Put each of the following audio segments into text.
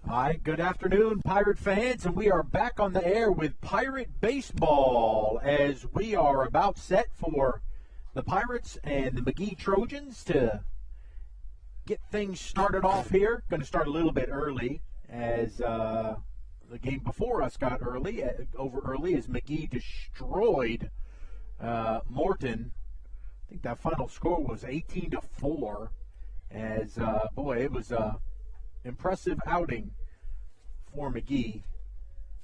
Hi, good afternoon, Pirate fans, and we are back on the air with Pirate Baseball as we are about set for the Pirates and the McGee Trojans to get things started off here. Going to start a little bit early as the game before us got over early as McGee destroyed Morton. I think that final score was 18-4 as, it was impressive outing for McGee.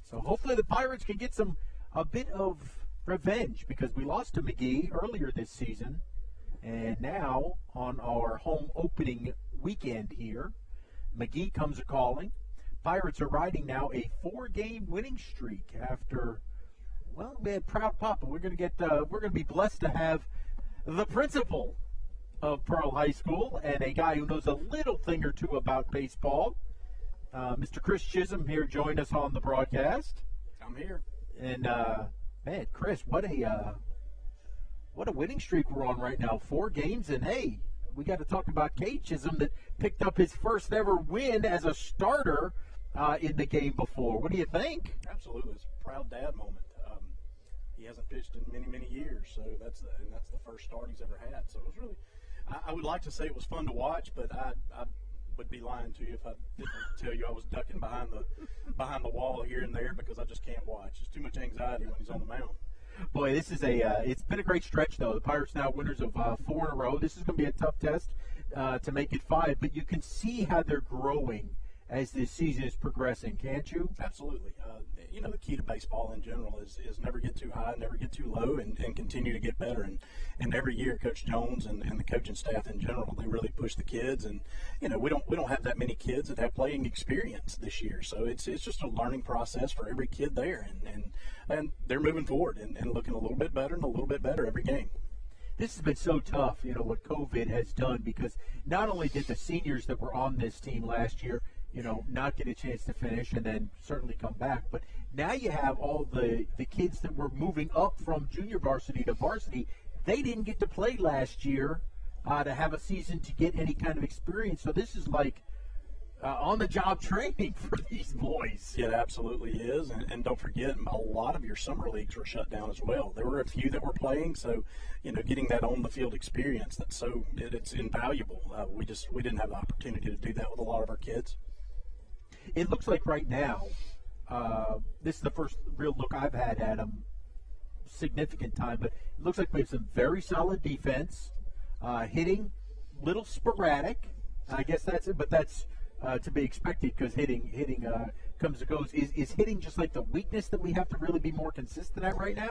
So hopefully the Pirates can get a bit of revenge because we lost to McGee earlier this season. And now on our home opening weekend here, McGee comes a-calling. Pirates are riding now a 4-game winning streak after, we had Proud Papa. We're going to be blessed to have the principal of Pearl High School and a guy who knows a little thing or two about baseball. Mr. Chris Chisholm here joined us on the broadcast. I'm here. And, Chris, what a winning streak we're on right now. 4 games, and hey, we got to talk about Cade Chisholm that picked up his first ever win as a starter in the game before. What do you think? Absolutely. It's a proud dad moment. He hasn't pitched in many, many years, so that's the first start he's ever had. So it was really, I would like to say it was fun to watch, but I would be lying to you if I didn't tell you I was ducking behind the wall here and there because I just can't watch. There's too much anxiety when he's on the mound. Boy, this is it's been a great stretch, though. The Pirates now winners of 4 in a row. This is going to be a tough test to make it 5, but you can see how they're growing as this season is progressing, can't you? Absolutely. The key to baseball in general is never get too high, never get too low, and continue to get better. And every year, Coach Jones and the coaching staff in general, they really push the kids. And we don't have that many kids that have playing experience this year, so it's just a learning process for every kid there. And they're moving forward and looking a little bit better and a little bit better every game. This has been so tough, what COVID has done, because not only did the seniors that were on this team last year, not get a chance to finish and then certainly come back. But now you have all the kids that were moving up from junior varsity to varsity. They didn't get to play last year to have a season to get any kind of experience. So this is like on-the-job training for these boys. It absolutely is. And don't forget, a lot of your summer leagues were shut down as well. There were a few that were playing, so getting that on-the-field experience, it's invaluable. We didn't have the opportunity to do that with a lot of our kids. It looks like right now, this is the first real look I've had at them, significant time, but it looks like we have some very solid defense, hitting, little sporadic. I guess that's it, but that's to be expected because hitting comes and goes. Is hitting just like the weakness that we have to really be more consistent at right now?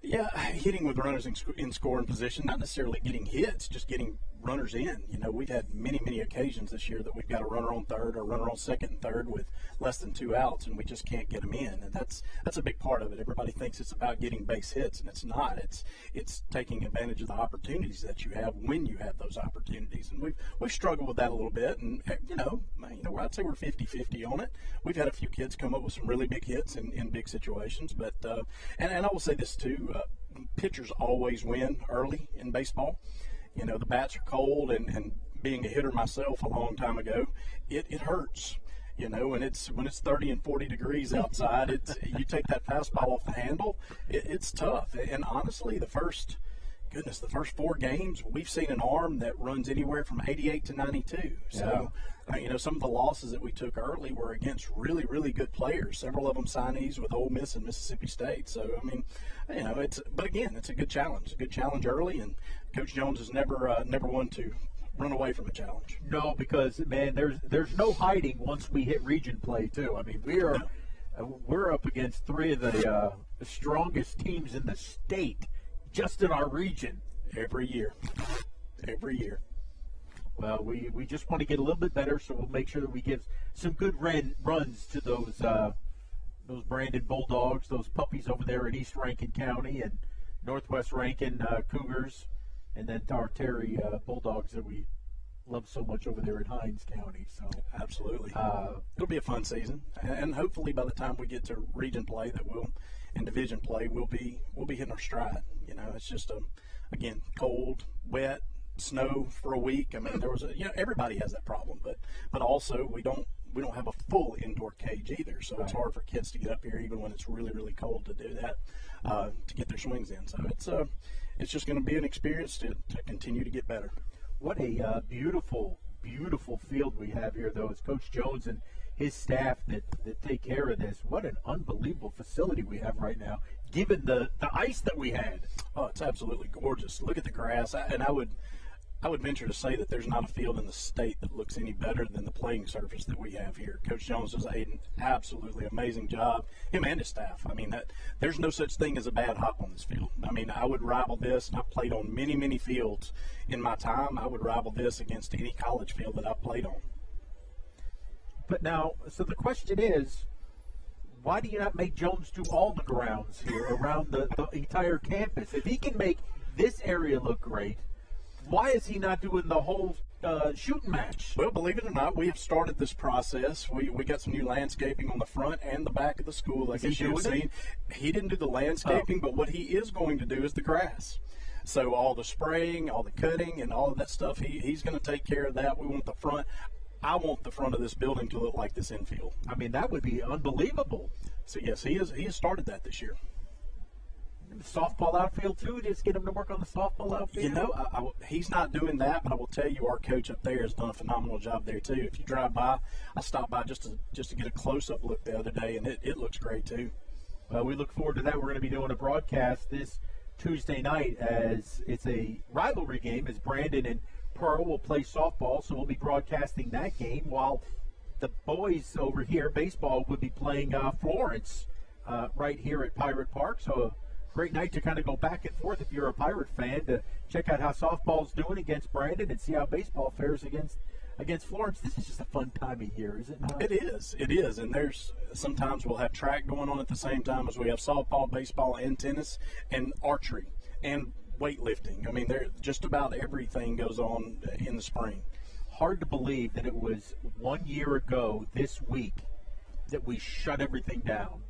Yeah, hitting with runners in scoring position, not necessarily getting hits, just getting runners in. We've had many, many occasions this year that we've got a runner on third or a runner on second and third with less than 2 outs, and we just can't get them in. And that's a big part of it. Everybody thinks it's about getting base hits, and it's not. It's taking advantage of the opportunities that you have when you have those opportunities. And we've struggled with that a little bit, and I'd say we're 50-50 on it. We've had a few kids come up with some really big hits in big situations, but and I will say this too. Pitchers always win early in baseball. The bats are cold, and being a hitter myself a long time ago, it hurts. When it's 30 and 40 degrees outside, you take that fastball off the handle, it's tough. And honestly, the first 4 games, we've seen an arm that runs anywhere from 88 to 92. So, some of the losses that we took early were against really, really good players. Several of them signees with Ole Miss and Mississippi State. So, but again, it's a good challenge. A good challenge early, and Coach Jones has never one to run away from a challenge. No, because, man, there's no hiding once we hit region play, too. I mean, we're up against 3 of the strongest teams in the state just in our region. Every year. Well, we just want to get a little bit better, so we'll make sure that we give some good runs to those branded Bulldogs, those puppies over there in East Rankin County and Northwest Rankin Cougars, and then our Terry Bulldogs that we love so much over there in Hinds County. So absolutely, it'll be a fun season, and hopefully by the time we get to region play, and division play, we'll be hitting our stride. It's just again cold, wet, snow for a week. I mean, there was everybody has that problem, but also we don't don't have a full indoor cage either, so it's hard for kids to get up here even when it's really, really cold to do that, to get their swings in. So it's just going to be an experience to continue to get better. What a beautiful field we have here, though. It's Coach Jones and his staff that take care of this. What an unbelievable facility we have right now, given the ice that we had. Oh, it's absolutely gorgeous. Look at the grass. And I would venture to say that there's not a field in the state that looks any better than the playing surface that we have here. Coach Jones does an absolutely amazing job, him and his staff. I mean, there's no such thing as a bad hop on this field. I mean, I would rival this, and I've played on many, many fields in my time. I would rival this against any college field that I've played on. But now, so the question is, why do you not make Jones do all the grounds here around the entire campus? If he can make this area look great, why is he not doing the whole shooting match? Well, believe it or not, we have started this process. We got some new landscaping on the front and the back of the school. Like you have seen, he didn't do the landscaping, but what he is going to do is the grass. So all the spraying, all the cutting, and all of that stuff, he's going to take care of that. We want the front. I want the front of this building to look like this infield. I mean, that would be unbelievable. So yes, he has started that this year. Softball outfield too. Just get him to work on the softball outfield. You know, he's not doing that, but I will tell you, our coach up there has done a phenomenal job there too. If you drive by, I stopped by just to get a close-up look the other day, and it looks great too. Well, we look forward to that. We're going to be doing a broadcast this Tuesday night, as it's a rivalry game, as Brandon and Pearl will play softball, so we'll be broadcasting that game while the boys over here, baseball, would be playing Florence right here at Pirate Park. So great night to kind of go back and forth if you're a Pirate fan, to check out how softball's doing against Brandon and see how baseball fares against Florence. This is just a fun time of year, is it not? It is. And there's sometimes we'll have track going on at the same time as we have softball, baseball, and tennis, and archery, and weightlifting. I mean, just about everything goes on in the spring. Hard to believe that it was 1 year ago this week that we shut everything down.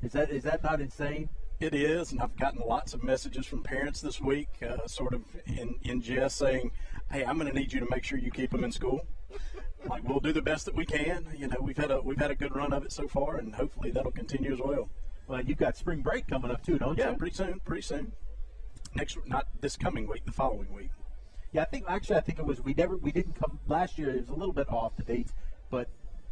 Is that not insane? It is, and I've gotten lots of messages from parents this week, sort of in jest, saying, "Hey, I'm going to need you to make sure you keep them in school." Like, we'll do the best that we can. You know, we've had a good run of it so far, and hopefully that'll continue as well. Well, you've got spring break coming up too, don't you? Yeah, pretty soon. Not this coming week, the following week. Yeah, I think it was we didn't come last year. It was a little bit off the dates, but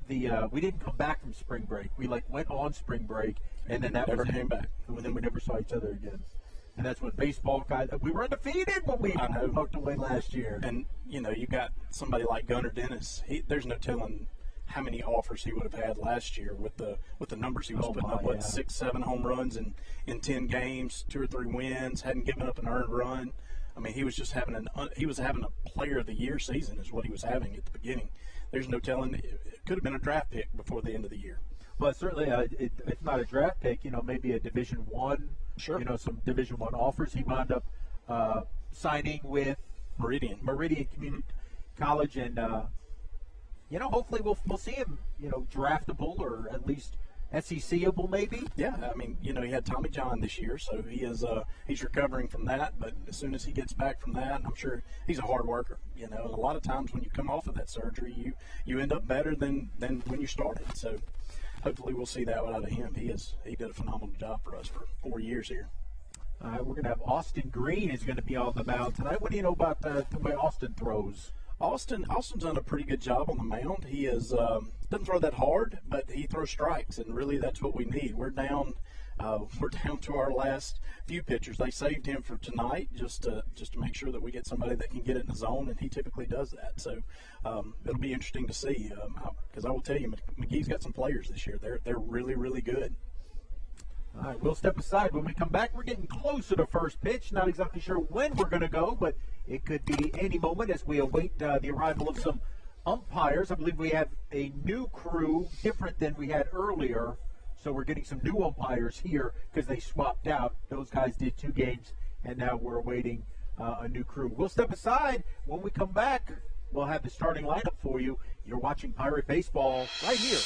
we didn't come back from spring break. We went on spring break, and then that never came back. And then we never saw each other again. And that's when baseball guys, we were undefeated when we walked away last year. And you know, you got somebody like Conor Dennis. There's no telling how many offers he would have had last year with the numbers he was putting up. 6-7 home runs in 10 games, 2 or 3 wins, hadn't given up an earned run. I mean, he was just having a player of the year season is what he was having at the beginning. There's no telling. It could have been a draft pick before the end of the year. Well, certainly, it's not a draft pick. You know, maybe a Division I. Sure. You know, some Division I offers. He wound up signing with Meridian Community College, and you know, hopefully we'll see him, you know, draftable or at least SEC-able maybe. Yeah, I mean, you know, he had Tommy John this year, so he's recovering from that. But as soon as he gets back from that, I'm sure he's a hard worker. You know, and a lot of times when you come off of that surgery, you end up better than when you started. So hopefully we'll see that out of him. He did a phenomenal job for us for 4 years here. All right, we're going to have Austin Green is going to be on the mound tonight. What do you know about the way Austin throws? Austin's done a pretty good job on the mound. He doesn't throw that hard, but he throws strikes, and really that's what we need. We're down to our last few pitchers. They saved him for tonight just to make sure that we get somebody that can get it in the zone, and he typically does that. So it'll be interesting to see, because I will tell you, McGee's got some players this year. They're really, really good. All right, we'll step aside. When we come back, we're getting closer to first pitch. Not exactly sure when we're going to go, but it could be any moment as we await the arrival of some umpires. I believe we have a new crew, different than we had earlier. So we're getting some new umpires here because they swapped out. Those guys did 2 games, and now we're awaiting a new crew. We'll step aside. When we come back, we'll have the starting lineup for you. You're watching Pirate Baseball right here.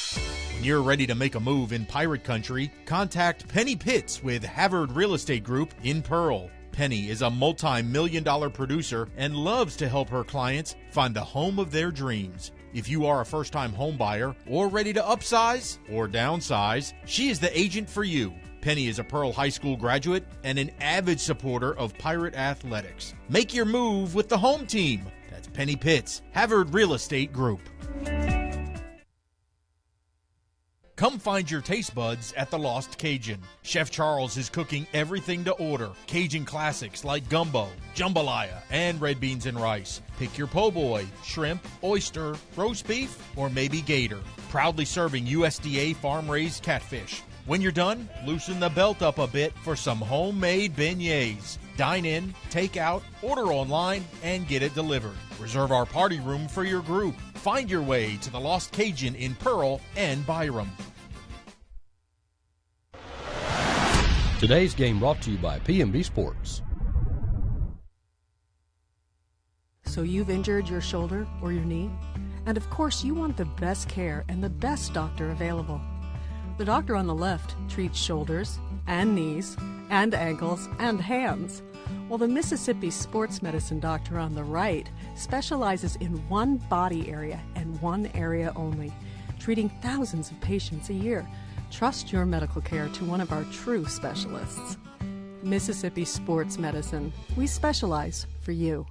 When you're ready to make a move in Pirate Country, contact Penny Pitts with Havard Real Estate Group in Pearl. Penny is a multi-million-dollar producer and loves to help her clients find the home of their dreams. If you are a first-time home buyer or ready to upsize or downsize, she is the agent for you. Penny is a Pearl High School graduate and an avid supporter of Pirate athletics. Make your move with the home team. That's Penny Pitts, Havard Real Estate Group. Come find your taste buds at the Lost Cajun. Chef Charles is cooking everything to order. Cajun classics like gumbo, jambalaya, and red beans and rice. Pick your po' boy, shrimp, oyster, roast beef, or maybe gator. Proudly serving USDA farm-raised catfish. When you're done, loosen the belt up a bit for some homemade beignets. Dine in, take out, order online, and get it delivered. Reserve our party room for your group. Find your way to the Lost Cajun in Pearl and Byram. Today's game brought to you by P&B Sports. So you've injured your shoulder or your knee? And of course you want the best care and the best doctor available. The doctor on the left treats shoulders and knees and ankles and hands, while the Mississippi sports medicine doctor on the right specializes in one body area and one area only, treating thousands of patients a year. Trust your medical care to one of our true specialists. Mississippi Sports Medicine. We specialize for you.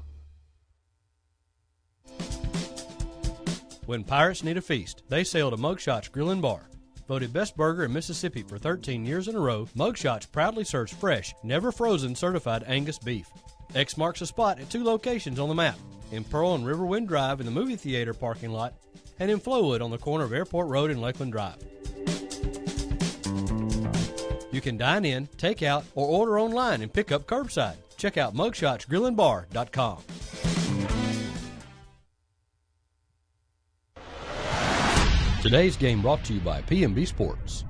When Pirates need a feast, they sail to Mugshot's Grill and Bar. Voted best burger in Mississippi for 13 years in a row, Mugshot's proudly serves fresh, never frozen certified Angus beef. X marks a spot at 2 locations on the map, in Pearl and Riverwind Drive in the movie theater parking lot, and in Flowood on the corner of Airport Road and Lakeland Drive. You can dine in, take out, or order online and pick up curbside. Check out mugshotsgrillandbar.com. Today's game brought to you by P&B Sports.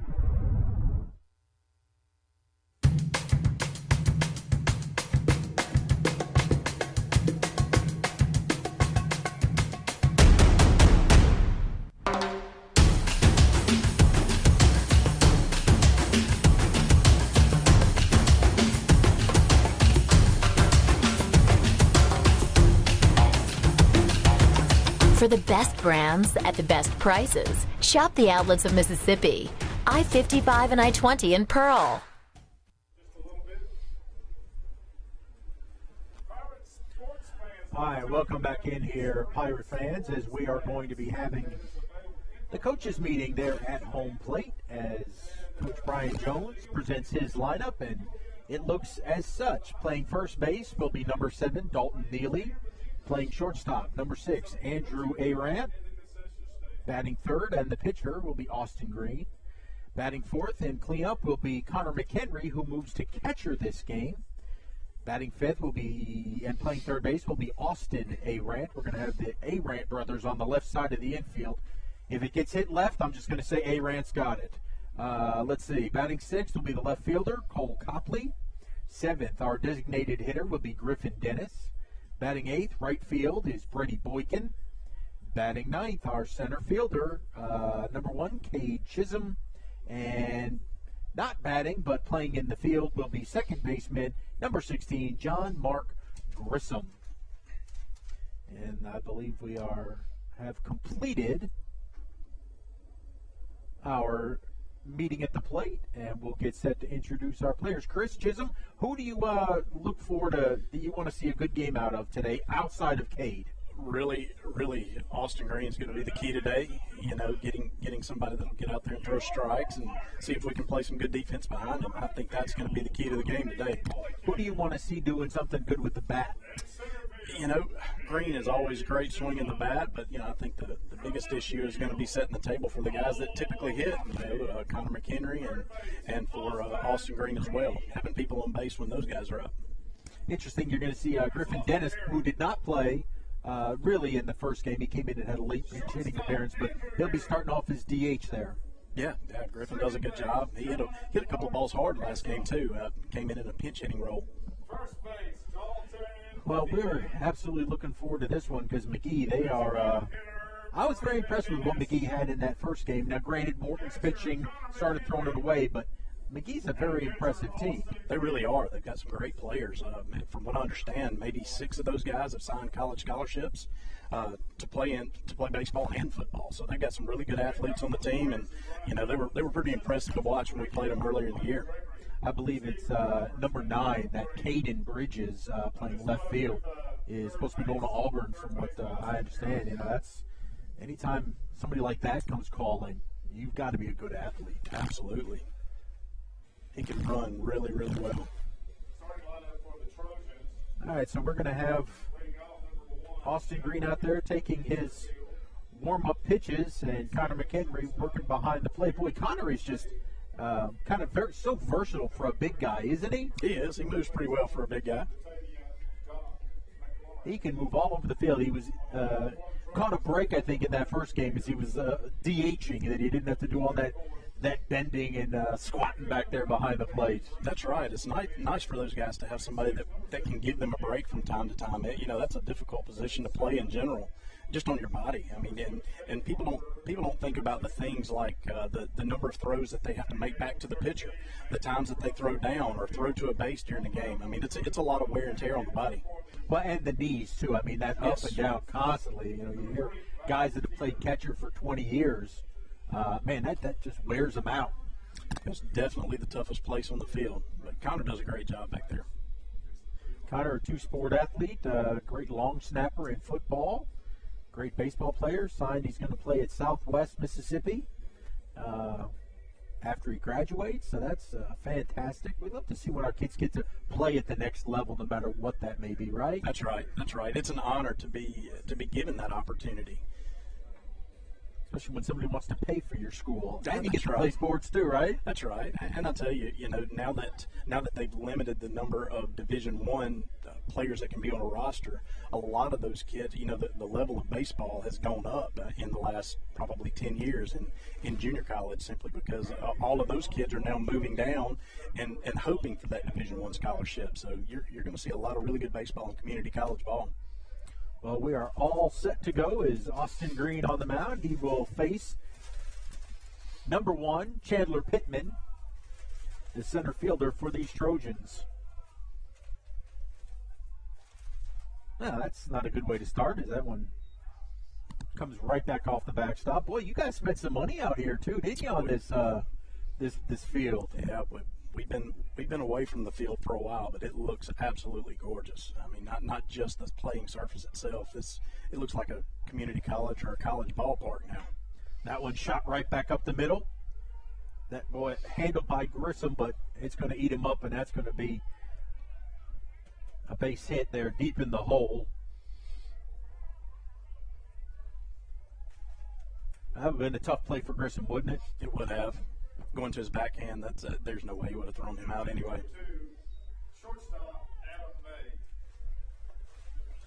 For the best brands at the best prices, shop the outlets of Mississippi. I-55 and I-20 in Pearl. Hi, welcome back in here, Pirate fans, as we are going to be having the coaches meeting there at home plate as Coach Brian Jones presents his lineup, and it looks as such. Playing first base will be number 7, Dalton Neely. Playing shortstop, number 6, Andrew Arant. Batting third, and the pitcher will be Austin Green. Batting fourth and cleanup will be Conor Mchenry, who moves to catcher this game. Batting fifth will be, and playing third base will be Austin Arant. We're going to have the Arant brothers on the left side of the infield. If it gets hit left, I'm just going to say Arant's got it. Let's see. Batting sixth will be the left fielder, Cole Copley. Seventh, our designated hitter will be Griffin Dennis. Batting eighth, right field, is Brady Boykin. Batting ninth, our center fielder, number 1, Cade Chisholm. And not batting, but playing in the field will be second baseman, number 16, John Mark Grissom. And I believe we have completed our meeting at the plate, and we'll get set to introduce our players. Chris Chisholm, who do you look for do you want to see a good game out of today outside of Cade? Really, Austin Green's going to be the key today. You know, getting somebody that'll get out there and throw strikes and see if we can play some good defense behind him. I think that's going to be the key to the game today. Who do you want to see doing something good with the bat? You know, Green is always great swinging the bat, but, I think the biggest issue is going to be setting the table for the guys that typically hit, Conor Mchenry and for Austin Green as well, having people on base when those guys are up. Interesting, you're going to see Griffin Dennis, who did not play really in the first game. He came in and had a late pinch hitting appearance, but he'll be starting off as DH there. Yeah, Griffin does a good job. He hit a couple of balls hard last game, too. Came in a pinch hitting role. Well, we're absolutely looking forward to this one because McGee, they are I was very impressed with what McGee had in that first game. Now, granted, Morton's pitching started throwing it away, but McGee's a very impressive team. They really are. They've got some great players. From what I understand, maybe 6 of those guys have signed college scholarships to play baseball and football. So they've got some really good athletes on the team, and they were pretty impressive to watch when we played them earlier in the year. I believe it's number 9, that Caden Bridges playing left field, is supposed to be going to Auburn, from what I understand. That's anytime somebody like that comes calling, you've got to be a good athlete. Absolutely. He can run really, really well. All right, so we're going to have Austin Green out there taking his warm-up pitches, and Conor Mchenry working behind the plate. Boy, Conor is just kind of so versatile for a big guy, isn't he? He is. He moves pretty well for a big guy. He can move all over the field. He was caught a break, I think, in that first game as he was DHing, and that he didn't have to do all that bending and squatting back there behind the plate. That's right. It's nice for those guys to have somebody that can give them a break from time to time. That's a difficult position to play in general, just on your body. I mean, and people don't think about the things like the number of throws that they have to make back to the pitcher, the times that they throw down or throw to a base during the game. I mean, it's a lot of wear and tear on the body. Well, and the knees too. I mean, that up and down constantly. You hear guys that have played catcher for 20 years. Man, that just wears them out. It's definitely the toughest place on the field. But Conor does a great job back there. Conor, a 2-sport athlete, great long snapper in football, great baseball player. Signed, he's going to play at Southwest Mississippi after he graduates. So that's fantastic. We'd love to see when our kids get to play at the next level, no matter what that may be. Right? That's right. That's right. It's an honor to be given that opportunity. Especially when somebody wants to pay for your school. And you get to right. play sports too, right? That's right. And I'll tell you, now that they've limited the number of Division I players that can be on a roster, a lot of those kids, the level of baseball has gone up in the last probably 10 years in junior college, simply because all of those kids are now moving down and hoping for that Division I scholarship. So you're going to see a lot of really good baseball in community college ball. Well, we are all set to go. Is Austin Green on the mound? He will face number 1, Chandler Pittman, the center fielder for these Trojans. No, that's not a good way to start, as that one comes right back off the backstop. Boy, you guys spent some money out here too, didn't you, on this field? Yeah, but we've been away from the field for a while, but it looks absolutely gorgeous. I mean, not just the playing surface itself. It looks like a community college or a college ballpark now. That one shot right back up the middle. That boy handled by Grissom, but it's going to eat him up, and that's going to be a base hit there deep in the hole. That would have been a tough play for Grissom, wouldn't it? It would have. Going to his backhand, there's no way he would have thrown him out anyway.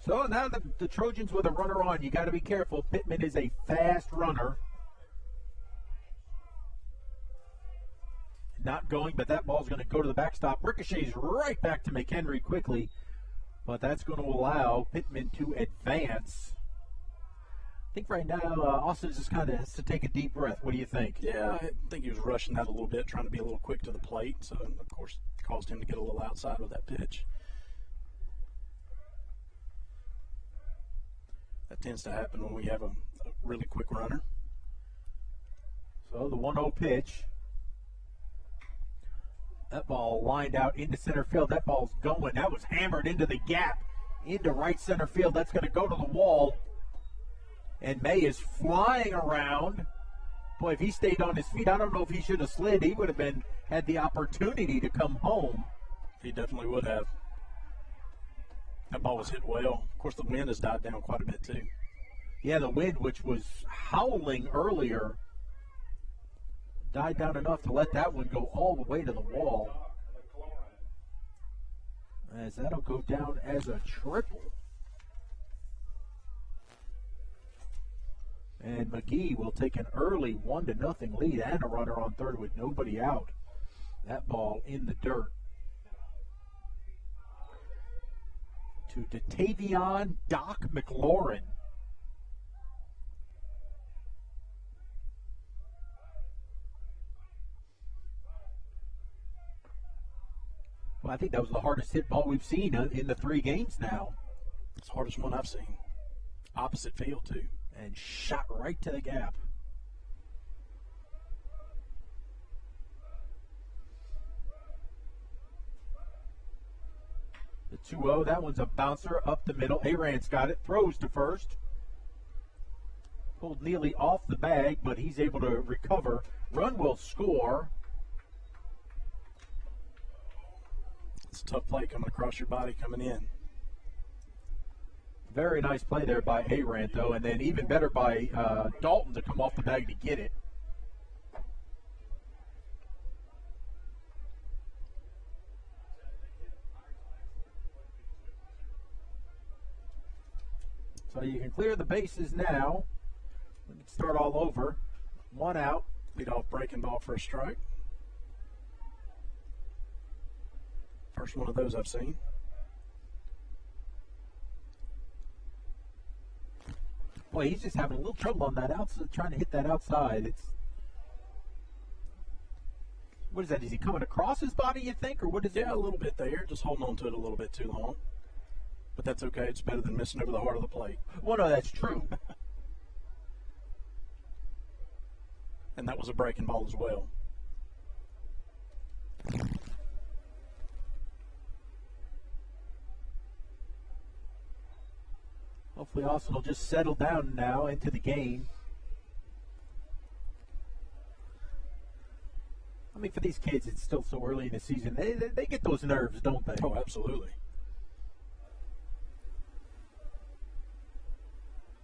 So now the Trojans with a runner on. You got to be careful. Pittman is a fast runner. Not going, but that ball's going to go to the backstop. Ricochets right back to McHenry quickly, but that's going to allow Pittman to advance. I think right now Austin just kind of has to take a deep breath. What do you think? Yeah, I think he was rushing that a little bit, trying to be a little quick to the plate. So, of course, it caused him to get a little outside with that pitch. That tends to happen when we have a really quick runner. So the 1-0 pitch. That ball lined out into center field. That ball's going. That was hammered into the gap, into right center field. That's going to go to the wall. And May is flying around. Boy, if he stayed on his feet, I don't know if he should have slid. He would have had the opportunity to come home. He definitely would have. That ball was hit well. Of course, the wind has died down quite a bit, too. Yeah, the wind, which was howling earlier, died down enough to let that one go all the way to the wall. As that'll go down as a triple. And McGee will take an early 1-0 lead and a runner on third with nobody out. That ball in the dirt. To Datavion Doc McLaurin. Well, I think that was the hardest hit ball we've seen in the 3 games now. It's the hardest one I've seen. Opposite field, too. And shot right to the gap. The 2-0, that one's a bouncer up the middle. Arant's got it, throws to first. Pulled Neely off the bag, but he's able to recover. Run will score. It's a tough play coming across your body, coming in. Very nice play there by Arant, though, and then even better by Dalton to come off the bag to get it. So you can clear the bases now. We can start all over. 1 out. Lead off breaking ball for a strike. First one of those I've seen. Boy, he's just having a little trouble on that outside, trying to hit that outside. What is that? Is he coming across his body, you think, or what is it? Yeah, a little bit there. Just holding on to it a little bit too long. But that's okay. It's better than missing over the heart of the plate. Well, no, that's true. And that was a breaking ball as well. Hopefully Austin will just settle down now into the game. I mean, for these kids, it's still so early in the season. They get those nerves, don't they? Oh, absolutely.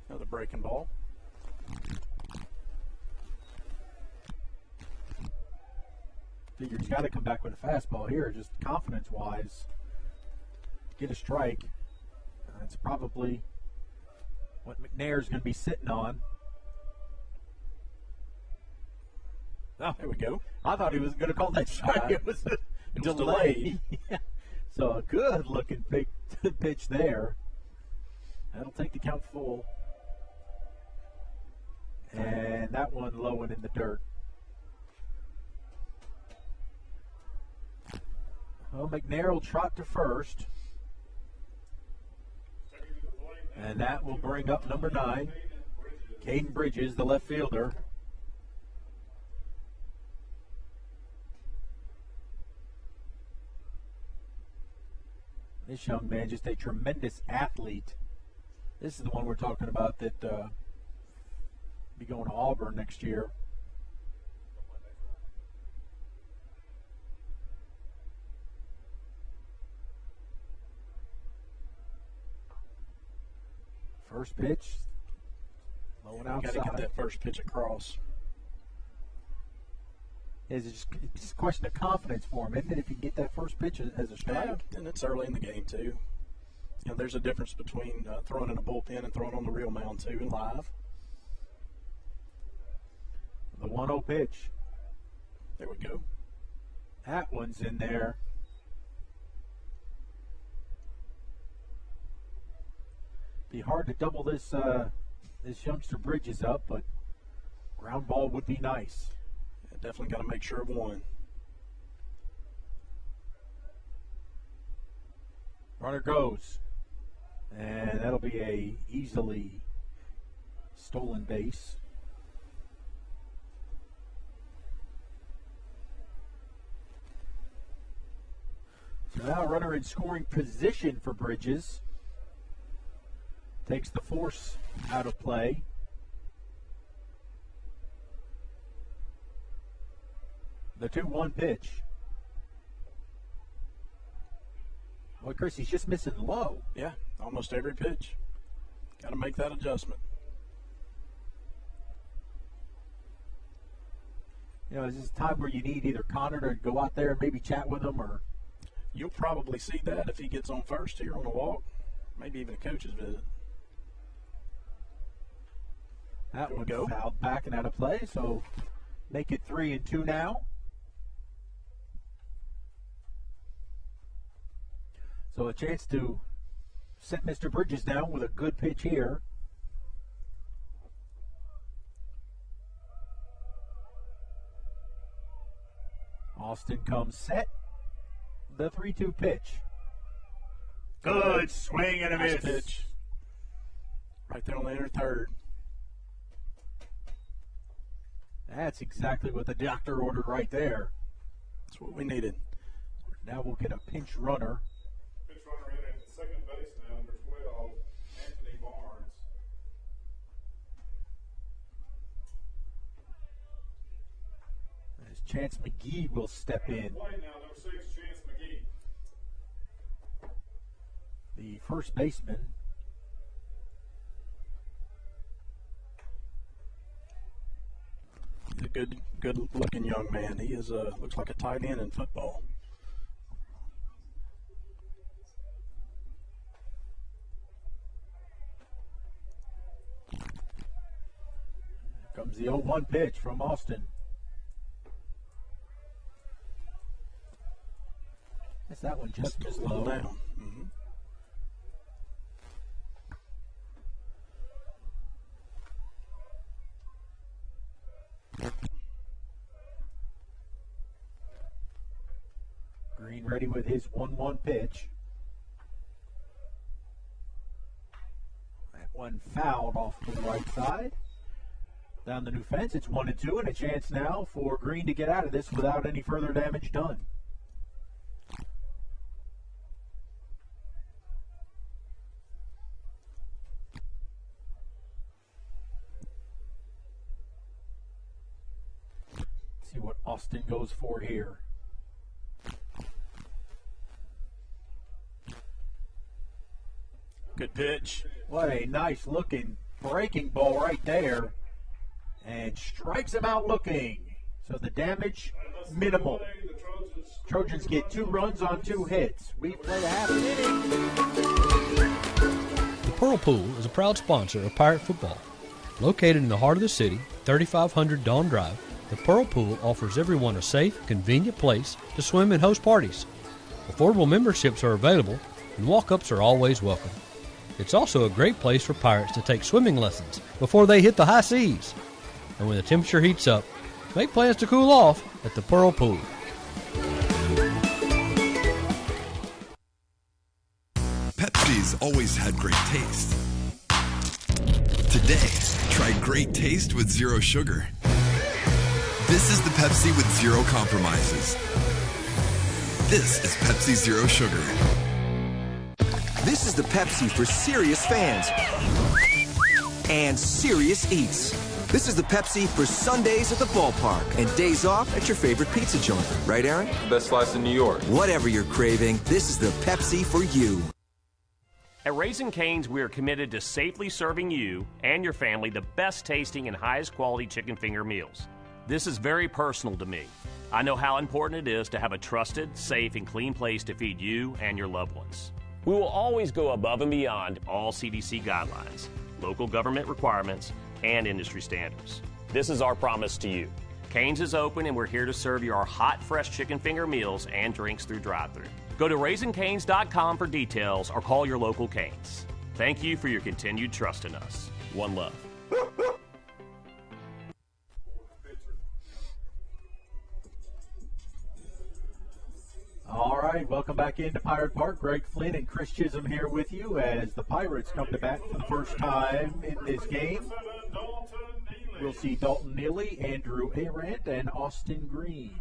Another breaking ball. Figure he's got to come back with a fastball here, just confidence-wise. Get a strike. That's probably what McNair's going to be sitting on. Oh, there we go. I thought he was going to call that strike. It was a delay. Yeah. So a good-looking big pitch there. That'll take the count full. And that one low and in the dirt. Well, McNair will trot to first. And that will bring up number 9, Caden Bridges, the left fielder. This young man, just a tremendous athlete. This is the one we're talking about that be going to Auburn next year. First pitch, low and outside. Got to get that first pitch across. It's just a question of confidence for him, isn't it, if you get that first pitch as a strike? Yeah, and it's early in the game, too. You know, there's a difference between throwing in a bullpen and throwing on the real mound, too, and live. The 1-0 pitch. There we go. That one's in there. Be hard to double this youngster Bridges up, but ground ball would be nice. Yeah, definitely got to make sure of one. Runner goes, and that'll be a easily stolen base. So now runner in scoring position for Bridges. Takes the force out of play. The 2-1 pitch. Boy, Chris, he's just missing low. Yeah, almost every pitch. Got to make that adjustment. You know, this is a time where you need either Conor to go out there and maybe chat with him, or you'll probably see that if he gets on first here on the walk. Maybe even a coach's visit. That one fouled back and out of play, so make it 3-2 now. So a chance to set Mr. Bridges down with a good pitch here. Austin comes set. the 3-2 pitch. Good swing and a Nice miss. pitch. Right there on the inner third. That's exactly what the doctor ordered right there. That's what we needed. Now we'll get a pinch runner. Pitch runner in at second base now, number 12, Anthony Barnes. As Chance McGee will step in. Play now, number 6, Chance McGee. The first baseman. He's a good-looking young man. He is looks like a tight end in football. Here comes the 0-1 pitch from Austin. That's that one just A little low. down. Mm-hmm. Green ready with his 1-1 pitch. That one fouled off the right side. Down the new fence, it's 1-2, and a chance now for Green to get out of this without any further damage done. See what Austin goes for here. Good pitch. What a nice looking breaking ball right there. And strikes him out looking. So the damage minimal. Trojans get 2 runs on 2 hits. We play a half an inning. The Pearl Pool is a proud sponsor of Pirate football. Located in the heart of the city, 3500 Dawn Drive, the Pearl Pool offers everyone a safe, convenient place to swim and host parties. Affordable memberships are available, and walk-ups are always welcome. It's also a great place for Pirates to take swimming lessons before they hit the high seas. And when the temperature heats up, make plans to cool off at the Pearl Pool. Pepsi's always had great taste. Today, try great taste with zero sugar. This is the Pepsi with zero compromises. This is Pepsi Zero Sugar. This is the Pepsi for serious fans and serious eats. This is the Pepsi for Sundays at the ballpark and days off at your favorite pizza joint. Right, Aaron? Best slice in New York. Whatever you're craving, this is the Pepsi for you. At Raising Cane's, we are committed to safely serving you and your family the best tasting and highest quality chicken finger meals. This is very personal to me. I know how important it is to have a trusted, safe, and clean place to feed you and your loved ones. We will always go above and beyond all CDC guidelines, local government requirements, and industry standards. This is our promise to you. Cane's is open and we're here to serve you our hot, fresh chicken finger meals and drinks through drive-thru. Go to RaisinCanes.com for details or call your local Cane's. Thank you for your continued trust in us. One love. All right, welcome back into Pirate Park. Greg Flynn and Chris Chisholm here with you as the Pirates come to bat for the first time in this game. We'll see Dalton Neely, Andrew Arant, and Austin Green.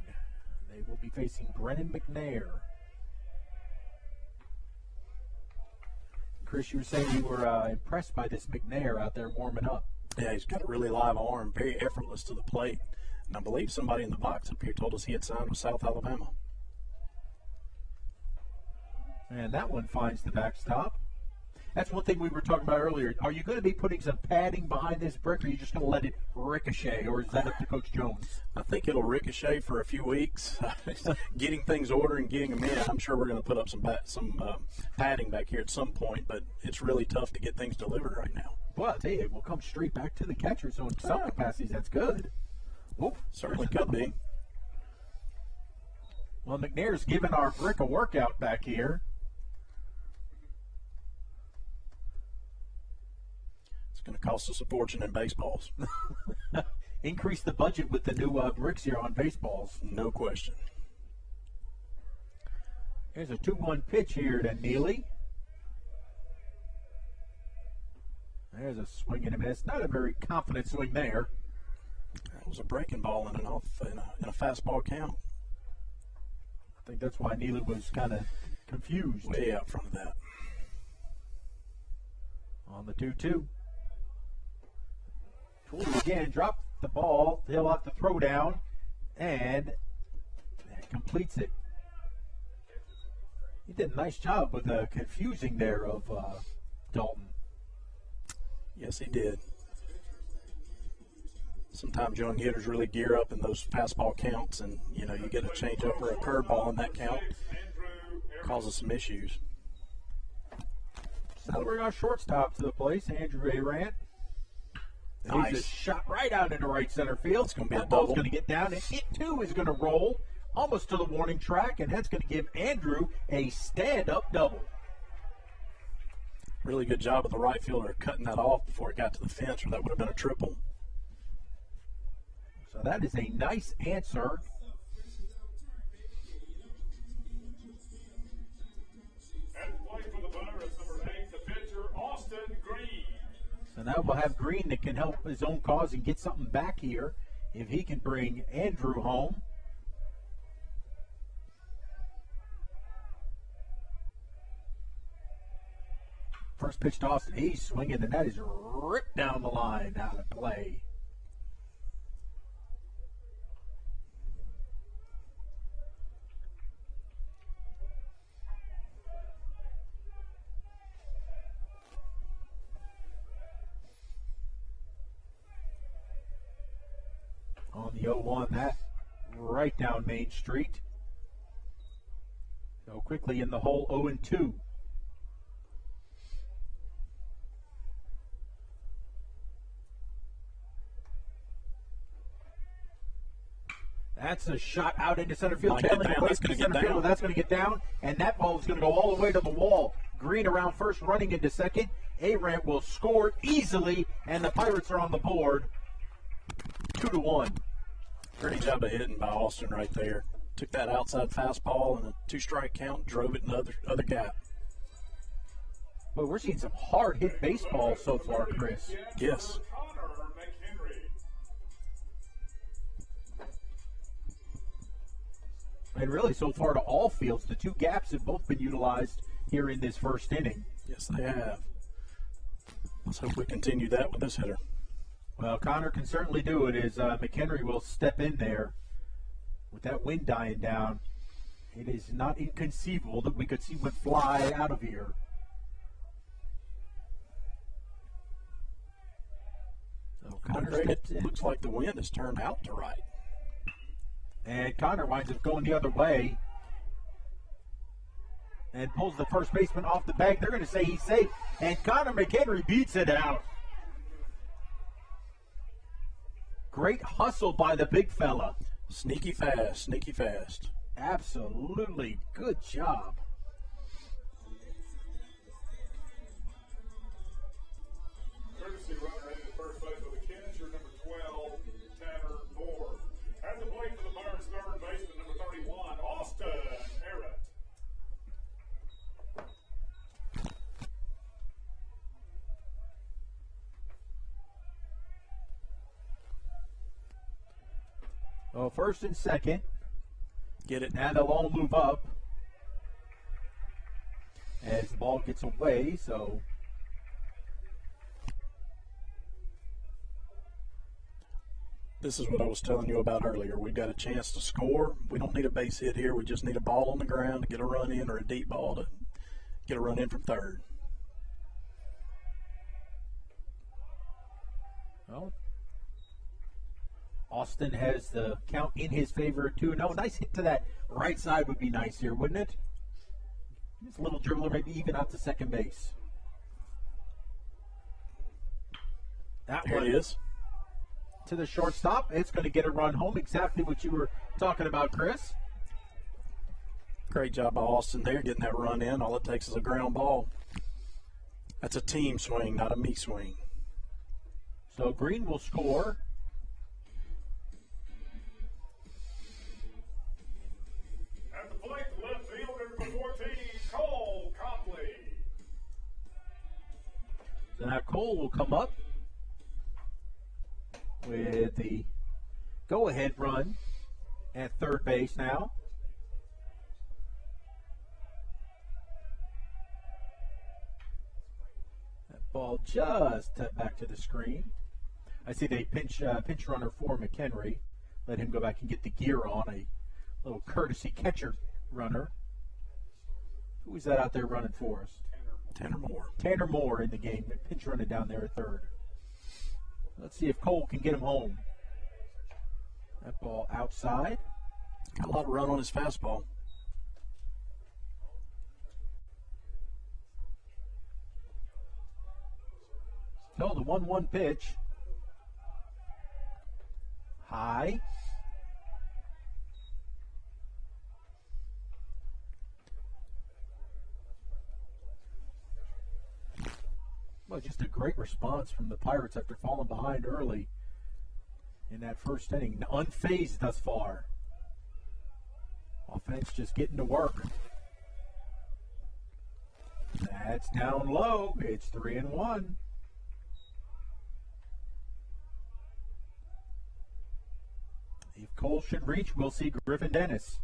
They will be facing Brennan McNair. Chris, you were saying you were impressed by this McNair out there warming up. Yeah, he's got a really live arm, very effortless to the plate. And I believe somebody in the box up here told us he had signed with South Alabama. And that one finds the backstop. That's one thing we were talking about earlier. Are you going to be putting some padding behind this brick, or are you just going to let it ricochet, or is that up to Coach Jones? I think it'll ricochet for a few weeks. Getting things ordered and getting them in. I'm sure we're going to put up some padding back here at some point, but it's really tough to get things delivered right now. Well, I'll tell you, it will come straight back to the catcher, so in some capacities, that's good. Whoop, Certainly could be. Well, McNair's giving our brick a workout back here. Going to cost us a fortune in baseballs. Increase the budget with the new bricks here on baseballs. No question. Here's a 2-1 pitch here to Neely. There's a swing and a miss. Not a very confident swing there. That was a breaking ball in a fastball count. I think that's why Neely was kind of confused. Way out front of that. On the 2-2. Tooley again dropped the ball. He'll have to throw down, and that completes it. He did a nice job with the confusing there of Dalton. Yes, he did. Sometimes young hitters really gear up in those fastball counts, and you get a changeup or a curveball in that count, causes some issues. Celebrating our shortstop to the place, Andrew Arant. Nice. He's a shot right out into right center field. It's going to be that a ball's double. going to get down, and it too is going to roll almost to the warning track, and that's going to give Andrew a stand-up double. Really good job of the right fielder cutting that off before it got to the fence, or that would have been a triple. So that is a nice answer. At the plate for the batter is number 8, the pitcher, Austin Green. So now we'll have Green that can help his own cause and get something back here if he can bring Andrew home. First pitch to Austin. He's swinging, and that is ripped down the line out of play. On the 0-1, that right down Main Street. So quickly in the hole, 0-2. That's a shot out into center field. That's going to get down. That's going to get down, and that ball is going to go all the way to the wall. Green around first, running into second. Arant will score easily, and the Pirates are on the board. 2-1. Great job of hitting by Austin right there. Took that outside fastball and a 2-strike count, drove it in the other gap. But we're seeing some hard hit baseball so far, Chris. Yes. Conor Mchenry. And really, so far to all fields, the two gaps have both been utilized here in this first inning. Yes, they have. Let's hope we continue that with this hitter. Well, Connor can certainly do it as McHenry will step in there. With that wind dying down, it is not inconceivable that we could see one fly out of here. So Connor steps in. Looks like the wind has turned out to right. And Connor winds up going the other way and pulls the first baseman off the bag. They're going to say he's safe. And Conor McHenry beats it out. Great hustle by the big fella. Sneaky fast, sneaky fast. Absolutely good job. Courtesy runner at the first base of the catcher, number 12, Tanner Moore. At the plate for the Pirates, third baseman, number 31, Austin Arant. Well, first and second. Get it. Now they'll all move up as the ball gets away, so This is what I was telling you about earlier. We've got a chance to score. We don't need a base hit here. We just need a ball on the ground to get a run in, or a deep ball to get a run in from third. well, Austin has the count in his favor, 2-0. Nice hit to that right side would be nice here, wouldn't it? Just a little dribbler, maybe even out to second base. That There one it is. to the shortstop. It's going to get a run home. Exactly what you were talking about, Chris. Great job by Austin there, getting that run in. All it takes is a ground ball. That's a team swing, not a me swing. So Green will score. At the plate, left fielder, number 14, So now Cole will come up with the go-ahead run at third base now. That ball just tapped back to the screen. I see the pinch runner for Mchenry. Let him go back and get the gear on. A little courtesy catcher runner. Who is that out there running for us? Tanner Moore. Tanner Moore in the game. Pinch running down there at third. Let's see if Cole can get him home. That ball outside. Got a lot of run on his fastball. So the 1-1 pitch. High. Well, just a great response from the Pirates after falling behind early in that first inning. Unfazed thus far. Offense just getting to work. That's down low. It's 3-1. If Cole should reach, we'll see Griffin Dennis.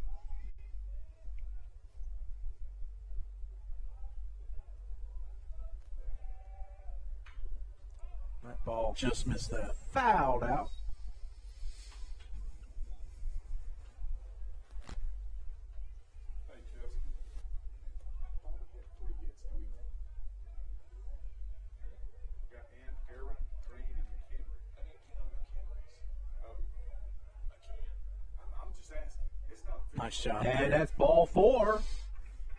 That ball just missed that. Fouled out. Nice job. And that's ball 4.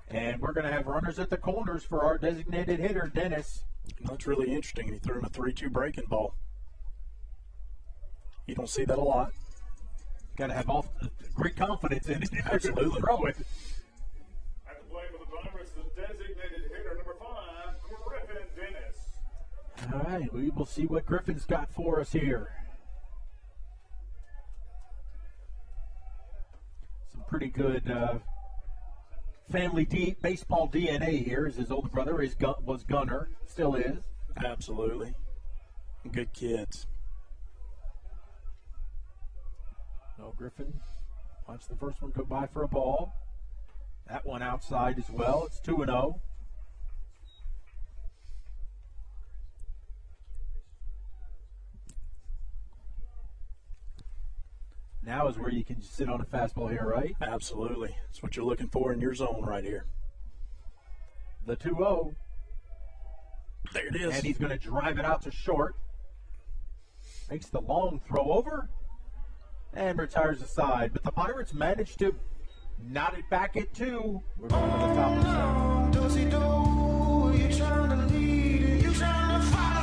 And we're going to have runners at the corners for our designated hitter, Dennis. That's really interesting. He threw him a 3-2 breaking ball. You don't see that a lot. Got to have great confidence in it. Absolutely. Throw it. At the plate for the Pirates, the designated hitter, number 5, Griffin Dennis. All right, we will see what Griffin's got for us here. Pretty good family baseball DNA here, as his older brother was Gunner, still is. Absolutely. Good kids. No, Griffin watch the first one go by for a ball. That one outside as well. It's 2-0. Now is where you can just sit on a fastball here, right? Absolutely. That's what you're looking for in your zone right here. The 2-0. There it is. And he's going to drive it out to short. Makes the long throw over and retires the side. But the Pirates managed to knot it back at 2. We're going to the top of the seventh. You trying to lead, you trying to follow.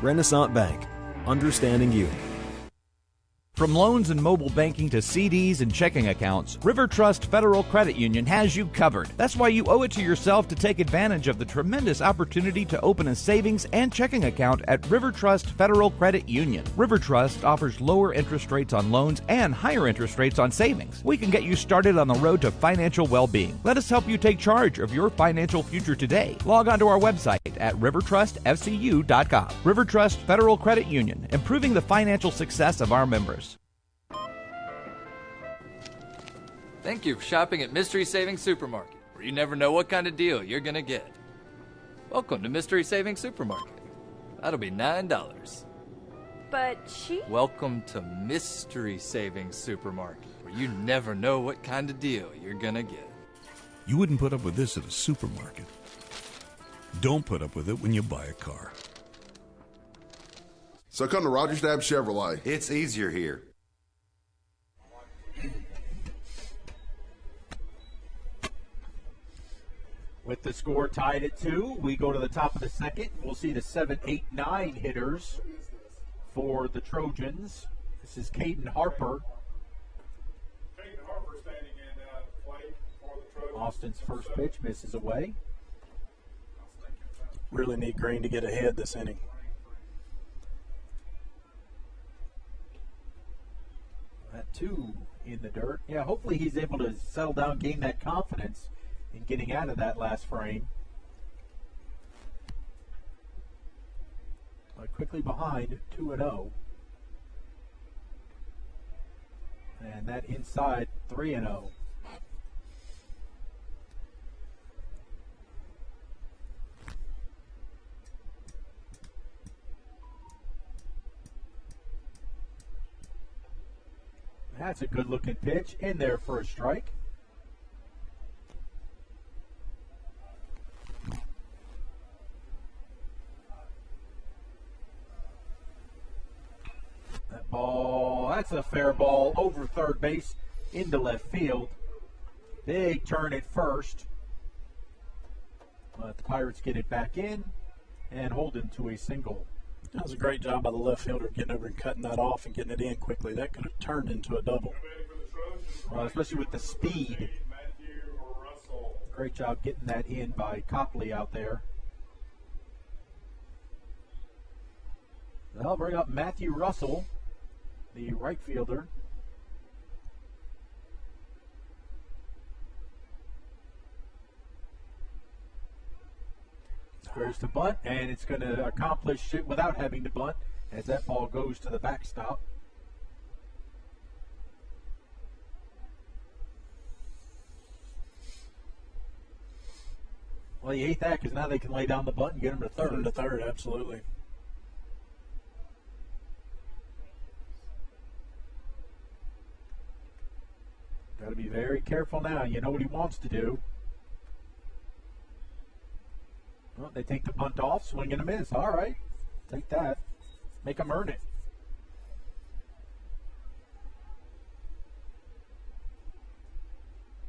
Renaissance Bank, understanding you. From loans and mobile banking to CDs and checking accounts, River Trust Federal Credit Union has you covered. That's why you owe it to yourself to take advantage of the tremendous opportunity to open a savings and checking account at River Trust Federal Credit Union. River Trust offers lower interest rates on loans and higher interest rates on savings. We can get you started on the road to financial well-being. Let us help you take charge of your financial future today. Log on to our website at rivertrustfcu.com. River Trust Federal Credit Union, improving the financial success of our members. Thank you for shopping at Mystery Savings Supermarket, where you never know what kind of deal you're going to get. Welcome to Mystery Savings Supermarket. That'll be $9. But she... Welcome to Mystery Savings Supermarket, where you never know what kind of deal you're going to get. You wouldn't put up with this at a supermarket. Don't put up with it when you buy a car. So come to Rogers Dab Chevrolet. It's easier here. With the score tied at 2, we go to the top of the second. We'll see the 7, 8, 9 hitters for the Trojans. This is Caden Harper. Caden Harper standing in play Austin's first pitch misses away. Really need Green to get ahead this inning. That 2 in the dirt. Yeah, hopefully he's able to settle down, gain that confidence in getting out of that last frame. But quickly behind, 2-0. And that inside, 3-0. That's a good-looking pitch in there for a strike. That ball, that's a fair ball over third base into left field. Big turn at first. But the Pirates get it back in and hold him to a single. That was a great job by the left fielder getting over and cutting that off and getting it in quickly. That could have turned into a double. Especially with the speed. Great job getting that in by Copley out there. They'll bring up Matthew Russell, the right fielder. There's the bunt, and it's going to accomplish it without having to bunt as that ball goes to the backstop. Well, you hate that because now they can lay down the bunt and get him to third. Get him to third, absolutely. Got to be very careful now. You know what he wants to do. Well, they take the bunt off, swing and a miss. All right, take that. Make them earn it.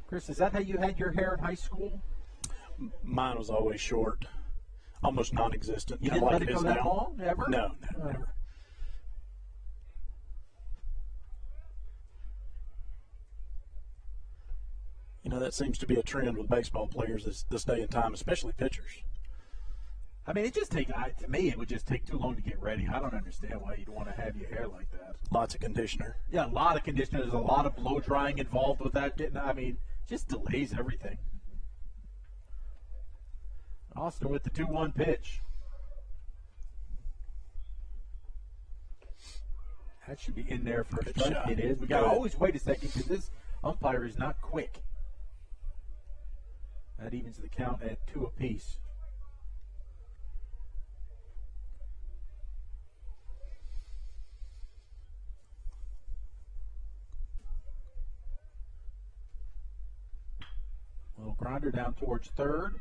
Chris, is that how you had your hair in high school? Mine was always short, almost non-existent. You didn't let it go that long, ever? No, never. You know, that seems to be a trend with baseball players this day and time, especially pitchers. I mean, to me, it would just take too long to get ready. I don't understand why you'd want to have your hair like that. Lots of conditioner. Yeah, a lot of conditioner. There's a lot of blow drying involved with that. Just delays everything. Austin with the 2-1 pitch. That should be in there for a strike. It is. We got to always wait a second because this umpire is not quick. That evens the count at 2 apiece. Little grinder down towards third.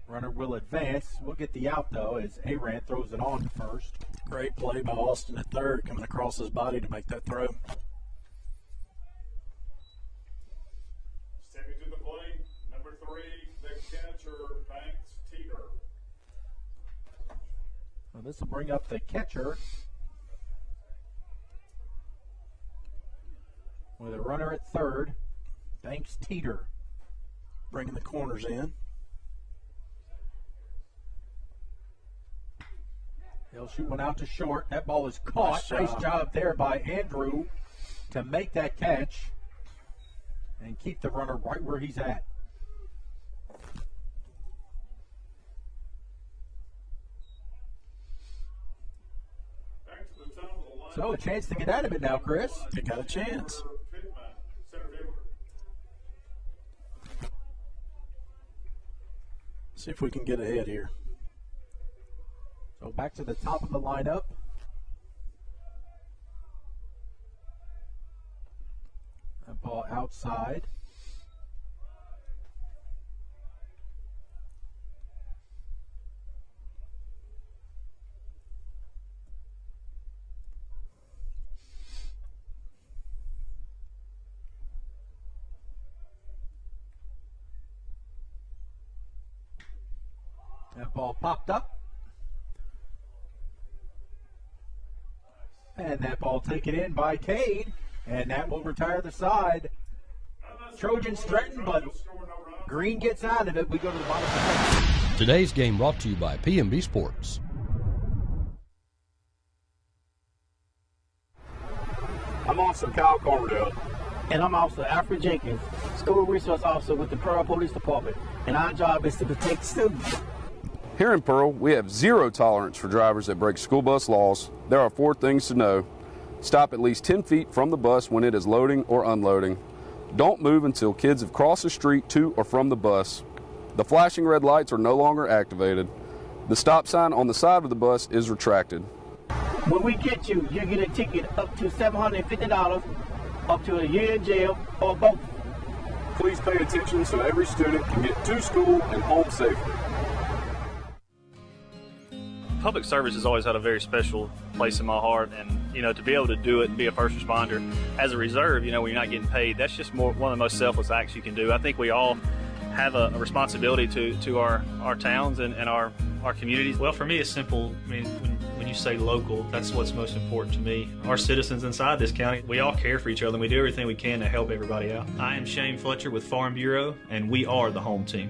Runner will advance. We'll get the out, though, as Arant throws it on to first. Great play by Austin at third, coming across his body to make that throw. Stepping to the plate, number 3, the catcher, Banks Teeter. Well, this will bring up the catcher with a runner at third, Banks Teeter. Bringing the corners in. They'll shoot one out to short. That ball is caught. Nice job there by Andrew to make that catch and keep the runner right where he's at. So a chance to get out of it now, Chris. They got a chance. See if we can get ahead here. So back to the top of the lineup. That ball outside. That ball popped up. And that ball taken in by Cade. And that will retire the side. Trojans threatened, but Green gets out of it. We go to the bottom of the second. Today's game brought to you by P&B Sports. I'm Officer Kyle Cordell. And I'm Officer Alfred Jenkins, School Resource Officer with the Pearl Police Department. And our job is to protect students. Here in Pearl, we have zero tolerance for drivers that break school bus laws. There are 4 things to know. Stop at least 10 feet from the bus when it is loading or unloading. Don't move until kids have crossed the street to or from the bus. The flashing red lights are no longer activated. The stop sign on the side of the bus is retracted. When we get you, you get a ticket up to $750, up to a year in jail, or both. Please pay attention so every student can get to school and home safely. Public service has always had a very special place in my heart, and to be able to do it and be a first responder as a reserve, when you're not getting paid, that's just one of the most selfless acts you can do. I think we all have a responsibility to our towns and our communities. Well, for me, it's simple. I mean, when you say local, that's what's most important to me. Our citizens inside this county, we all care for each other, and we do everything we can to help everybody out. I am Shane Fletcher with Farm Bureau, and we are the home team.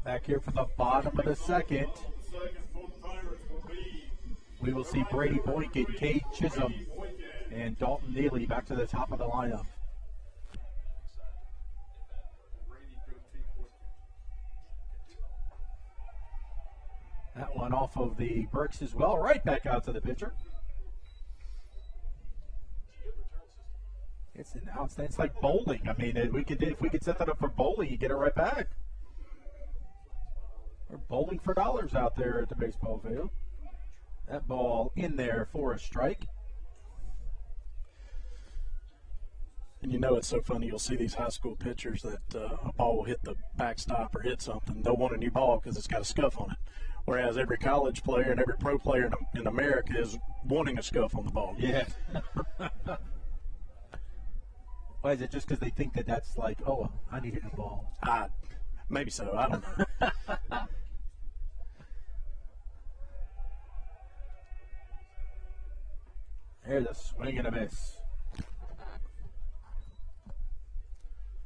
Back here for the bottom of the second. We will see Brady Boykin, Cade Chisholm, and Dalton Neely back to the top of the lineup. That one off of the bricks as well, right back out to the pitcher. It's an outstanding. It's like bowling. I mean, if we could set that up for bowling, you get it right back. We're bowling for dollars out there at the baseball field. That ball in there for a strike. And it's so funny, you'll see these high school pitchers that a ball will hit the backstop or hit something. They'll want a new ball because it's got a scuff on it. Whereas every college player and every pro player in America is wanting a scuff on the ball. Yeah. Why is it just because they think that's like, oh, I need a new ball? Maybe so. I don't know. There's a swing and a miss.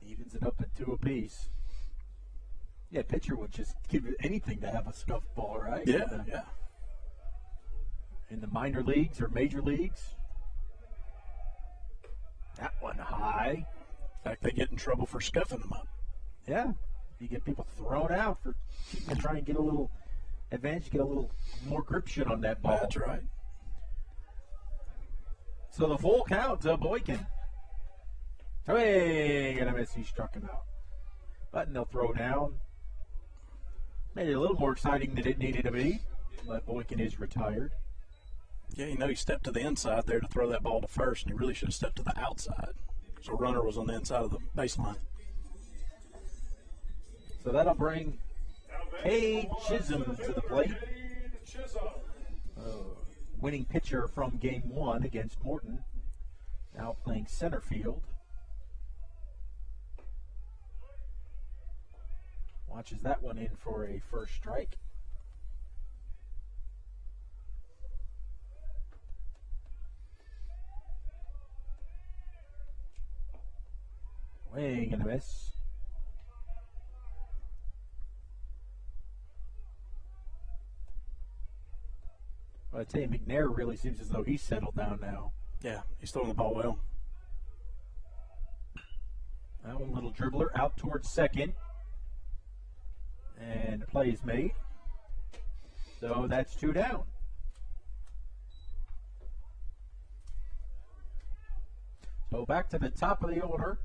Evens it up at 2 apiece. Yeah, pitcher would just give it anything to have a scuff ball, right? Yeah. In the minor leagues or major leagues. That one high. In fact, they get in trouble for scuffing them up. Yeah. You get people thrown out for trying to get a little advantage, get a little more gription on that ball. That's right. So the full count to Boykin. Hey, gonna miss. He struck him out. Button they'll throw down. Made it a little more exciting than it needed to be. But Boykin is retired. Yeah, he stepped to the inside there to throw that ball to first, and he really should have stepped to the outside. So runner was on the inside of the baseline. So that'll bring Cade Chisholm to the plate. Winning pitcher from game 1 against Morton. Now playing center field. Watches that one in for a first strike. Swing and a miss. Well, I tell you, McNair really seems as though he's settled down now. Yeah, he's throwing the ball well. That one little dribbler out towards second. And the play is made. So that's 2 down. So back to the top of the order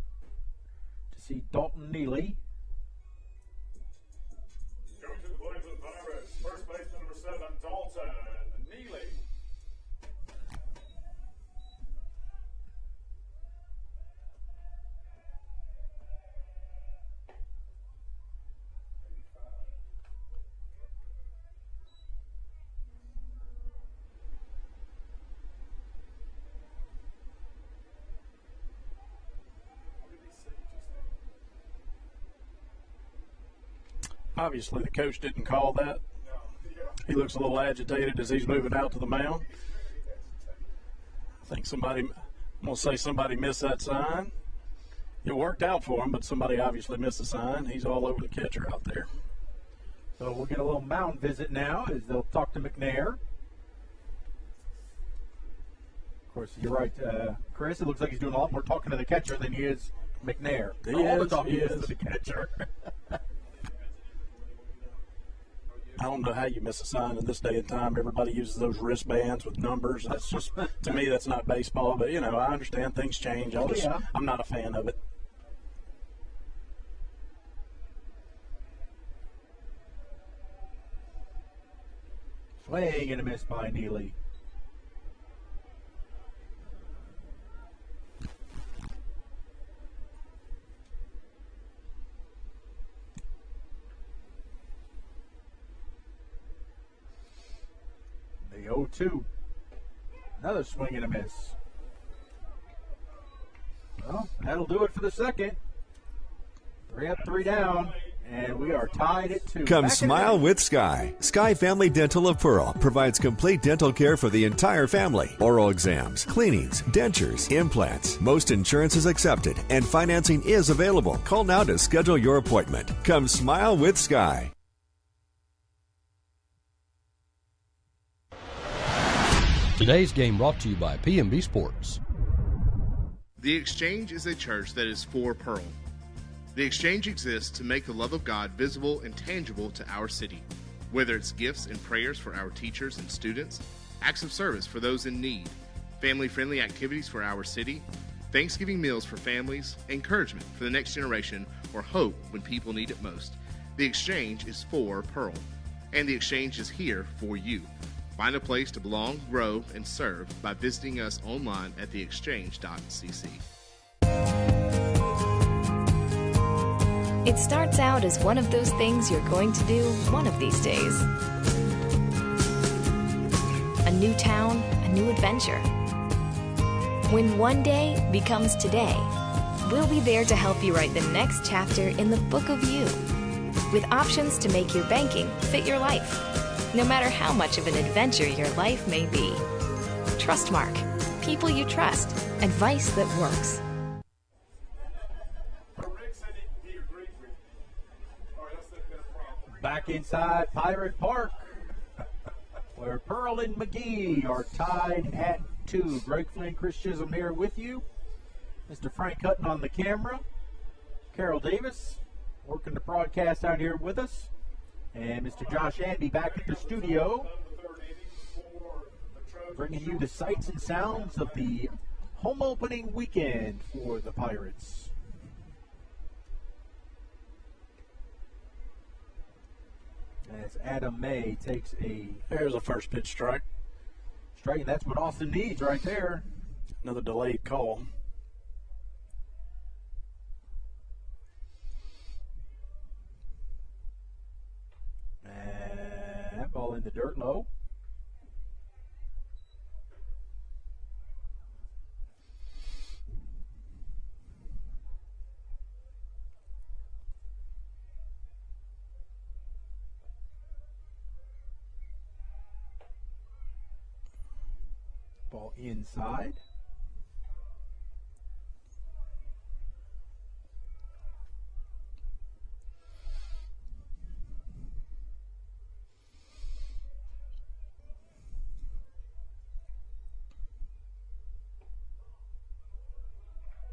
to see Dalton Neely. Going to the plate for the Pirates, first baseman number 7, Dalton Neely. Obviously, the coach didn't call that. He looks a little agitated as he's moving out to the mound. I think I'm going to say somebody missed that sign. It worked out for him, but somebody obviously missed the sign. He's all over the catcher out there. So we'll get a little mound visit now as they'll talk to McNair. Of course, you're right, Chris. It looks like he's doing a lot more talking to the catcher than he is McNair. All the talking is to the catcher. I don't know how you miss a sign in this day and time. Everybody uses those wristbands with numbers. That's just, to me, that's not baseball. But, I understand things change. I'm not a fan of it. Swing and a miss by Neely. The 0-2. Another swing and a miss. Well, that'll do it for the second. 3 up, 3 down. And we are tied at 2. Come smile with Sky. Sky Family Dental of Pearl provides complete dental care for the entire family. Oral exams, cleanings, dentures, implants. Most insurance is accepted and financing is available. Call now to schedule your appointment. Come smile with Sky. Today's game brought to you by P&B Sports. The Exchange is a church that is for Pearl. The Exchange exists to make the love of God visible and tangible to our city. Whether it's gifts and prayers for our teachers and students, acts of service for those in need, family-friendly activities for our city, Thanksgiving meals for families, encouragement for the next generation, or hope when people need it most, the Exchange is for Pearl. And the Exchange is here for you. Find a place to belong, grow, and serve by visiting us online at theexchange.cc. It starts out as one of those things you're going to do one of these days. A new town, a new adventure. When one day becomes today, we'll be there to help you write the next chapter in the book of you, with options to make your banking fit your life, no matter how much of an adventure your life may be. Trustmark. People you trust. Advice that works. Back inside Pirate Park, where Pearl and McGee are tied at 2. Greg Flynn, Chris Chisholm here with you. Mr. Frank Hutton on the camera. Carol Davis working the broadcast out here with us. And Mr. Josh Andy back at the studio, bringing you the sights and sounds of the home opening weekend for the Pirates. As Adam May takes there's a first pitch strike. And that's what Austin needs right there. Another delayed call. And that ball in the dirt low. Ball inside.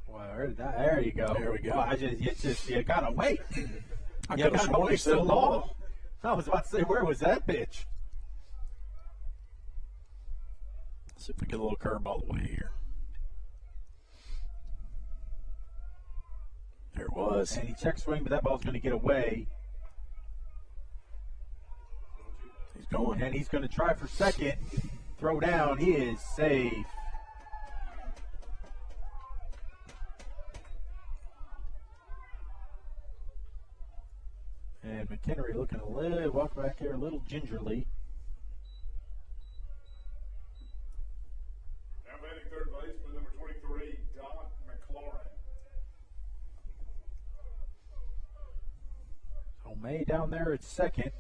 Well, there you go. There we go. Well, you gotta wait. I You could have gotta sworn he wait said so ball. long. I was about to say, where was that pitch? Let's see if we get a little curveball away here. There it was. And he check swing, but that ball's going to get away. He's going. And he's going to try for second. Throw down. He is safe. And McHenry looking walk back here a little gingerly. Now batting third baseman, number 23, Don McLaurin. So May down there at second.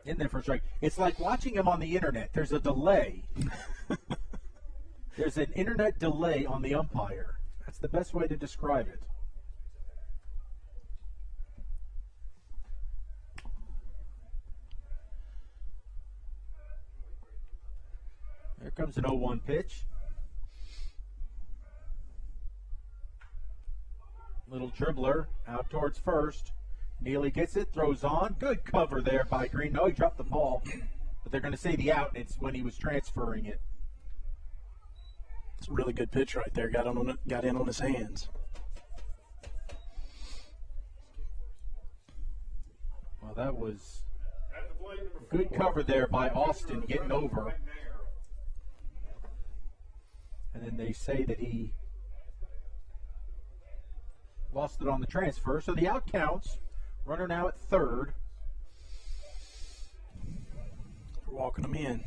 In there for a strike. It's like watching him on the internet. There's a delay. There's an internet delay on the umpire. That's the best way to describe it. Here comes an 0-1 pitch. Little dribbler out towards first. Neely gets it, throws on. Good cover there by Green. No, he dropped the ball. But they're going to say the out, and it's when he was transferring it. It's a really good pitch right there. Got in on his hands. Well, that was good cover there by Austin getting over. And then they say that he lost it on the transfer. So the out counts. Runner now at third. We're walking them in.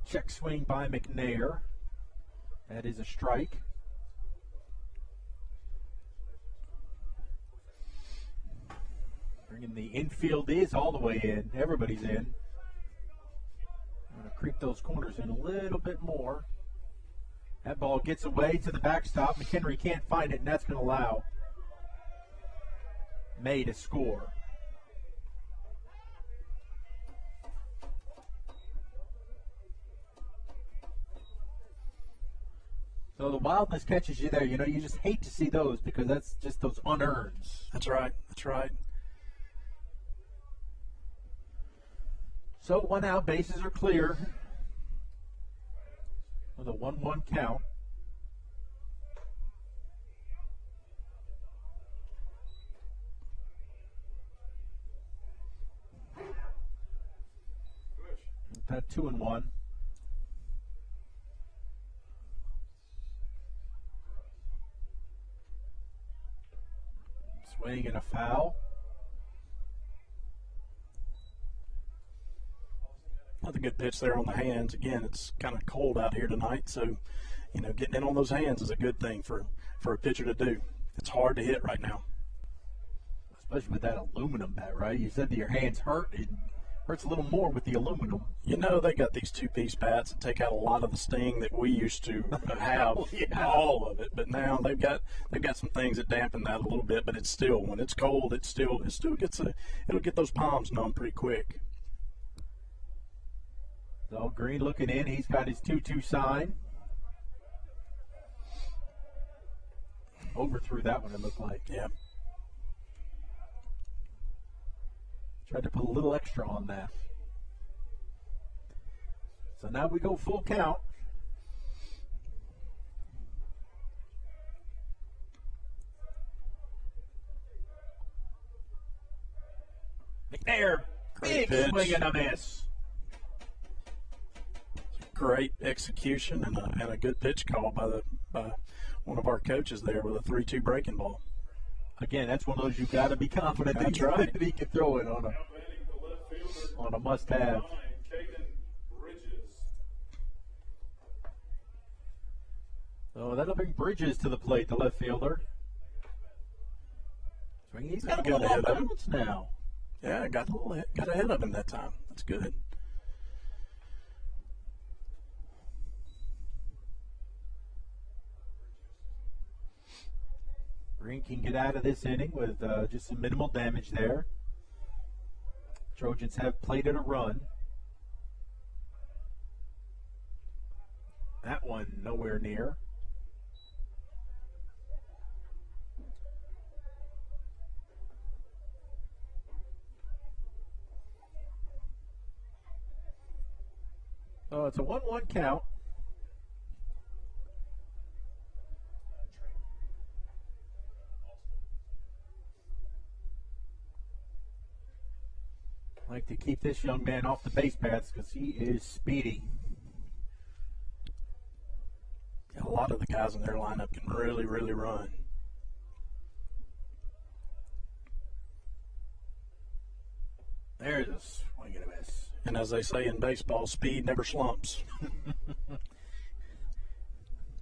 Check swing by McNair. That is a strike. Bringing the infield is all the way in. Everybody's in. I'm going to creep those corners in a little bit more. That ball gets away to the backstop. McHenry can't find it, and that's going to allow May to score. So the wildness catches you there. You know, you just hate to see those because that's just those unearns. That's right. That's right. So 1 out, bases are clear with a 1-1 count. That 2-1. Swing and a foul. Another good pitch there on the hands. Again, it's kind of cold out here tonight, so you know, getting in on those hands is a good thing for a pitcher to do. It's hard to hit right now, especially with that aluminum bat, right? You said that your hands hurt. It hurts a little more with the aluminum. You know, they got these two-piece bats that take out a lot of the sting that we used to have, all of it. But now they've got some things that dampen that a little bit. But it's still, when it's cold, it still it'll get those palms numb pretty quick. So Green looking in. He's got his 2-2 sign. Overthrew that one, it looked like. Yeah. Tried to put a little extra on that. So now we go full count. McNair, big swing and a miss. Great execution and a good pitch call by one of our coaches there with a 3-2 breaking ball. Again, that's one of those you got to be confident that he can throw it on a must-have. So that'll bring Bridges to the plate, the left fielder. He's got a little balance now. Yeah, got ahead of him that time. That's good. Green can get out of this inning with just some minimal damage there. Trojans have plated a run. That one nowhere near. So it's a 1-1 count. Like to keep this young man off the base paths because he is speedy. Yeah, a lot of the guys in their lineup can really, really run. There's a swing and a miss. And as they say in baseball, speed never slumps.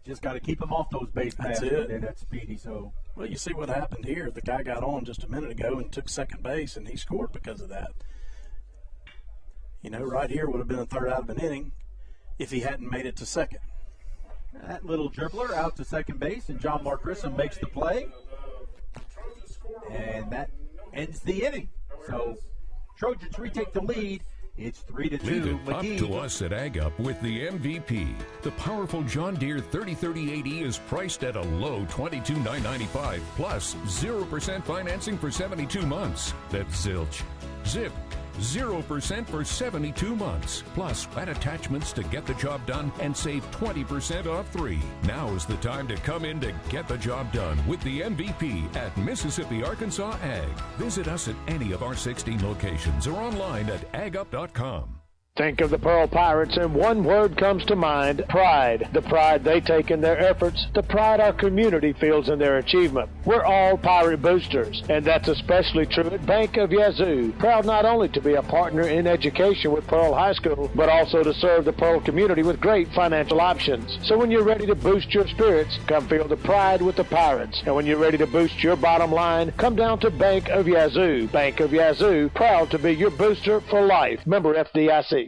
Just got to keep him off those base paths. That's it. And that's speedy. So, well, you see what happened here. The guy got on just a minute ago and took second base, and he scored because of that. You know, right here would have been a third out of an inning if he hadn't made it to second. That little dribbler out to second base, and John Mark Grissom makes the play. And that ends the inning. So Trojans retake the lead. It's 3-2. Leave it McGee. up to us at Ag Up with the MVP. The powerful John Deere 3030 is priced at a low $22,995 plus 0% financing for 72 months. That's zilch. Zip. 0% for 72 months. Plus, add attachments to get the job done and save 20% off 3. Now is the time to come in to get the job done with the MVP at Mississippi Arkansas Ag. Visit us at any of our 16 locations or online at agup.com. Think of the Pearl Pirates and one word comes to mind: pride. The pride they take in their efforts, the pride our community feels in their achievement. We're all Pirate boosters, and that's especially true at Bank of Yazoo. Proud not only to be a partner in education with Pearl High School, but also to serve the Pearl community with great financial options. So when you're ready to boost your spirits, come feel the pride with the Pirates. And when you're ready to boost your bottom line, come down to Bank of Yazoo. Bank of Yazoo, proud to be your booster for life. Member FDIC.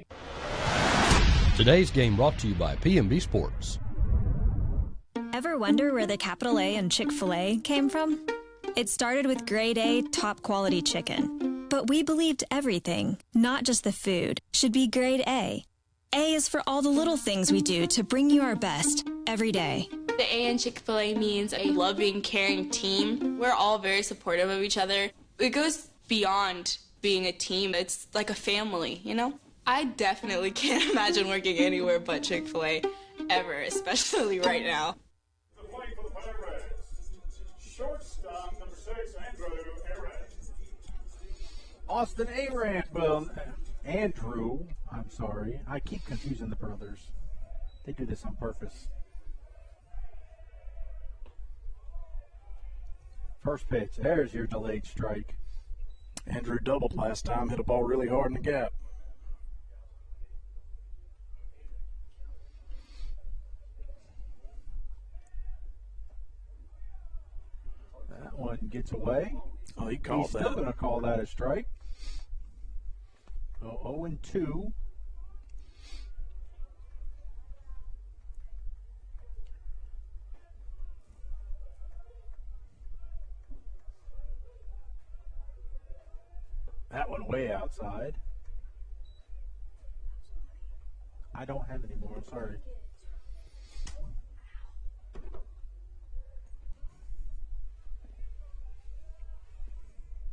Today's game brought to you by P&B Sports. Ever wonder where the capital A in Chick-fil-A came from? It started with grade A, top quality chicken. But we believed everything, not just the food, should be grade A. A is for all the little things we do to bring you our best every day. The A in Chick-fil-A means a loving, caring team. We're all very supportive of each other. It goes beyond being a team. It's like a family, you know? I definitely can't imagine working anywhere but Chick-fil-A ever, especially right now. The play for the Pirates. Shortstop, number 6, Andrew Aaron. Austin Aran. Well, Andrew, I'm sorry. I keep confusing the brothers. They do this on purpose. First pitch. There's your delayed strike. Andrew doubled last time, hit a ball really hard in the gap. That one gets away. Oh, he called He's that. still going to call that a strike. So 0-2. That one way outside. I don't have any more. I'm sorry.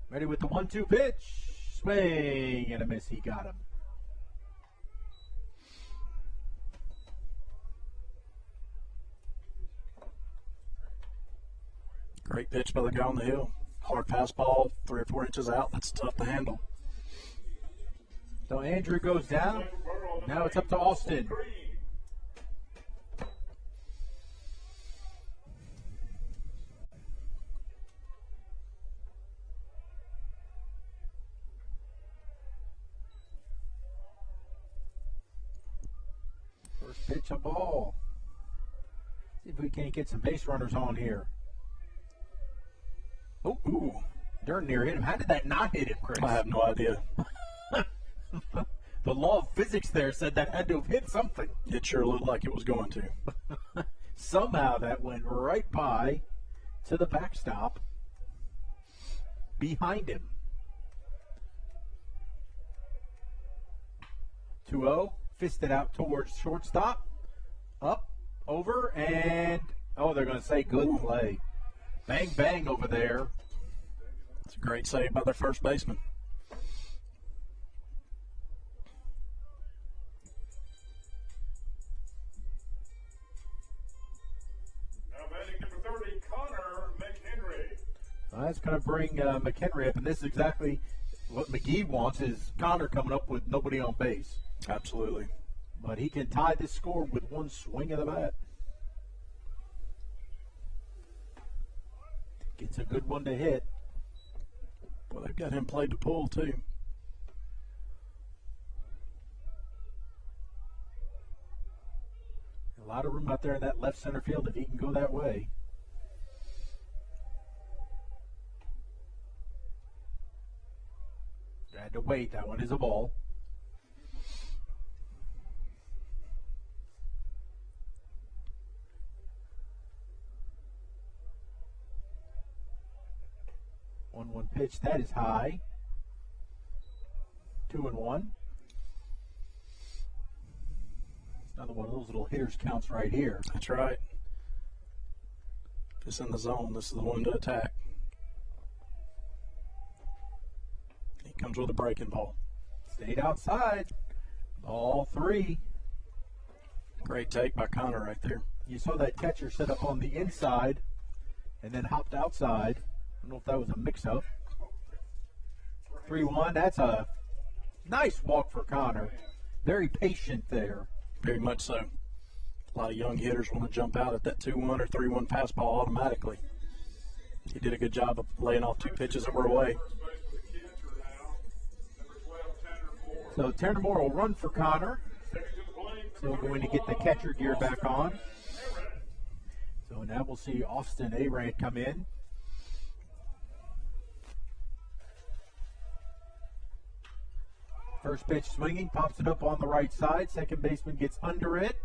Ready with the 1-2 pitch. Swing and a miss. He got him. Great pitch by the guy on the hill. Hard fastball, 3 or 4 inches out. That's tough to handle. So Andrew goes down. Now it's up to Austin. First pitch, a ball. See if we can't get some base runners on here. Oh, ooh. Darn near hit him. How did that not hit him, Chris? I have no idea. The law of physics there said that had to have hit something. It sure looked like it was going to. Somehow that went right by to the backstop behind him. 2-0. Fisted out towards shortstop. Up, over, and they're going to say good play. Bang, bang over there. It's a great save by their first baseman. Now batting number 30, Conor Mchenry. That's going to bring McHenry up, and this is exactly what McGee wants, is Conor coming up with nobody on base. Absolutely. But he can tie this score with one swing of the bat. Gets a good one to hit. Well, they've got him played to pull, too. A lot of room out there in that left center field if he can go that way. Had to wait. That one is a ball. 1 pitch. That is high. 2-1. Another one of those little hitters counts right here. That's right. If it's in the zone, this is the one to attack. He comes with a breaking ball. Stayed outside. Ball 3. Great take by Conor right there. You saw that catcher set up on the inside and then hopped outside. I don't know if that was a mix-up. 3-1. That's a nice walk for Conor. Very patient there. Very much so. A lot of young hitters want to jump out at that 2-1 or 3-1 fastball automatically. He did a good job of laying off 2 pitches that were away. So Tanner Moore will run for Conor. Still going to get the catcher gear back on. So now we'll see Austin Arand come in. First pitch swinging, pops it up on the right side. Second baseman gets under it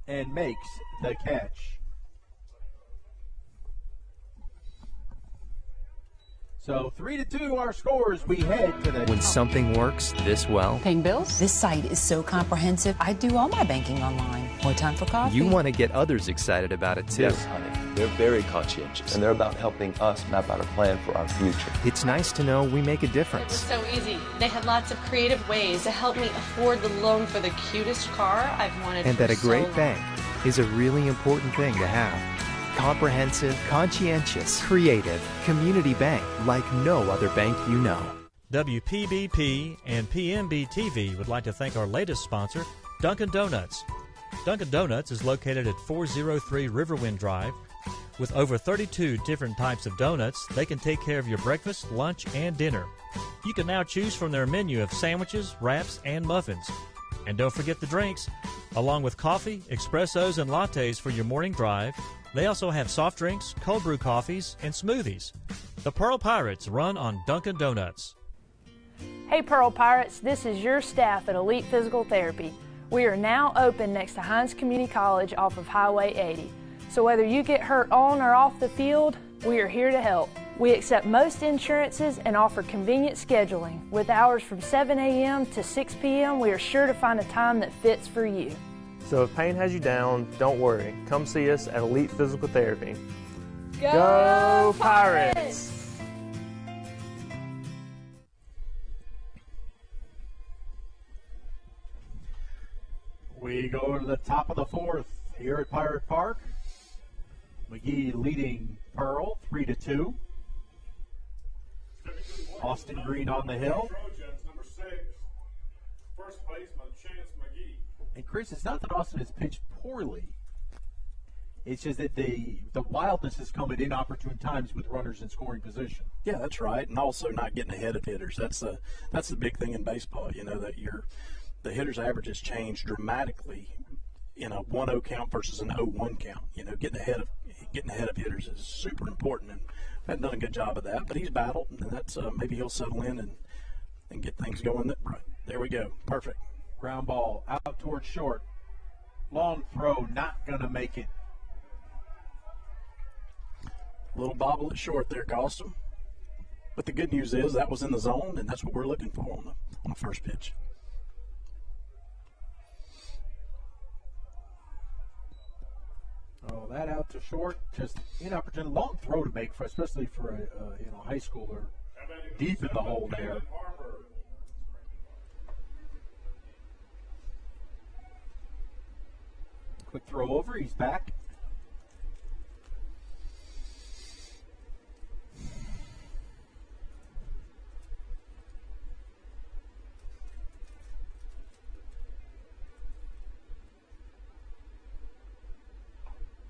and makes the catch. So 3-2 our scores. We head to the When something works this well, Paying bills? This site is so comprehensive. I do all my banking online. More time for coffee? you want to get others excited about it too. Yes, honey. They're very conscientious, and they're about helping us map out a plan for our future. It's nice to know we make a difference. It was so easy. They had lots of creative ways to help me afford the loan for the cutest car I've wanted And for that a so great long. bank is a really important thing to have. Comprehensive, conscientious, creative, community bank like no other bank you know. WPBP and PMB-TV would like to thank our latest sponsor, Dunkin' Donuts. Dunkin' Donuts is located at 403 Riverwind Drive. With over 32 different types of donuts, they can take care of your breakfast, lunch, and dinner. You can now choose from their menu of sandwiches, wraps, and muffins. And don't forget the drinks. Along with coffee, espressos, and lattes for your morning drive, they also have soft drinks, cold brew coffees, and smoothies. The Pearl Pirates run on Dunkin' Donuts. Hey Pearl Pirates, this is your staff at Elite Physical Therapy. We are now open next to Hines Community College off of Highway 80. So whether you get hurt on or off the field, we are here to help. We accept most insurances and offer convenient scheduling. With hours from 7 a.m. to 6 p.m., we are sure to find a time that fits for you. So if pain has you down, don't worry. Come see us at Elite Physical Therapy. Go Pirates! We go to the top of the 4th here at Pirate Park. McGee leading Pearl 3-2. Austin Green on the hill. And Chris, it's not that Austin has pitched poorly. It's just that the wildness has come at inopportune times with runners in scoring position. Yeah, that's right, and also not getting ahead of hitters. That's the big thing in baseball. You know that the hitters' averages change dramatically in a 1-0 count versus an 0-1 count. You know, getting ahead of hitters is super important, and hadn't done a good job of that. But he's battled, and that's maybe he'll settle in and get things going. Right, there we go, perfect. Ground ball out towards short. Long throw, not gonna make it. Little bobble at short there cost him. But the good news is that was in the zone, and that's what we're looking for on the first pitch. Oh, that out to short, just inopportune. Long throw to make, especially for a high schooler. Deep in the hole there. Quick throw over, he's back.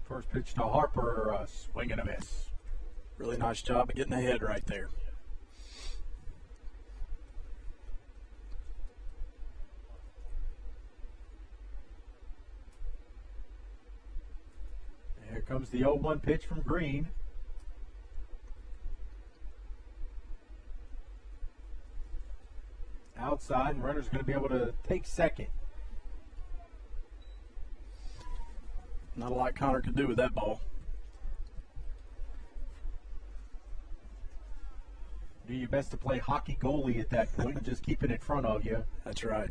First pitch to Harper, swing and a miss. Really nice job of getting ahead right there. Here comes the 0-1 pitch from Green. Outside, and runner's going to be able to take second. Not a lot Conor could do with that ball. best to play hockey goalie at that point and just keep it in front of you. That's right.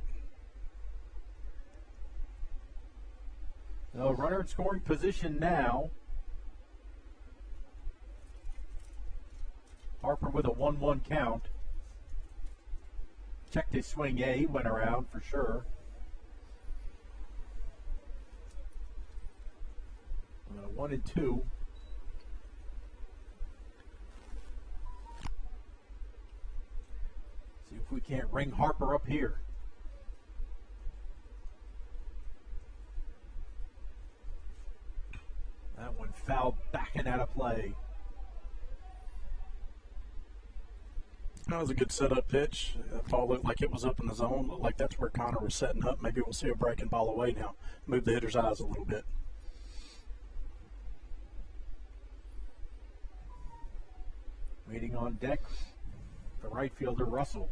So runner in scoring position now. Harper with a 1-1 count. Checked his swing. Yeah, he went around for sure. 1-2. See if we can't ring Harper up here. That one fouled back and out of play. That was a good setup pitch. That ball looked like it was up in the zone. Looked like that's where Conor was setting up. Maybe we'll see a breaking ball away now. Move the hitter's eyes a little bit. Waiting on deck, the right fielder, Russell.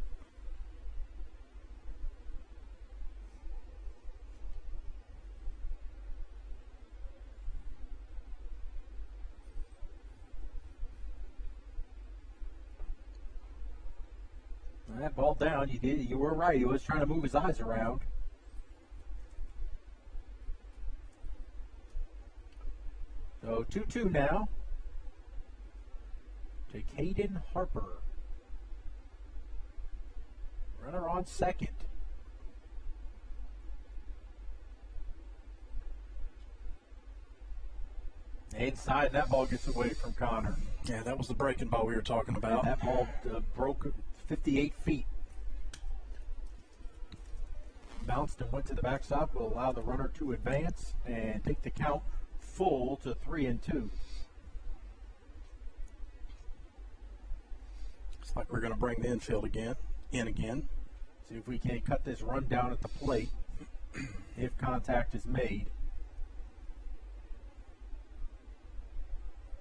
That ball down, you were right. He was trying to move his eyes around. So 2-2 now. To Caden Harper. Runner on second. Inside, that ball gets away from Conor. Yeah, that was the breaking ball we were talking about. That ball broke 58 feet. Bounced and went to the backstop. Will allow the runner to advance and take the count full to 3-2. Looks like we're going to bring the infield in again. See if we can't cut this run down at the plate if contact is made.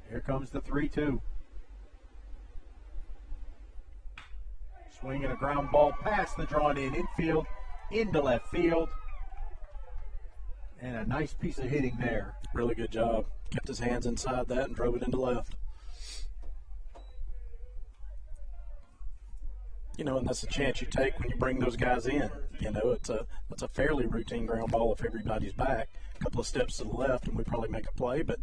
Here comes the 3-2. Swing and a ground ball past the drawn in infield into left field. And a nice piece of hitting there. Really good job. Kept his hands inside that and drove it into left. You know, and that's a chance you take when you bring those guys in. You know, it's a fairly routine ground ball if everybody's back. A couple of steps to the left and we probably make a play, but,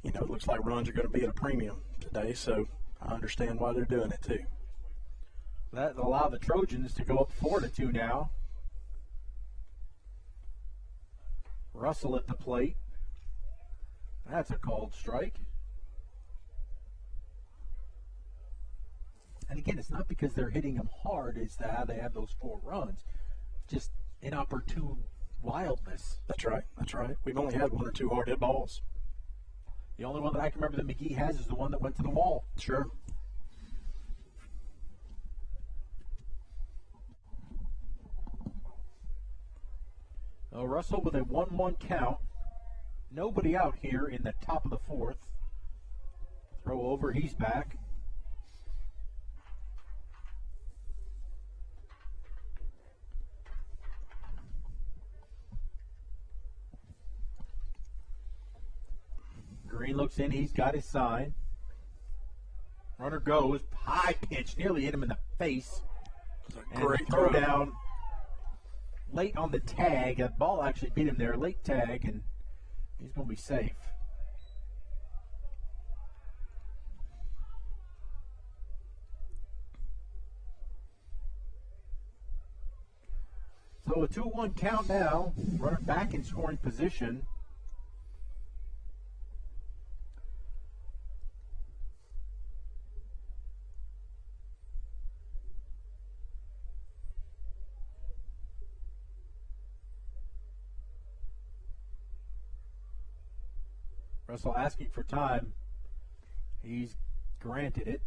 you know, it looks like runs are going to be at a premium today, so I understand why they're doing it too. That allowed the Trojans to go up 4-2 now. Russell at the plate. That's a called strike. And again, it's not because they're hitting them hard, it's how they have those 4 runs. Just inopportune wildness. That's right, that's right. We've only had 1 or 2 hard hit balls. The only one that I can remember that McGee has is the one that went to the wall. Sure. Russell with a 1-1 count. Nobody out here in the top of the 4th. Throw over, he's back. Green looks in, he's got his sign. Runner goes, high pitch, nearly hit him in the face. And great throw down late on the tag. That ball actually beat him there, late tag, and he's going to be safe. So a 2-1 count now. Runner back in scoring position. Russell asking for time. He's granted it.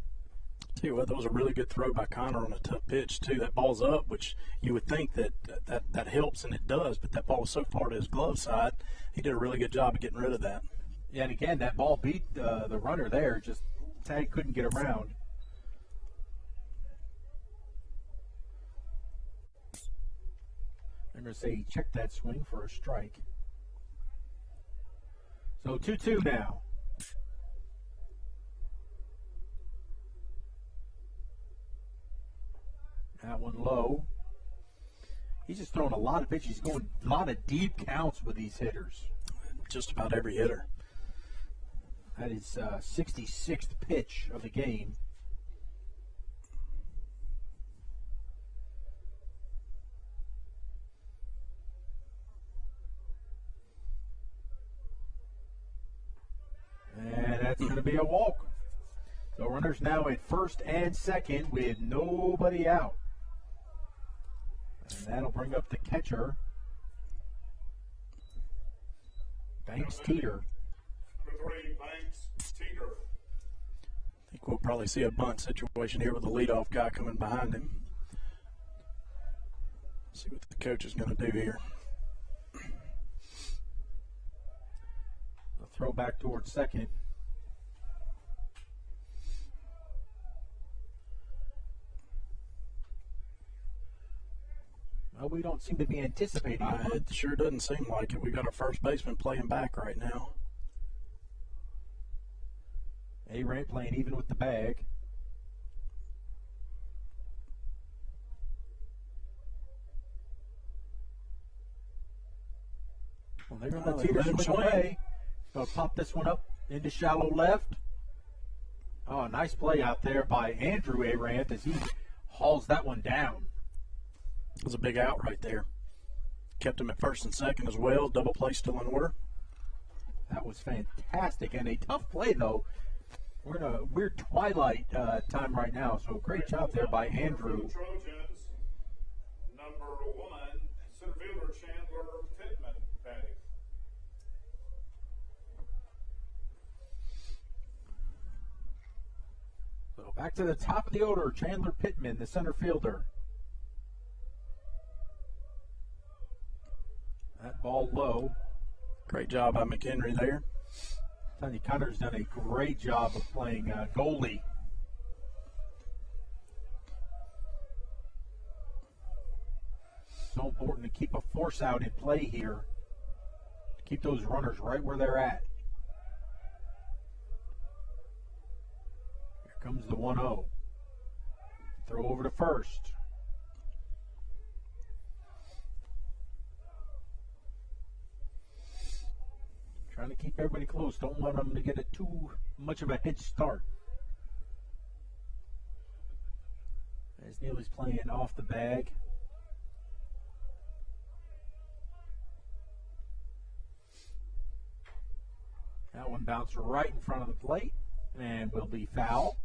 Tell you what, that was a really good throw by Conor on a tough pitch, too. That ball's up, which you would think that helps, and it does, but that ball was so far to his glove side, he did a really good job of getting rid of that. Yeah, and again, that ball beat the runner there. Just tag couldn't get around. I'm going to say he checked that swing for a strike. So 2-2 now. That one low. He's just throwing a lot of pitches. He's going a lot of deep counts with these hitters. Just about every hitter. That is 66th pitch of the game. And that's going to be a walk. So runners now at first and second with nobody out. And that'll bring up the catcher, Banks Teeter. I think we'll probably see a bunt situation here with the leadoff guy coming behind him. See what the coach is going to do here. A throw back towards second. Well, we don't seem to be anticipating it. It sure doesn't seem like it. We got our first baseman playing back right now. A-Rant playing even with the bag. Well, they're going to let Teeter swing away. They'll pop this one up into shallow left. Oh, nice play out there by Andrew A-Rant as he hauls that one down. It was a big out right there. Kept him at first and second as well. Double play still in order. That was fantastic and a tough play, though. We're in a weird twilight time right now, so great job there by Andrew. Trojans, number 1, center fielder Chandler Pittman batting. So back to the top of the order, Chandler Pittman, the center fielder. That ball low. Great job by McHenry there. Tony Connor's done a great job of playing goalie. So important to keep a force out in play here. To keep those runners right where they're at. Here comes the 1-0. Throw over to first. Trying to keep everybody close. Don't want them to get too much of a head start. As Neely's playing off the bag. That one bounced right in front of the plate and will be foul.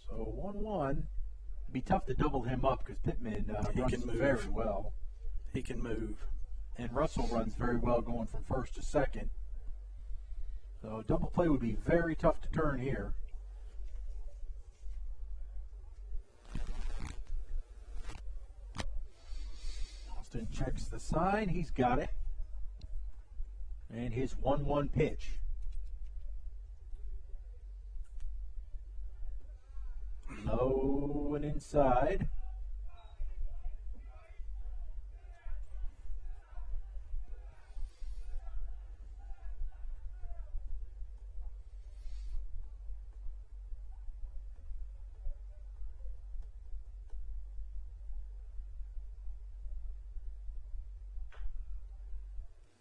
So 1-1. Be tough to double him up because Pittman runs very well. He can move. And Russell runs very well going from first to second. So double play would be very tough to turn here. Austin checks the sign. He's got it. And his 1-1 pitch. Low and inside.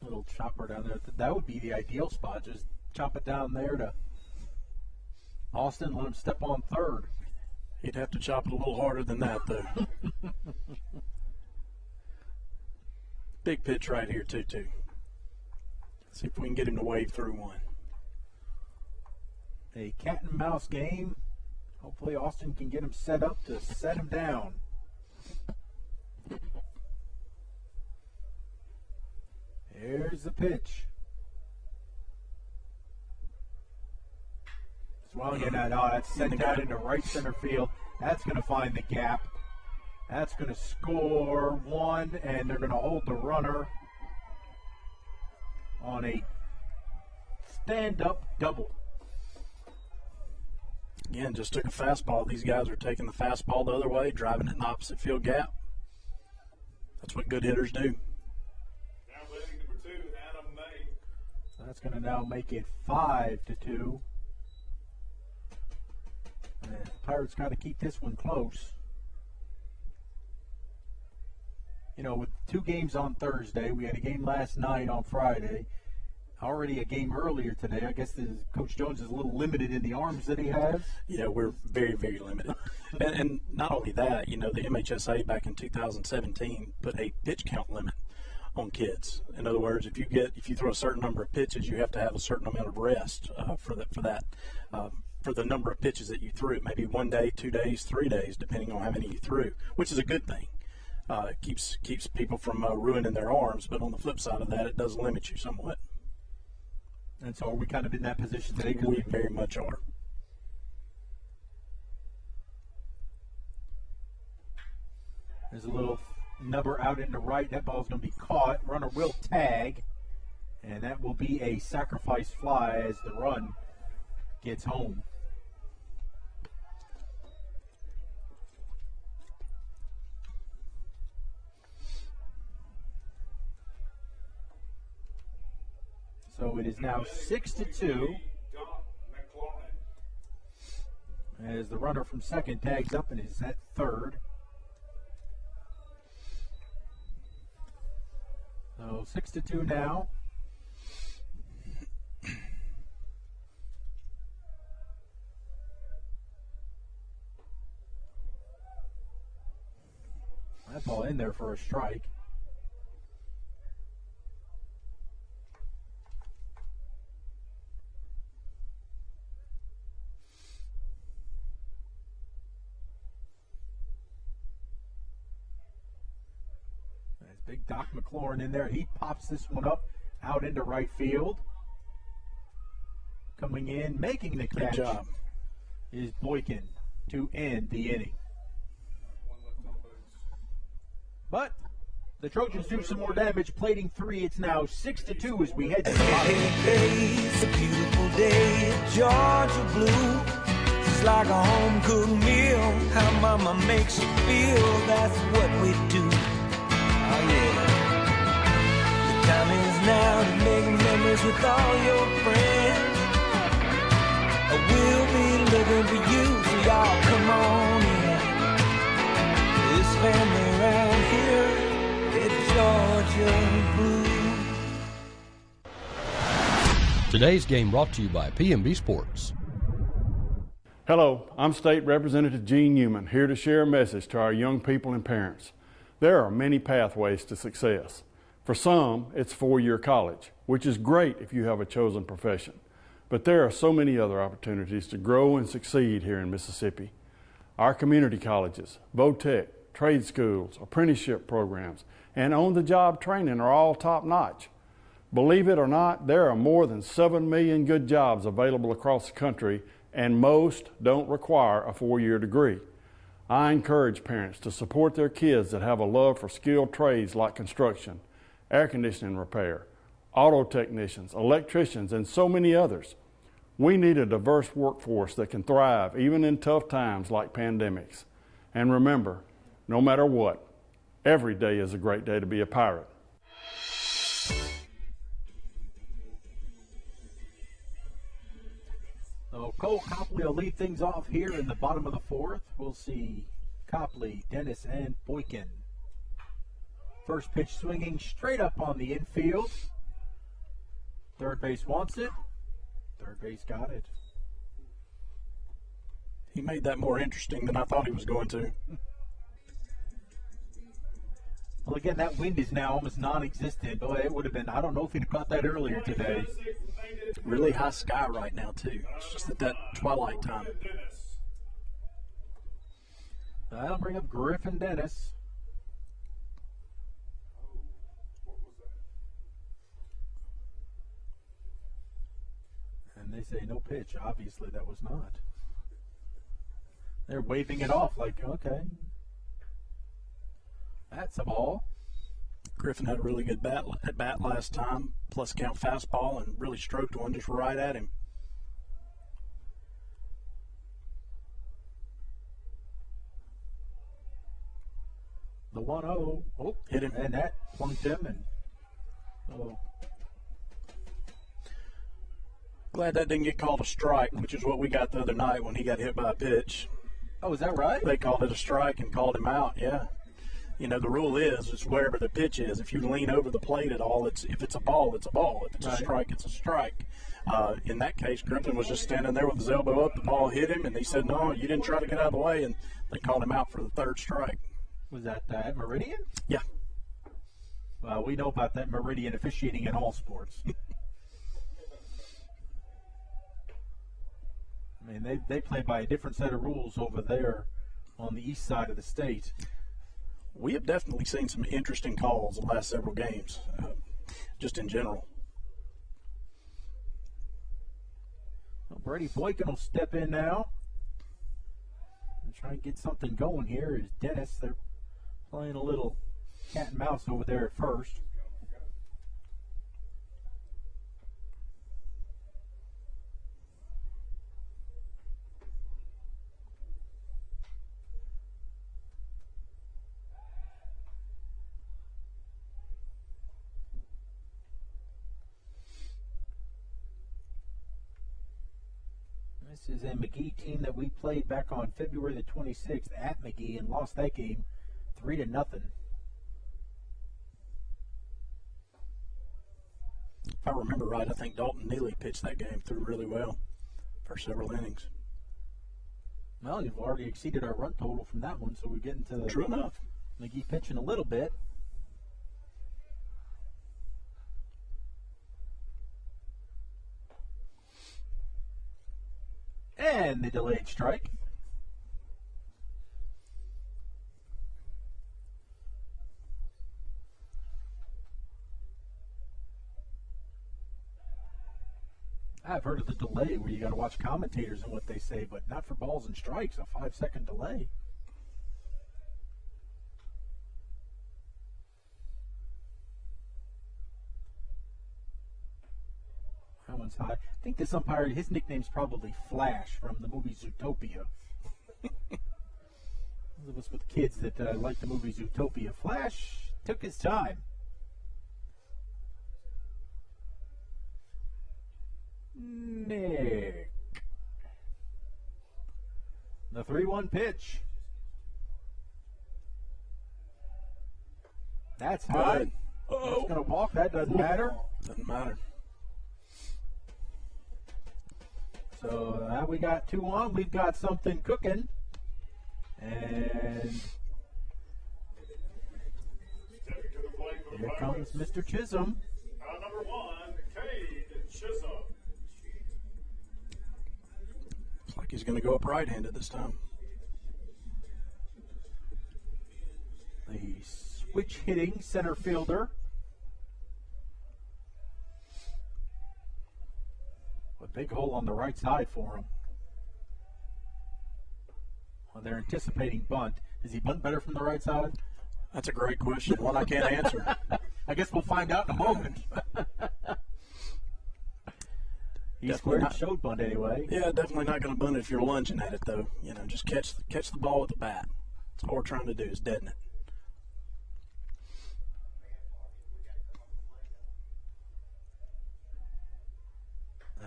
Little chopper down there. That would be the ideal spot. Just chop it down there to Austin, let him step on third. He'd have to chop it a little harder than that, though. Big pitch right here, 2-2. See if we can get him to wade through one. A cat and mouse game. Hopefully Austin can get him set up to set him down. Here's the pitch. Swung in that. Oh, that's sent out into right center field. That's going to find the gap. That's going to score one, and they're going to hold the runner on a stand-up double. Again, just took a fastball. These guys are taking the fastball the other way, driving it in the opposite field gap. That's what good hitters do. Now batting number 2, Adam May. So that's going to now make it 5-2. Pirates got to keep this one close. You know, with 2 games on Thursday, we had a game last night on Friday, already a game earlier today. I guess Coach Jones is a little limited in the arms that he has. Yeah, we're very, very limited. and not only that, you know, the MHSA back in 2017 put a pitch count limit on kids. In other words, if you throw a certain number of pitches, you have to have a certain amount of rest for the number of pitches that you threw. Maybe 1 day, 2 days, 3 days, depending on how many you threw, which is a good thing. It keeps people from ruining their arms, but on the flip side of that, it does limit you somewhat. And so are we kind of in that position today? We very much are. There's a little number out into right. That ball's going to be caught. Runner will tag, and that will be a sacrifice fly as the run gets home. So it is now 6-2 as the runner from second tags up and is at third. So 6-2 now. That ball in there for a strike. Big Doc McLaurin in there. He pops this one up out into right field. Coming in, making the catch is Boykin to end the inning. But the Trojans do some more damage, plating 3. It's now 6-2 as we head to the bottom. It's a beautiful day at Georgia Blue. It's like a home-cooked meal. How mama makes you feel, that's what we do. Oh yeah. The time is now to make memories with all your friends. We'll be looking for you, so y'all come on in. This family around here, it's Georgia Blue. Today's game brought to you by PMB Sports. Hello, I'm State Representative Gene Newman, here to share a message to our young people and parents. There are many pathways to success. For some, it's 4-year college, which is great if you have a chosen profession. But there are so many other opportunities to grow and succeed here in Mississippi. Our community colleges, VOTEC, trade schools, apprenticeship programs, and on-the-job training are all top-notch. Believe it or not, there are more than 7 million good jobs available across the country, and most don't require a 4-year degree. I encourage parents to support their kids that have a love for skilled trades like construction, air conditioning repair, auto technicians, electricians, and so many others. We need a diverse workforce that can thrive even in tough times like pandemics. And remember, no matter what, every day is a great day to be a pirate. So Cole Copley will lead things off here in the bottom of the 4th. We'll see Copley, Dennis, and Boykin. First pitch swinging straight up on the infield. Third base wants it. Third base got it. He made that more interesting than I thought he was going to. Well, again, that wind is now almost non-existent. Boy, it would have been, I don't know if he'd have caught that earlier today. Really high sky right now, too. It's just at that twilight time. That'll bring up Griffin Dennis. And they say no pitch. Obviously, that was not. They're waving it off like, okay. That's a ball. Griffin had a really good at bat last time, plus count fastball, and really stroked one just right at him. The 1-0. Oh, hit him. And that plunked him. And Glad that didn't get called a strike, which is what we got the other night when he got hit by a pitch. Oh, is that right? They called it a strike and called him out, yeah. You know, the rule is wherever the pitch is. If you lean over the plate at all, if it's a ball, it's a ball. If it's a strike, it's a strike. In that case, Griffin was just standing there with his elbow up. The ball hit him, and he said, no, you didn't try to get out of the way, and they called him out for the third strike. Was that at Meridian? Yeah. Well, we know about that Meridian officiating in all sports. I mean, they play by a different set of rules over there on the east side of the state. We have definitely seen some interesting calls the last several games, just in general. Well, Brady Boykin will step in now and try and get something going here. Is Dennis? They're playing a little cat and mouse over there at first. This is a McGee team that we played back on February the 26th at McGee and lost that game 3-0. If I remember right, I think Dalton Neely pitched that game through really well for several innings. Well, you've already exceeded our run total from that one, so we're getting to True enough. McGee pitching a little bit. And the delayed strike. I've heard of the delay where you got to watch commentators and what they say, but not for balls and strikes, a 5-second delay. That one's high. I think this umpire, his nickname's probably Flash from the movie Zootopia. Those of us with kids that like the movie Zootopia. Flash took his time. Nick. The 3-1 pitch. That's high. Oh. That's going to walk. That doesn't matter. Doesn't matter. So now we got 2 on. We've got something cooking. And here comes Mr. Chisholm. Number 1, Chisholm. Looks like he's going to go up right-handed this time. The switch hitting center fielder. A big hole on the right side for him. Well, they're anticipating bunt. Is he bunt better from the right side? That's a great question, one I can't answer. I guess we'll find out in a moment. He squared and showed bunt anyway. Yeah, definitely not going to bunt if you're lunging at it, though. You know, just catch the ball with the bat. That's all we're trying to do is deaden it.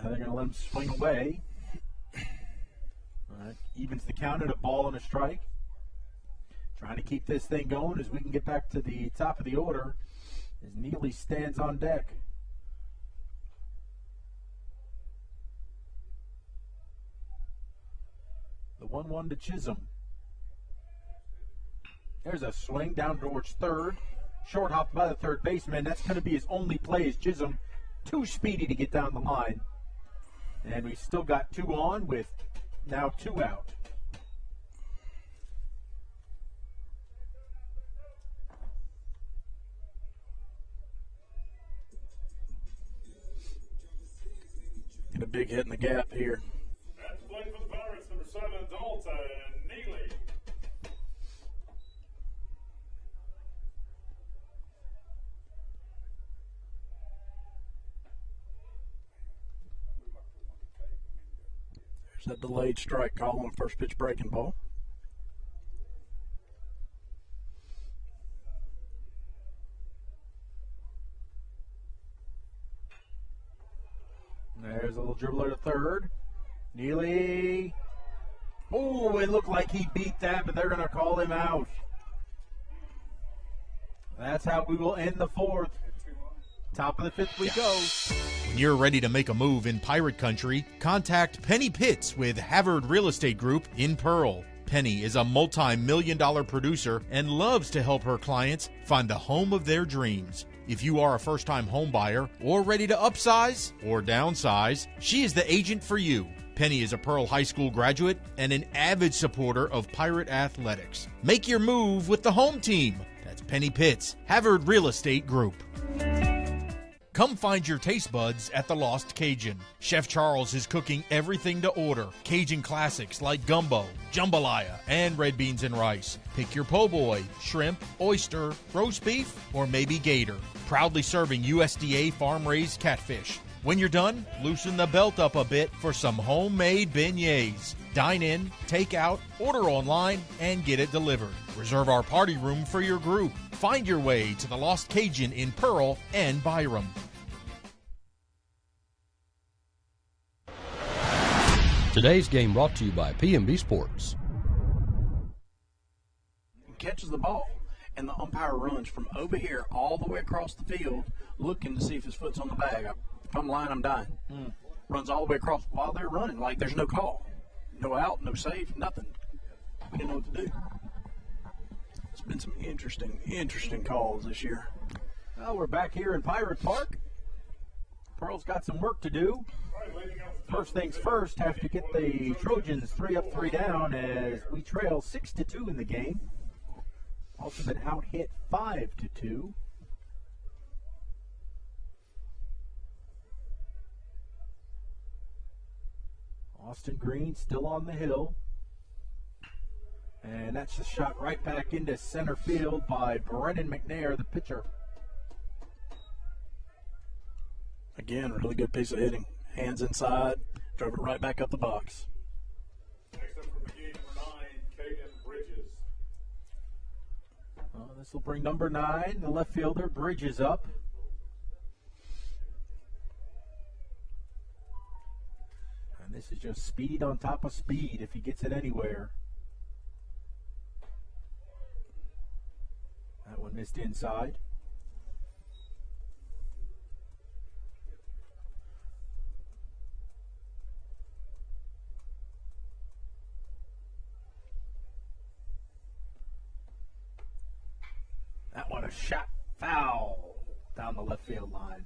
They're going to let him swing away. Evens the count at a ball and a strike. Trying to keep this thing going as we can get back to the top of the order as Neely stands on deck. The 1-1 to Chisholm. There's a swing down towards third. Short hop by the third baseman. That's going to be his only play as Chisholm too speedy to get down the line. And we still got 2 on with now 2 out. Get a big hit in the gap here. That's the play for the Pirates, number 7, Dalton Neely. There's that delayed strike call on first pitch breaking ball. There's a little Little dribbler to third. Neely. Oh, it looked like he beat that, but they're going to call him out. That's how we will end the fourth. Top of the fifth we go. When you're ready to make a move in Pirate Country, contact Penny Pitts with Havard Real Estate Group in Pearl. Penny is a multi-million-dollar producer and loves to help her clients find the home of their dreams. If you are a first-time home buyer or ready to upsize or downsize, she is the agent for you. Penny is a Pearl High School graduate and an avid supporter of Pirate athletics. Make your move with the home team. That's Penny Pitts, Havard Real Estate Group. Come find your taste buds at the Lost Cajun. Chef Charles is cooking everything to order. Cajun classics like gumbo, jambalaya, and red beans and rice. Pick your po' boy, shrimp, oyster, roast beef, or maybe gator. Proudly serving USDA farm-raised catfish. When you're done, loosen the belt up a bit for some homemade beignets. Dine in, take out, order online, and get it delivered. Reserve our party room for your group. Find your way to the Lost Cajun in Pearl and Byram. Today's game brought to you by PMB Sports. Catches the ball, and the umpire runs from over here all the way across the field, looking to see if his foot's on the bag. If I'm lying, I'm dying. Runs all the way across while they're running, like there's no call. No out, no save, nothing. We didn't know what to do. It's been some interesting calls this year. Well, we're back here in Pirate Park. Pearl's got some work to do. First things first, have to get the Trojans 3 up, 3 down as we trail 6-2 in the game. Also been out hit 5-2. Austin Green still on the hill. And that's a shot right back into center field by Brennan McNair, the pitcher. Again, really good piece of hitting. Hands inside, drove it right back up the box. Next up from McGee, number 9, Caden Bridges. This will bring number 9, the left fielder, Bridges up. And this is just speed on top of speed if he gets it anywhere. That one missed inside. That one a shot foul down the left field line.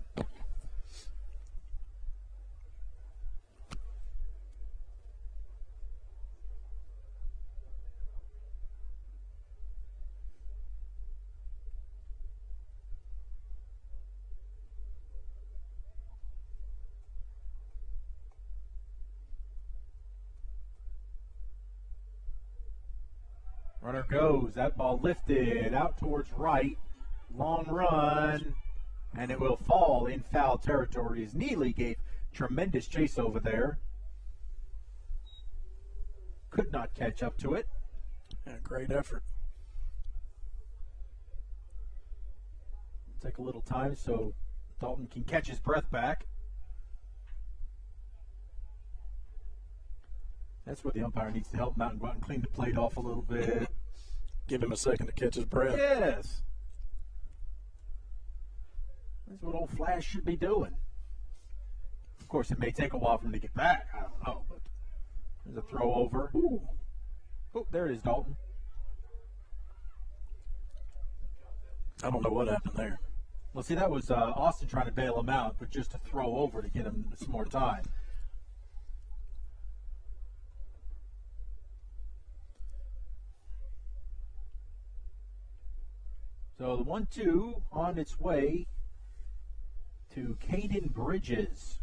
Runner goes, that ball lifted out towards right, long run, and it will fall in foul territory as Neely gave tremendous chase over there. Could not catch up to it. Yeah, great effort. Take a little time so Dalton can catch his breath back. That's where the umpire needs to help him out and go out and clean the plate off a little bit. Give him a second to catch his breath. Yes. That's what old Flash should be doing. Of course, it may take a while for him to get back. I don't know, but there's a throw over. Ooh. Oh, there it is, Dalton. I don't know what happened there. Well, see, that was Austin trying to bail him out, but just to throw over to get him some more time. So the 1-2 on its way to Caden Bridges.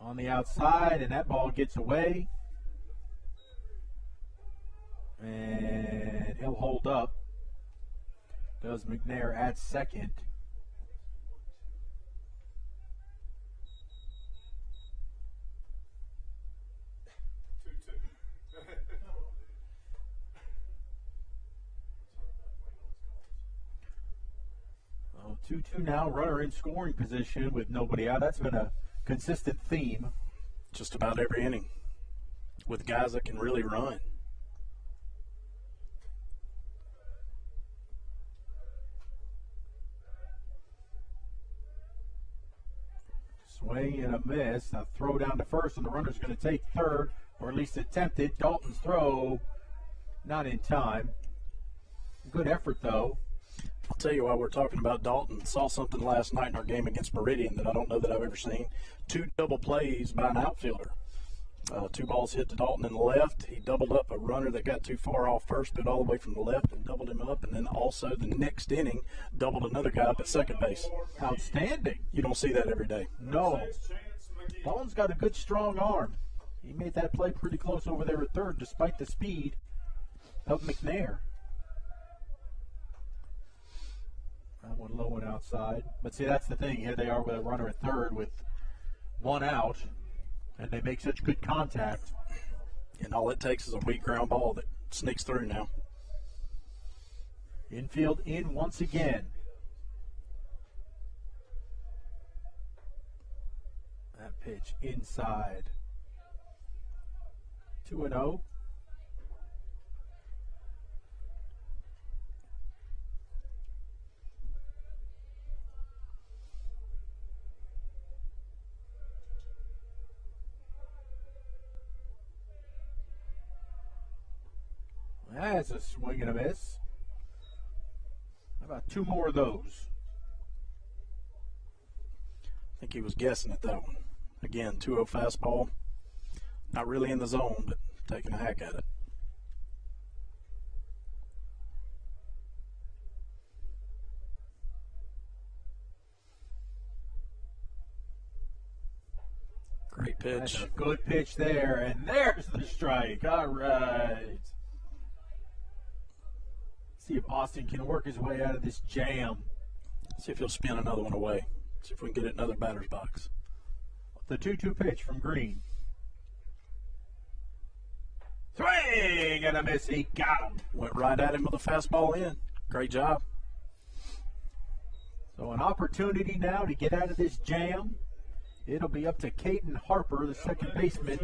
On the outside, and that ball gets away. And he'll hold up. Does McNair at second. 2-2 now, runner in scoring position with nobody out. That's been a consistent theme. Just about every inning with guys that can really run. Swing and a miss. A throw down to first, and the runner's going to take third, or at least attempt it. Dalton's throw not in time. Good effort, though. I'll tell you why we're talking about Dalton. Saw something last night in our game against Meridian that I don't know that I've ever seen. 2 double plays by an outfielder. 2 balls hit to Dalton in the left. He doubled up a runner that got too far off first, but all the way from the left and doubled him up. And then also the next inning, doubled another guy up at second base. Outstanding. You don't see that every day. No. Dalton's got a good, strong arm. He made that play pretty close over there at third, despite the speed of McNair. That one low and outside. But see, that's the thing. Here they are with a runner at third with 1 out, and they make such good contact. And all it takes is a weak ground ball that sneaks through now. Infield in once again. That pitch inside. 2-0. That's a swing and a miss. How about 2 more of those? I think he was guessing at that one. Again, 2-0 fastball. Not really in the zone, but taking a hack at it. Great pitch. That's a good pitch there, and there's the strike. All right. See if Austin can work his way out of this jam. See if he'll spin another one away. See if we can get it in another batter's box. The 2-2 pitch from Green. Swing and a miss. He got him. Went right at him with a fastball in. Great job. So an opportunity now to get out of this jam. It'll be up to Caden Harper, the second baseman.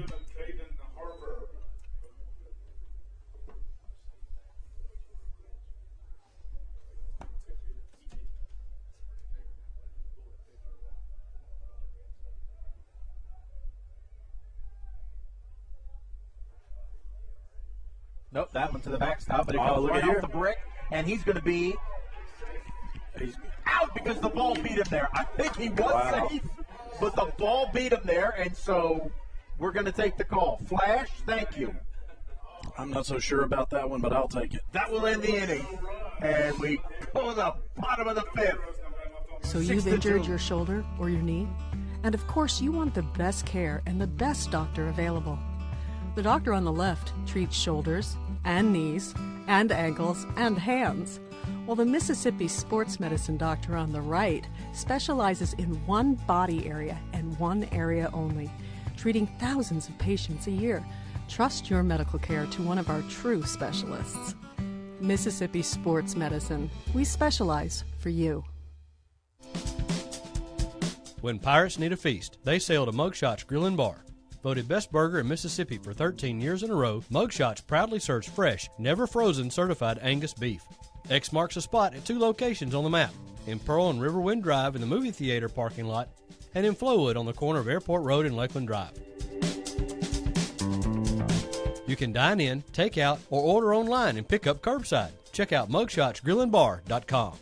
Nope, that one to the backstop, but it goes right off the brick, and he's going to be out because the ball beat him there. I think he was safe, but the ball beat him there, and so we're going to take the call. Flash, thank you. I'm not so sure about that one, but I'll take it. That will end the inning, and we go to the bottom of the 5th. So you've injured your shoulder or your knee? And of course, you want the best care and the best doctor available. The doctor on the left treats shoulders and knees and ankles and hands, while the Mississippi sports medicine doctor on the right specializes in one body area and one area only, treating thousands of patients a year. Trust your medical care to one of our true specialists. Mississippi Sports Medicine. We specialize for you. When pirates need a feast, they sail to Mugshot's Grill and Bar. Voted best burger in Mississippi for 13 years in a row, Mugshot's proudly serves fresh, never frozen certified Angus beef. X marks the spot at 2 locations on the map, in Pearl and Riverwind Drive in the movie theater parking lot, and in Flowood on the corner of Airport Road and Lakeland Drive. You can dine in, take out, or order online and pick up curbside. Check out mugshotsgrillandbar.com.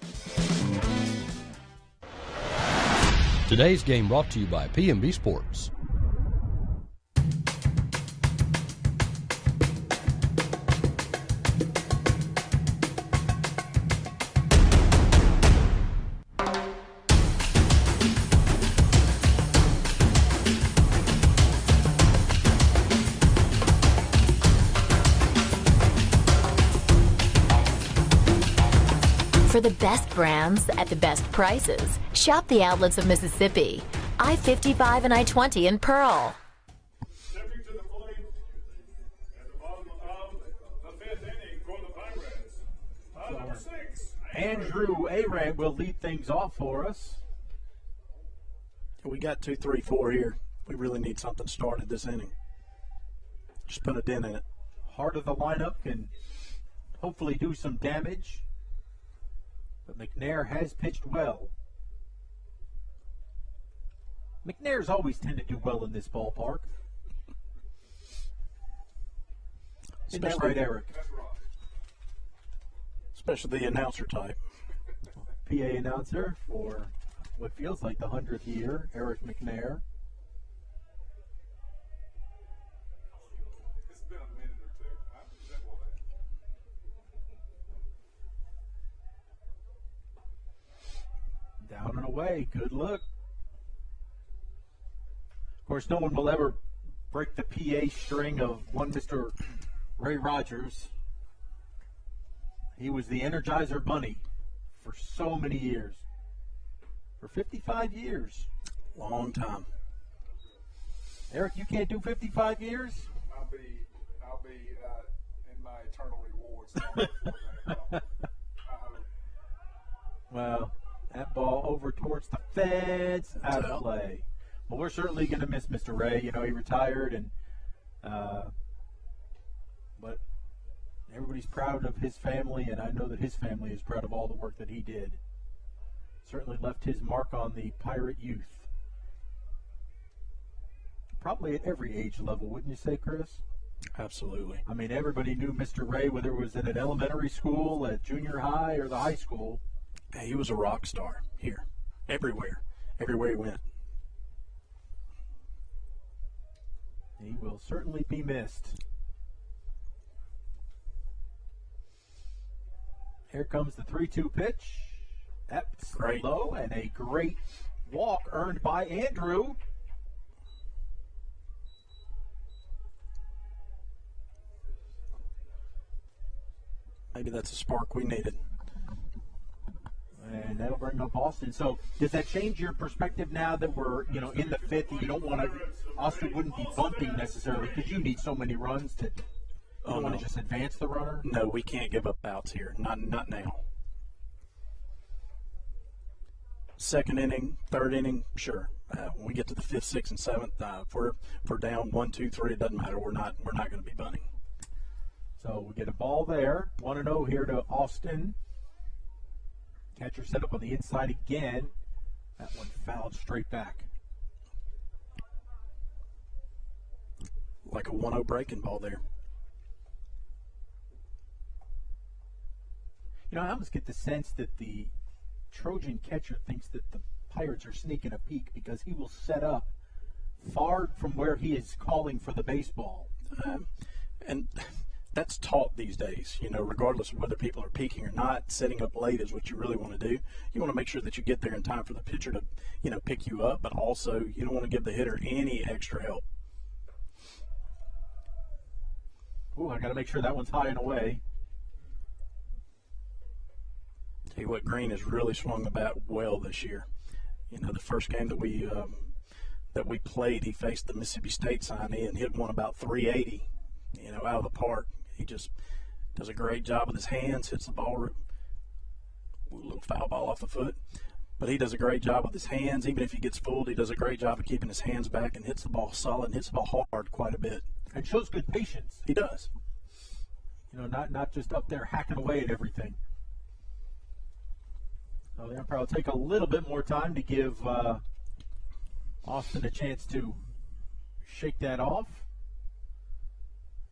Today's game brought to you by PMB Sports. For the best brands at the best prices, shop the outlets of Mississippi. I-55 and I-20 in Pearl. Stepping to the plate at the bottom of the 5th inning for the Pirates. Number 6, Andrew Arant will lead things off for us. We got 2, 3, 4 here. We really need something started this inning. Just put a dent in it. Heart of the lineup can hopefully do some damage. But McNair has pitched well. McNair's always tend to do well in this ballpark. Isn't that right, Eric? Especially the announcer type. PA announcer for what feels like the 100th year, Eric McNair. It's been a minute or two. I'm simple that. Down and away. Good look. Of course, no one will ever break the PA string of one Mr. Ray Rogers. He was the Energizer Bunny for so many years. For 55 years. Long time. Eric, you can't do 55 years? I'll be in my eternal rewards. Well, that ball over towards the fence, out of play. Well, we're certainly going to miss Mr. Ray. You know, he retired, and but everybody's proud of his family, and I know that his family is proud of all the work that he did. Certainly left his mark on the Pirate youth. Probably at every age level, wouldn't you say, Chris? Absolutely. I mean, everybody knew Mr. Ray, whether it was at an elementary school, at junior high, or the high school. He was a rock star here, everywhere he went. He will certainly be missed. Here comes the 3-2 pitch. That's great. Low, and a great walk earned by Andrew. Maybe that's a spark we needed. And that'll bring up Austin. So does that change your perspective now that we're, in the fifth? You don't want to, Austin wouldn't be bumping necessarily because you need so many runs to, you don't want to just advance the runner? No, we can't give up outs here. Not now. Second inning, third inning, sure. When we get to the fifth, sixth, and seventh, if we're down 1, 2, 3, it doesn't matter. We're not going to be bunting. So we get a ball there. 1-0 here to Austin. Catcher set up on the inside again. That one fouled straight back. Like a 1-0 breaking ball there. I almost get the sense that the Trojan catcher thinks that the Pirates are sneaking a peek because he will set up far from where he is calling for the baseball. And that's taught these days, regardless of whether people are peeking or not. Setting up late is what you really want to do. You want to make sure that you get there in time for the pitcher to, pick you up, but also you don't want to give the hitter any extra help. Ooh, I got to make sure that one's high and away. Tell you what, Green has really swung the bat well this year. The first game that we played, he faced the Mississippi State signee and hit one about 380, out of the park. He just does a great job with his hands, hits the ball, a little foul ball off the foot. But he does a great job with his hands. Even if he gets fooled, he does a great job of keeping his hands back and hits the ball solid and hits the ball hard quite a bit. And shows good patience. He does. Not just up there hacking away at everything. So the umpire will take a little bit more time to give Austin a chance to shake that off.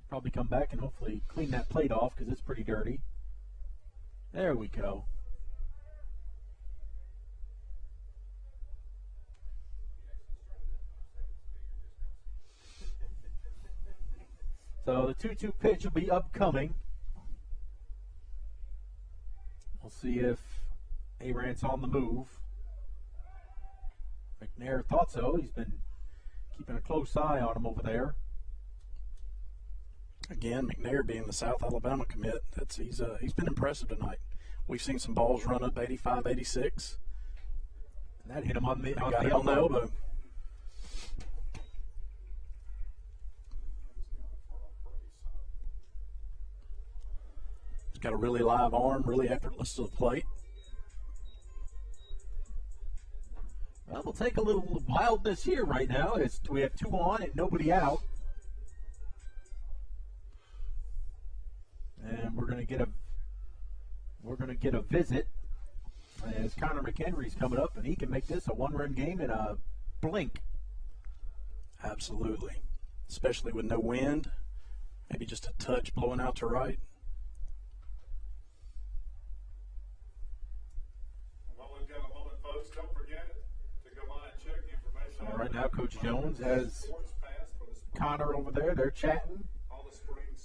Probably come back and hopefully clean that plate off because it's pretty dirty. There we go. So the 2-2 pitch will be upcoming. We'll see if Arant's on the move. McNair thought so. He's been keeping a close eye on him over there. Again, McNair being the South Alabama commit, he's been impressive tonight. We've seen some balls run up 85, 86. And that hit him on the elbow. got a really live arm, really effortless to the plate. Well, we'll take a little wildness here right now. We have 2 on and nobody out. And we're going to get a visit as Conor Mchenry's coming up, and he can make this a 1-run game in a blink. Absolutely. Especially with no wind. Maybe just a touch blowing out to right. Well, we've got a moment, folks. Don't forget to go by and check the information. So right now, Coach Jones has Conor over there. They're chatting.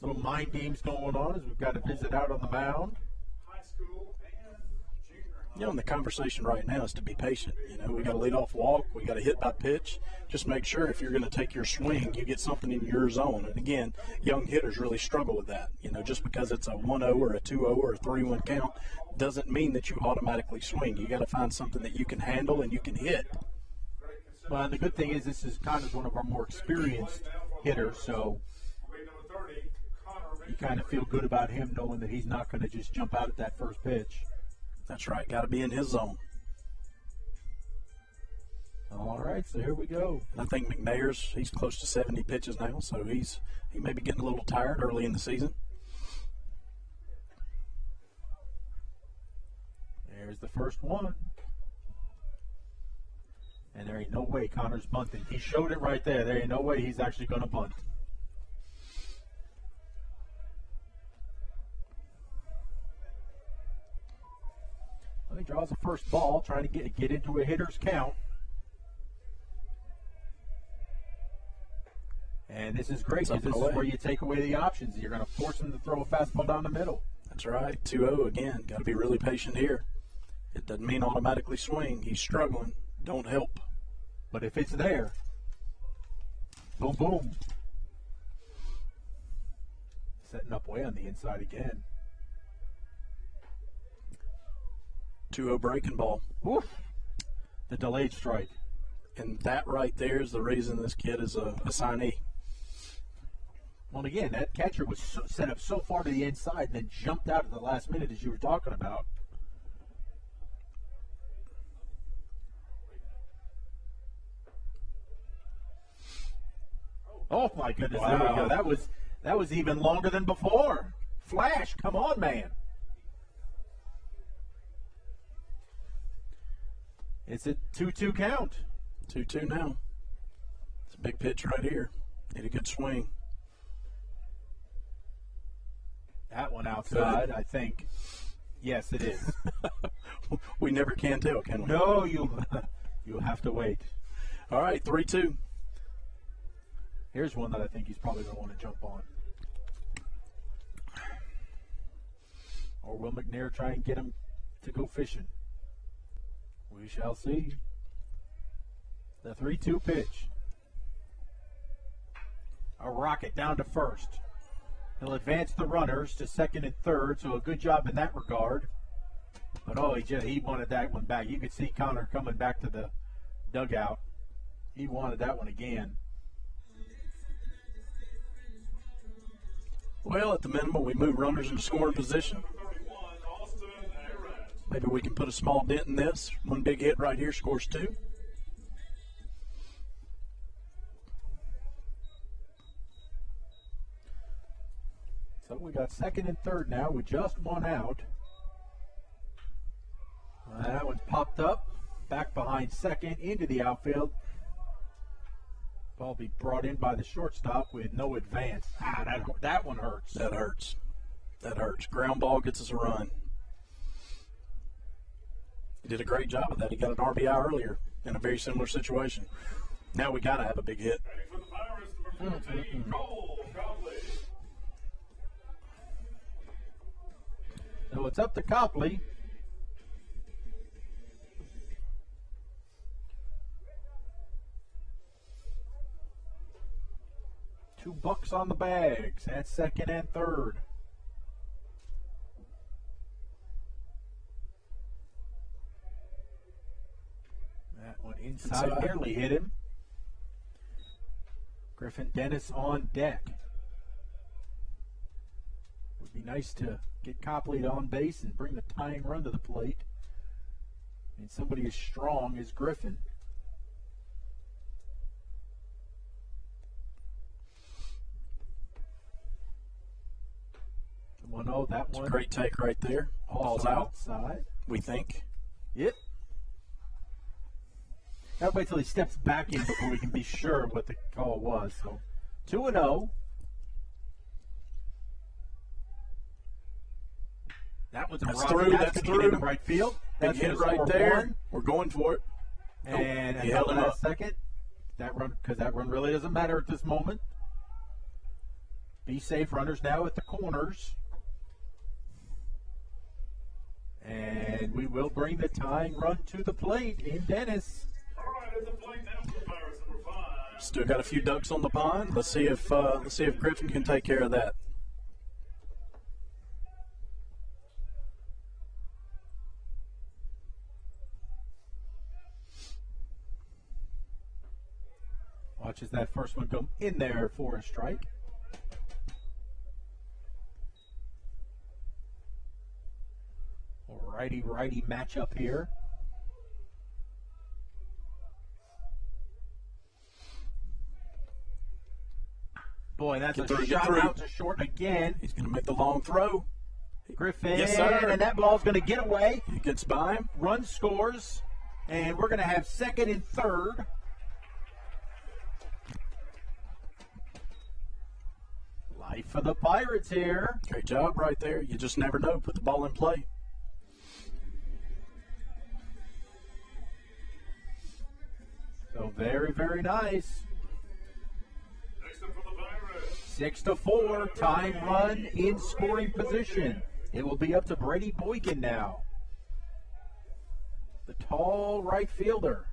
Little mind games going on as we've got a visit out on the mound. You know, and the conversation right now is to be patient. You know, we got a leadoff walk, we got a hit by pitch. Just make sure if you're going to take your swing, you get something in your zone. And again, young hitters really struggle with that. You know, just because it's a 1-0 or a 2-0 or a 3-1 count doesn't mean that you automatically swing. You got to find something that you can handle and you can hit. Well, and the good thing is this is kind of one of our more experienced hitters, so you kind of feel good about him knowing that he's not going to just jump out at that first pitch. That's right. Got to be in his zone. All right, so here we go. And I think he's close to 70 pitches now, so he may be getting a little tired early in the season. There's the first one. And there ain't no way Conor's bunting. He showed it right there. There ain't no way he's actually going to bunt. He draws the first ball, trying to get into a hitter's count. And this is great because this is where you take away the options. You're going to force him to throw a fastball down the middle. That's right. 2-0 again. Got to be really patient here. It doesn't mean automatically swing. He's struggling. Don't help. But if it's there, boom, boom. Setting up way on the inside again. 2-0 breaking ball. Woof. The delayed strike. And that right there is the reason this kid is a signee. Well, again, that catcher was set up so far to the inside and then jumped out at the last minute as you were talking about. Oh, my goodness. Wow. There we go. That was even longer than before. Flash, come on, man. It's a 2-2 count. 2-2 now. It's a big pitch right here. Need a good swing. That one outside, I think. Yes, it is. We never can tell, can we? No, you'll have to wait. All right, 3-2. Here's one that I think he's probably going to want to jump on. Or will McNair try and get him to go fishing? We shall see. The 3-2 pitch. A rocket down to first. He'll advance the runners to second and third, so a good job in that regard. But, he wanted that one back. You could see Conor coming back to the dugout. He wanted that one again. Well, at the minimum, we move runners into scoring position. Maybe we can put a small dent in this. One big hit right here scores 2. So we got second and third now with just one out. That one's popped up, back behind second, into the outfield. Ball be brought in by the shortstop with no advance. That one hurts. That hurts. That hurts. Ground ball gets us a run. He did a great job of that. He got an RBI earlier in a very similar situation. Now we got to have a big hit. So it's up to Copley. $2 on the bags at second and third. That one inside barely hit him. Griffin Dennis on deck. Be nice to get Copley on base and bring the tying run to the plate. And somebody as strong as Griffin. That one. Great take right there. Ball's outside. We think. Yep. Gotta wait till he steps back in before we can be sure what the call was. So 2-0. That was That's through. That's through. In right field. That's hit right there. One. We're going for it. And he held him up. Second. That run, because that run really doesn't matter at this moment. Be safe. Runners now at the corners. And we will bring the tying run to the plate in Dennis. All right, at the plate now for the Pirates, number 5. Still got a few ducks on the pond. Let's see if Griffin can take care of that. Watches that first one go in there for a strike. Righty-righty matchup here. Boy, that's a shot out to short again. He's going to make the long throw. Griffin, yes, sir. And that ball's going to get away. He gets by him. Run scores, and we're going to have second and third. Life for the Pirates here. Great job right there. You just never know. Put the ball in play. So very, very nice. Next up for the Pirates. 6-4, tying run in scoring position. It will be up to Brady Boykin now. The tall right fielder.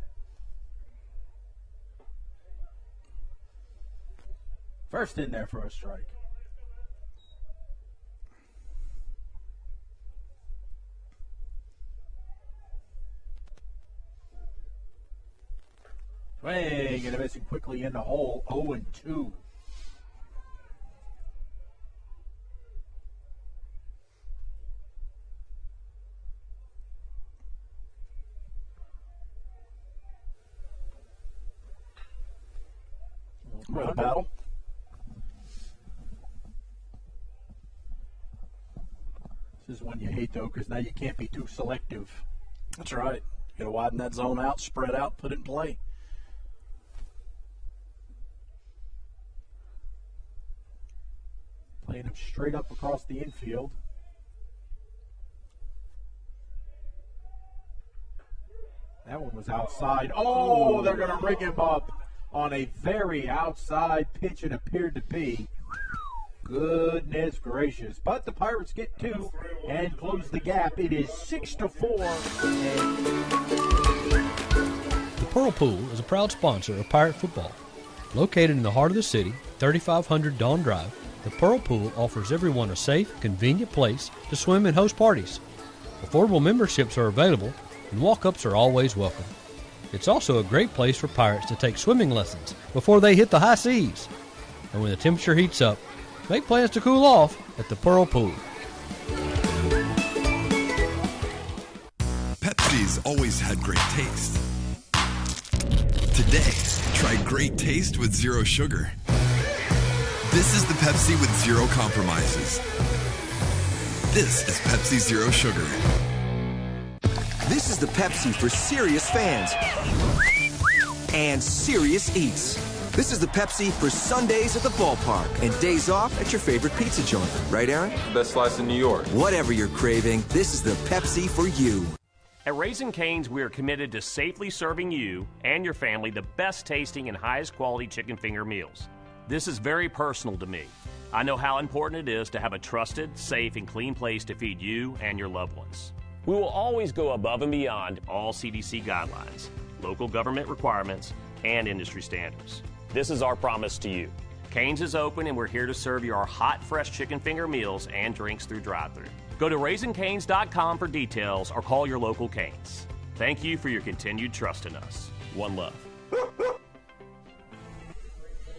First in there for a strike. Swing and a missing quickly in the hole. 0-2. What a battle. This is one you hate, though, because now you can't be too selective. That's right. You got to widen that zone out, spread out, put it in play. Playing him straight up across the infield. That one was outside. Oh, they're going to rig him up on a very outside pitch it appeared to be. Goodness gracious. But the Pirates get two and close the gap. It is 6-4. The Pearl Pool is a proud sponsor of Pirate football. Located in the heart of the city, 3500 Dawn Drive, the Pearl Pool offers everyone a safe, convenient place to swim and host parties. Affordable memberships are available, and walk-ups are always welcome. It's also a great place for Pirates to take swimming lessons before they hit the high seas. And when the temperature heats up, make plans to cool off at the Pearl Pool. Pepsi's always had great taste. Today, try great taste with zero sugar. This is the Pepsi with zero compromises. This is Pepsi Zero Sugar. This is the Pepsi for serious fans and serious eats. This is the Pepsi for Sundays at the ballpark and days off at your favorite pizza joint. Right, Aaron? Best slice in New York. Whatever you're craving, this is the Pepsi for you. At Raising Cane's, we are committed to safely serving you and your family the best tasting and highest quality chicken finger meals. This is very personal to me. I know how important it is to have a trusted, safe, and clean place to feed you and your loved ones. We will always go above and beyond all CDC guidelines, local government requirements, and industry standards. This is our promise to you. Cane's is open and we're here to serve you our hot, fresh chicken finger meals and drinks through drive-thru. Go to RaisingCanes.com for details or call your local Cane's. Thank you for your continued trust in us. One love.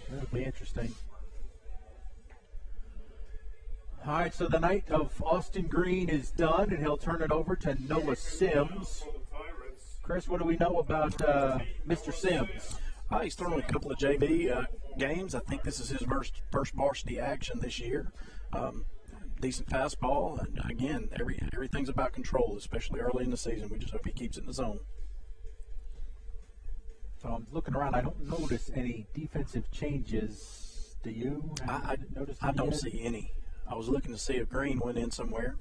That'll be interesting. All right, so the night of Austin Green is done, and he'll turn it over to Noah Sims. Chris, what do we know about Mr. Sims? He's thrown a couple of JV games. I think this is his first varsity action this year. Decent fastball, and again, everything's about control, especially early in the season. We just hope he keeps it in the zone. So I'm looking around. I don't notice any defensive changes. Do you? I don't see any. I was looking to see if Green went in somewhere,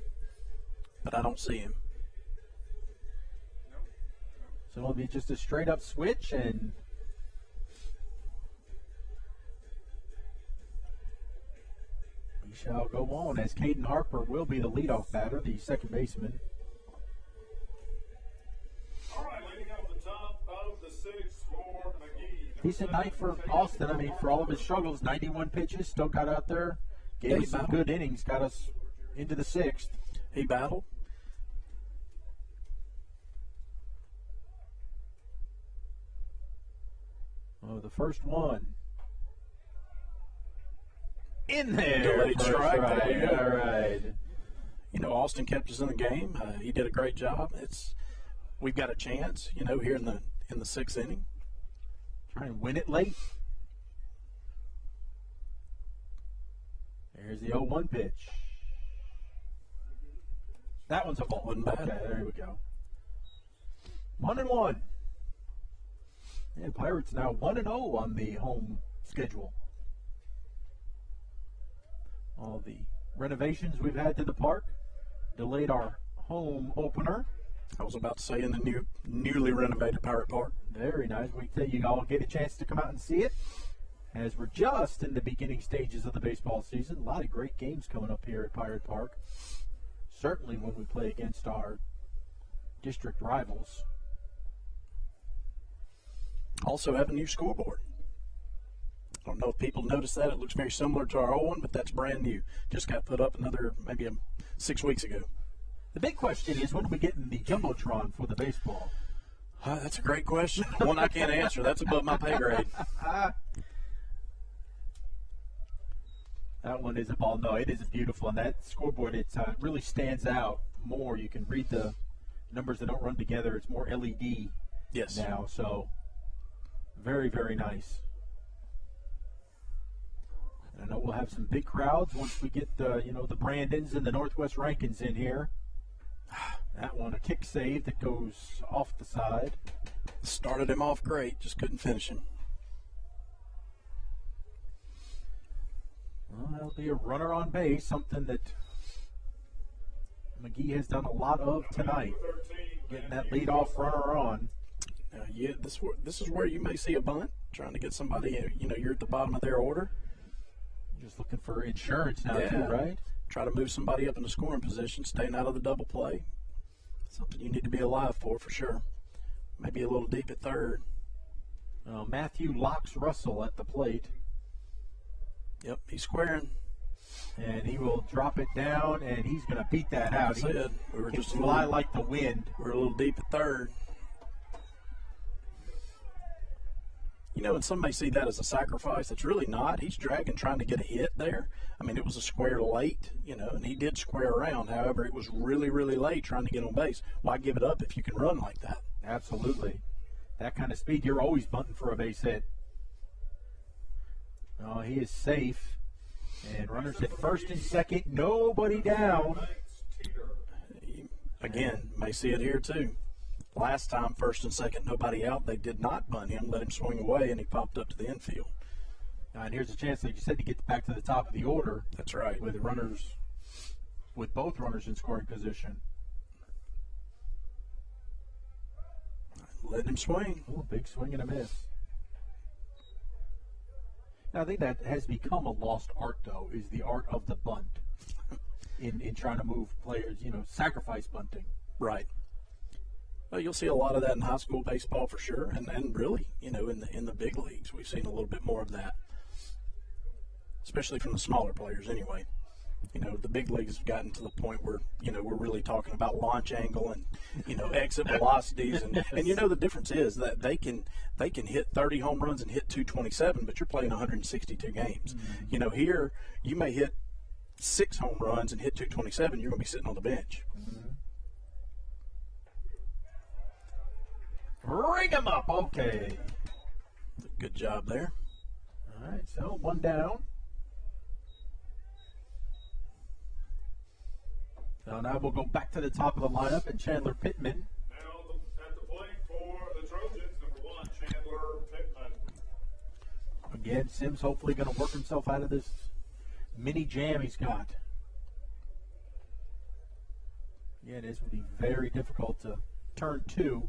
but I don't see him. So it'll be just a straight-up switch, and we shall go on as Caden Harper will be the leadoff batter, the second baseman. All right, leading off the top of the sixth for McGee. Decent night for Austin. I mean, for all of his struggles, 91 pitches, still got out there, gave us some good innings, got us into the sixth. He battled. Oh, the first one. In there. Delayed strike. Right. All right. You know, Austin kept us in the game. He did a great job. We've got a chance, you know, here in the sixth inning. Try and win it late. There's the 0-1 pitch. That one's a ball. Wasn't bad. Okay, there we go. 1-1. And Pirates now 1-0 on the home schedule. All the renovations we've had to the park delayed our home opener. I was about to say in the newly renovated Pirate Park. Very nice. We tell you all get a chance to come out and see it, as we're just in the beginning stages of the baseball season. A lot of great games coming up here at Pirate Park. Certainly when we play against our district rivals. Also have a new scoreboard. I don't know if people noticed that. It looks very similar to our old one, but that's brand new. Just got put up maybe 6 weeks ago. The big question is, when are we getting the Jumbotron for the baseball? That's a great question. One I can't answer. That's above my pay grade. That one is a ball. No, it is beautiful. And that scoreboard, it really stands out more. You can read the numbers that don't run together. It's more LED now. So very, very nice. And I know we'll have some big crowds once we get the Brandons and the Northwest Rankins in here. That one, a kick save that goes off the side. Started him off great, just couldn't finish him. Well, that'll be a runner on base, something that McGee has done a lot of tonight, getting that leadoff runner on. This is where you may see a bunt, trying to get somebody, you're at the bottom of their order. Just looking for insurance now, too, right? Try to move somebody up in the scoring position, staying out of the double play. Something you need to be alive for sure. Maybe a little deep at third. Matthew locks Russell at the plate. Yep, he's squaring. And he will drop it down, and he's going to beat that out. Like I said, we were just fly like the wind. We're a little deep at third. And some may see that as a sacrifice. It's really not. He's dragging, trying to get a hit there. I mean, it was a square late, and he did square around. However, it was really, really late trying to get on base. Why give it up if you can run like that? Absolutely. That kind of speed, you're always bunting for a base hit. Oh, he is safe. And runners at first and second, nobody down. Again, may see it here too. Last time, first and second, nobody out. They did not bunt him, let him swing away, and he popped up to the infield. And here's a chance, like you said, to get back to the top of the order. That's right. With both runners in scoring position. Let him swing. Oh, big swing and a miss. Now, I think that has become a lost art, though, is the art of the bunt in trying to move players, sacrifice bunting. Right. Well, you'll see a lot of that in high school baseball for sure, and really, in the big leagues, we've seen a little bit more of that, especially from the smaller players anyway. The big leagues have gotten to the point where, we're really talking about launch angle and, exit velocities. And the difference is that they can hit 30 home runs and hit 227, but you're playing 162 games. Mm-hmm. Here, you may hit 6 home runs and hit 227, you're going to be sitting on the bench. Ring him up. Okay. Good job there. All right, so 1 down. So now we'll go back to the top of the lineup, and Chandler Pittman. Now at the plate for the Trojans, number 1, Chandler Pittman. Again, Sims hopefully going to work himself out of this mini jam he's got. Again, this would be very difficult to turn 2.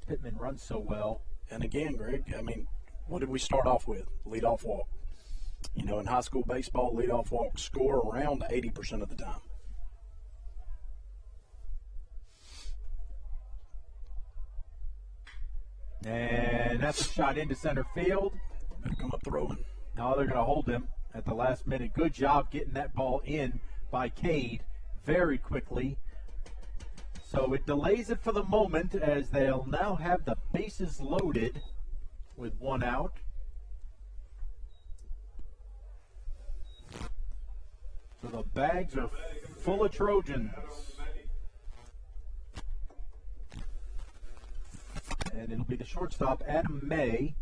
Pittman runs so well. And again, Greg, I mean, what did we start off with? Leadoff walk. You know, in high school baseball, leadoff walks score around 80% of the time. And that's a shot into center field. Better come up throwing. Now they're going to hold him at the last minute. Good job getting that ball in by Cade very quickly. So it delays it for the moment as they'll now have the bases loaded with 1 out. So the bags are full of Trojans. And it'll be the shortstop, Adam May.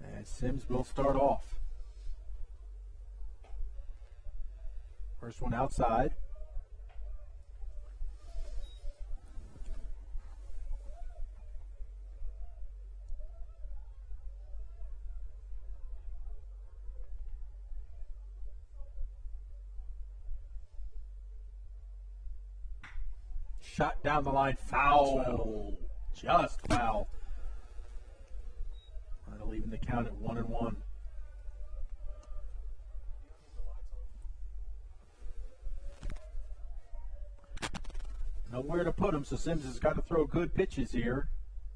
And Sims will start off. First one outside. Shot down the line, foul. Just foul. That'll leave the count at 1-1. Nowhere to put him, so Sims has got to throw good pitches here.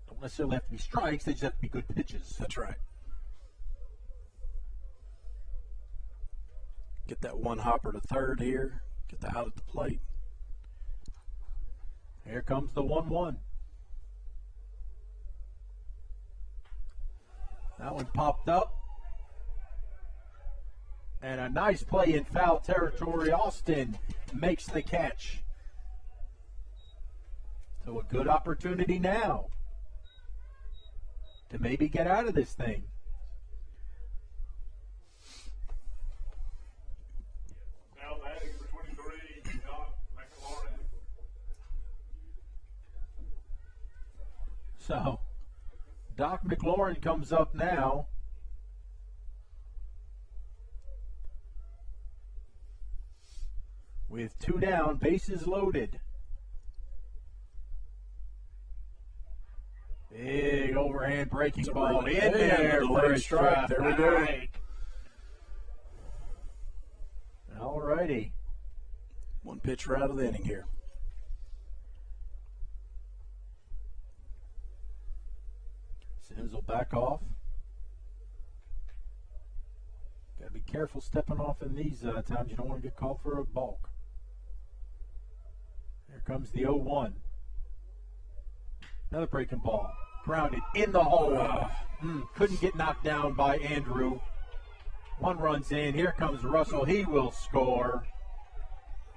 Don't necessarily have to be strikes, they just have to be good pitches. That's right. Get that one hopper to third here. Get that out at the plate. Here comes the 1-1. That one popped up. And a nice play in foul territory. Austin makes the catch. So a good opportunity now to maybe get out of this thing. Now batting for 23, Doc McLaurin. So Doc McLaurin comes up now. With 2 down, bases loaded. Big overhand breaking ball in there for a strike. There we go. All righty. One pitcher out of the inning here. Sims will back off. Got to be careful stepping off in these times. You don't want to get called for a balk. Here comes the 0-1. Another breaking ball. Grounded in the hole. Couldn't get knocked down by Andrew. 1 run's in. Here comes Russell. He will score.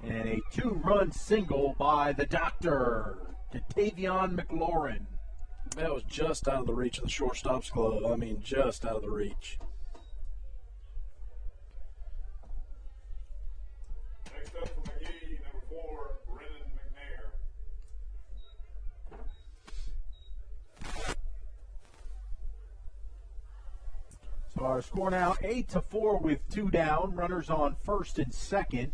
And a 2-run single by the doctor to Tavion McLaurin. That was just out of the reach of the shortstop's glove. I mean, just out of the reach. Next up for McGee, number 4, Brennan McNair. So our score now 8-4 with 2 down. Runners on first and second.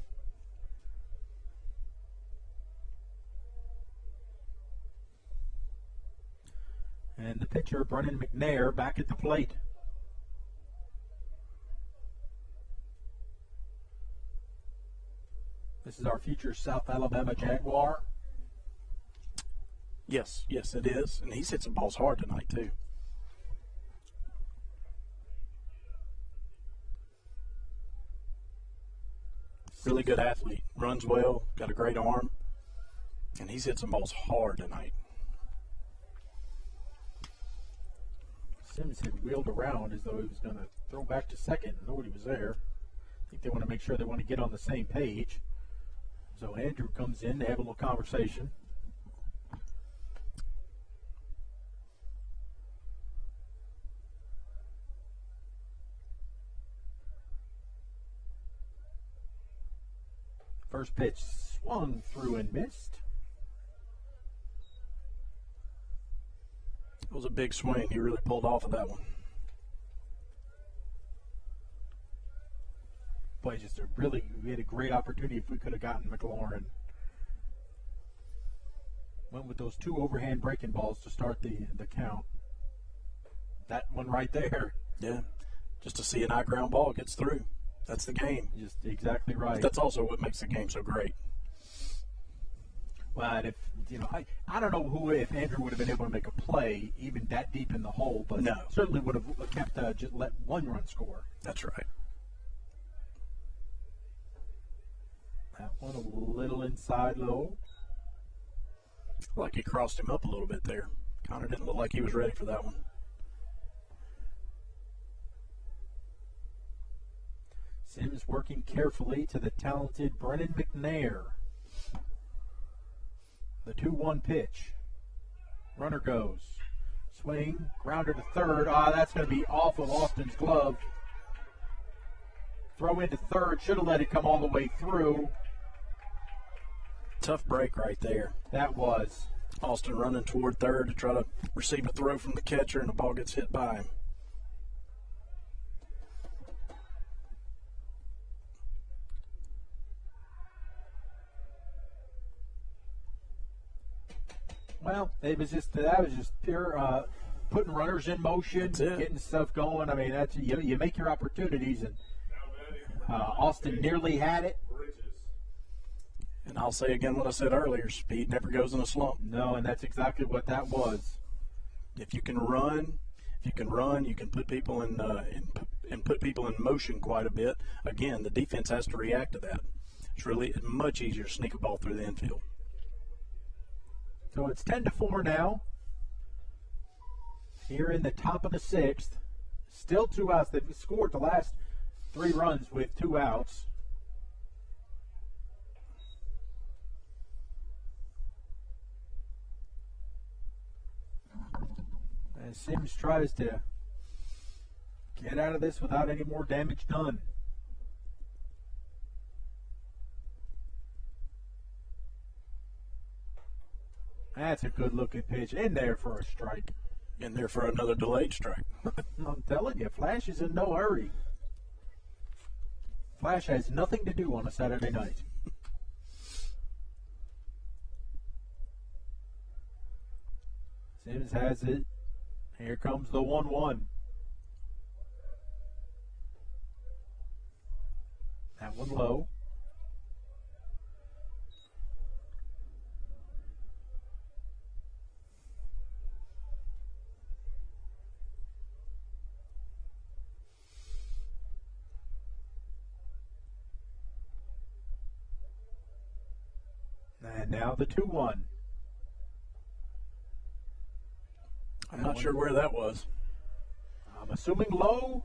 And the pitcher, Brennan McNair, back at the plate. This is our future South Alabama Jaguar. Yes, it is. And he's hit some balls hard tonight, too. Really good athlete. Runs well, got a great arm, and he's hit some balls hard tonight. Sims had wheeled around as though he was going to throw back to second. Nobody was there. I think they want to make sure they want to get on the same page. So Andrew comes in, they have a little conversation. First pitch swung through and missed. It was a big swing. He really pulled off of that one. Boy, just we had a great opportunity if we could have gotten McLaurin. Went with those two overhand breaking balls to start the count. That one right there. Yeah, just to see an eye ground ball gets through. That's the game. Just exactly right. That's also what makes the game so great. Well, and if I don't know if Andrew would have been able to make a play even that deep in the hole, but no, certainly would have kept just let one run score. That's right. That one a little inside low. Like he crossed him up a little bit there. Conor didn't look like he was ready for that one. Sims working carefully to the talented Brennan McNair. The 2-1 pitch. Runner goes. Swing, grounder to third. That's going to be off of Austin's glove. Throw into third. Should have let it come all the way through. Tough break right there. That was. Austin running toward third to try to receive a throw from the catcher, and the ball gets hit by him. Well, that was just pure putting runners in motion, getting stuff going. I mean, that's you make your opportunities, and Austin nearly had it. And I'll say again what I said earlier: speed never goes in a slump. No, and that's exactly what that was. If you can run, you can put people in and put people in motion quite a bit. Again, the defense has to react to that. It's really much easier to sneak a ball through the infield. So it's 10-4 now. Here in the top of the sixth. Still 2 outs. They've scored the last 3 runs with 2 outs. And Sims tries to get out of this without any more damage done. That's a good-looking pitch. In there for a strike. In there for another delayed strike. I'm telling you, Flash is in no hurry. Flash has nothing to do on a Saturday night. Sims has it. Here comes the 1-1. That one low. And now the 2-1. I'm not sure where that was. I'm assuming low.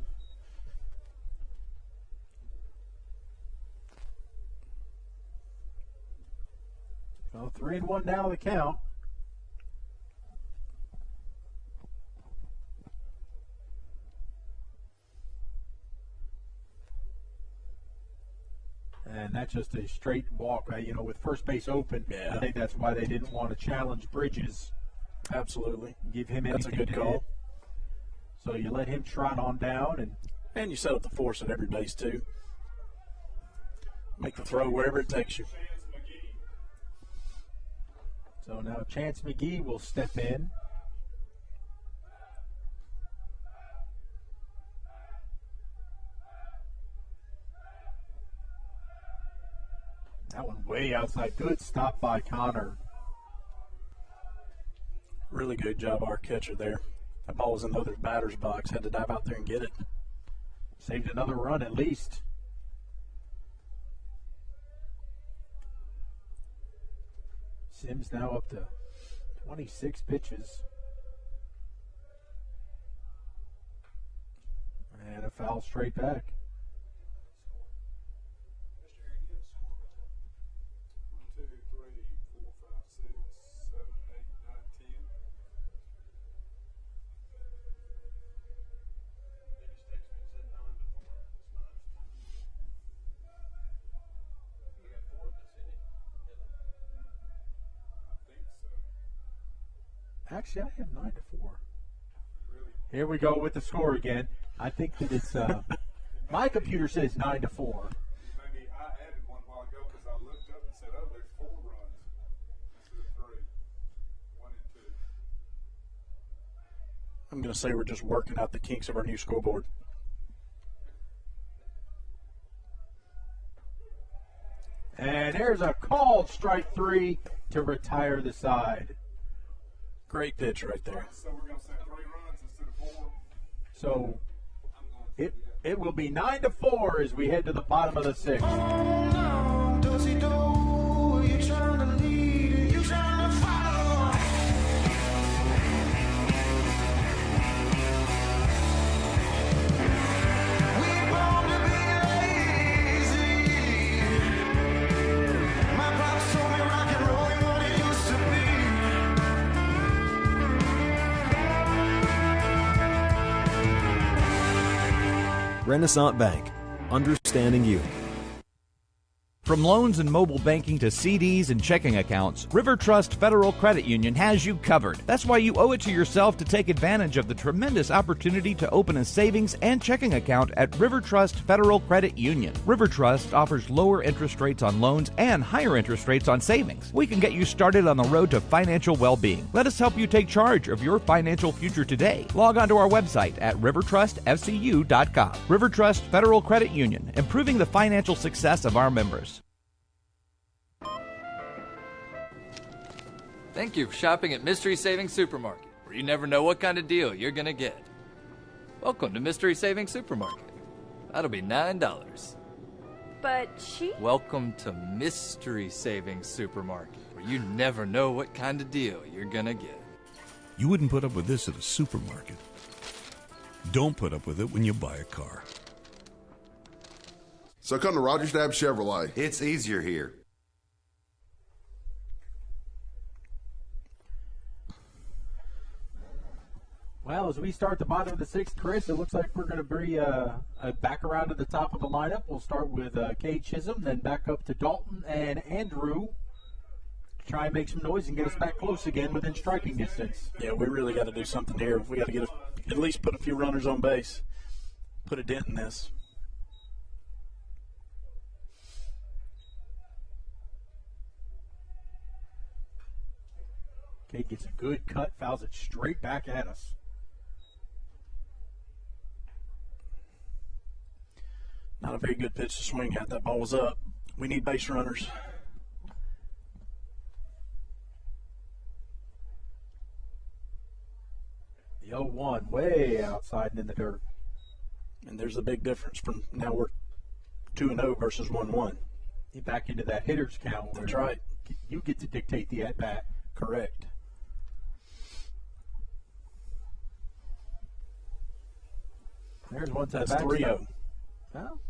So 3-1 now the count. And that's just a straight walk, with first base open. Yeah. I think that's why they didn't want to challenge Bridges. Absolutely. Give him That's a anything good to call. hit. So you let him trot on down. And you set up the force at every base, too. Make the throw wherever it takes you. So now Chance McGee will step in. That one way outside. Good stop by Conor. Really good job, our catcher there. That ball was in the other batter's box. Had to dive out there and get it. Saved another run at least. Sims now up to 26 pitches. And a foul straight back. Actually, I have 9-4. Here we go with the score again. I think that it's my computer says 9-4. Maybe I added one while ago because I looked up and said, oh, there's 4 runs instead of 3. 1 and 2. I'm going to say we're just working out the kinks of our new scoreboard. And there's a called strike 3 to retire the side. Great pitch right there. So we're going to say 3 runs instead of 4. So it will be 9-4 as we head to the bottom of the 6th. Oh, no, does-he do? You trying to lead? You trying to follow? We born to be lazy. My pops told me rock and roll ain't what it used to be. Renaissance Bank, understanding you. From loans and mobile banking to CDs and checking accounts, River Trust Federal Credit Union has you covered. That's why you owe it to yourself to take advantage of the tremendous opportunity to open a savings and checking account at River Trust Federal Credit Union. River Trust offers lower interest rates on loans and higher interest rates on savings. We can get you started on the road to financial well-being. Let us help you take charge of your financial future today. Log on to our website at rivertrustfcu.com. River Trust Federal Credit Union, improving the financial success of our members. Thank you for shopping at Mystery Savings Supermarket, where you never know what kind of deal you're going to get. Welcome to Mystery Savings Supermarket. That'll be $9. But she... Welcome to Mystery Savings Supermarket, where you never know what kind of deal you're going to get. You wouldn't put up with this at a supermarket. Don't put up with it when you buy a car. So come to Roger Stabb Chevrolet. It's easier here. Well, as we start the bottom of the 6th, Chris, it looks like we're going to be back around to the top of the lineup. We'll start with Chisholm, then back up to Dalton and Andrew. Try and make some noise and get us back close again within striking distance. Yeah, we really got to do something here. We got to get at least put a few runners on base. Put a dent in this. Kate gets a good cut, fouls it straight back at us. Not a very good pitch to swing at. That ball was up. We need base runners. The 0-1 way outside and in the dirt. And there's the big difference from now we're 2-0 versus 1-1. You're back into that hitter's count. That's right. You get to dictate the at-bat. Correct. There's one to the That's back. 3-0. Well,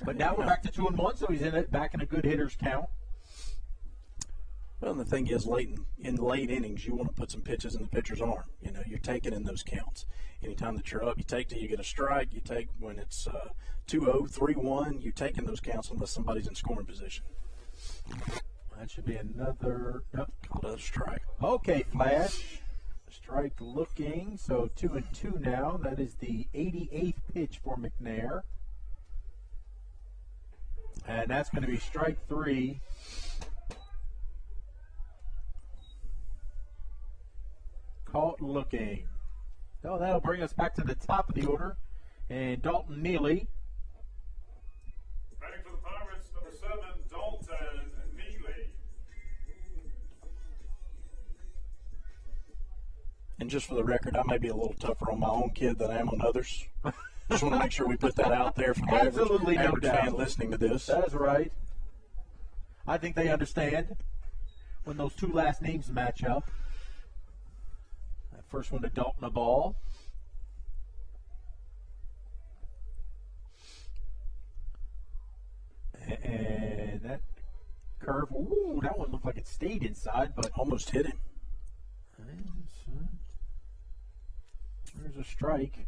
but now we're back to 2-1, so he's back in a good hitter's count. Well, and the thing is, in late innings, you want to put some pitches in the pitcher's arm. You know, you're taking in those counts. Anytime that you're up, you take till you get a strike. You take when it's 2-0, 3-1. You're taking those counts unless somebody's in scoring position. That should be another called a strike. Okay, Flash. Strike looking. So 2-2 now. That is the 88th pitch for McNair. And that's going to be strike 3. Caught looking. So that'll bring us back to the top of the order. And Dalton Neely. Batting for the Pirates, number 7, Dalton Neely. And just for the record, I may be a little tougher on my own kid than I am on others. Just want to make sure we put that out there for the average fan listening to this. That is right. I think they understand. when those two last names match up. That first one to Dalton, a ball. And that curve, ooh, that one looked like it stayed inside, but almost hit him. There's a strike.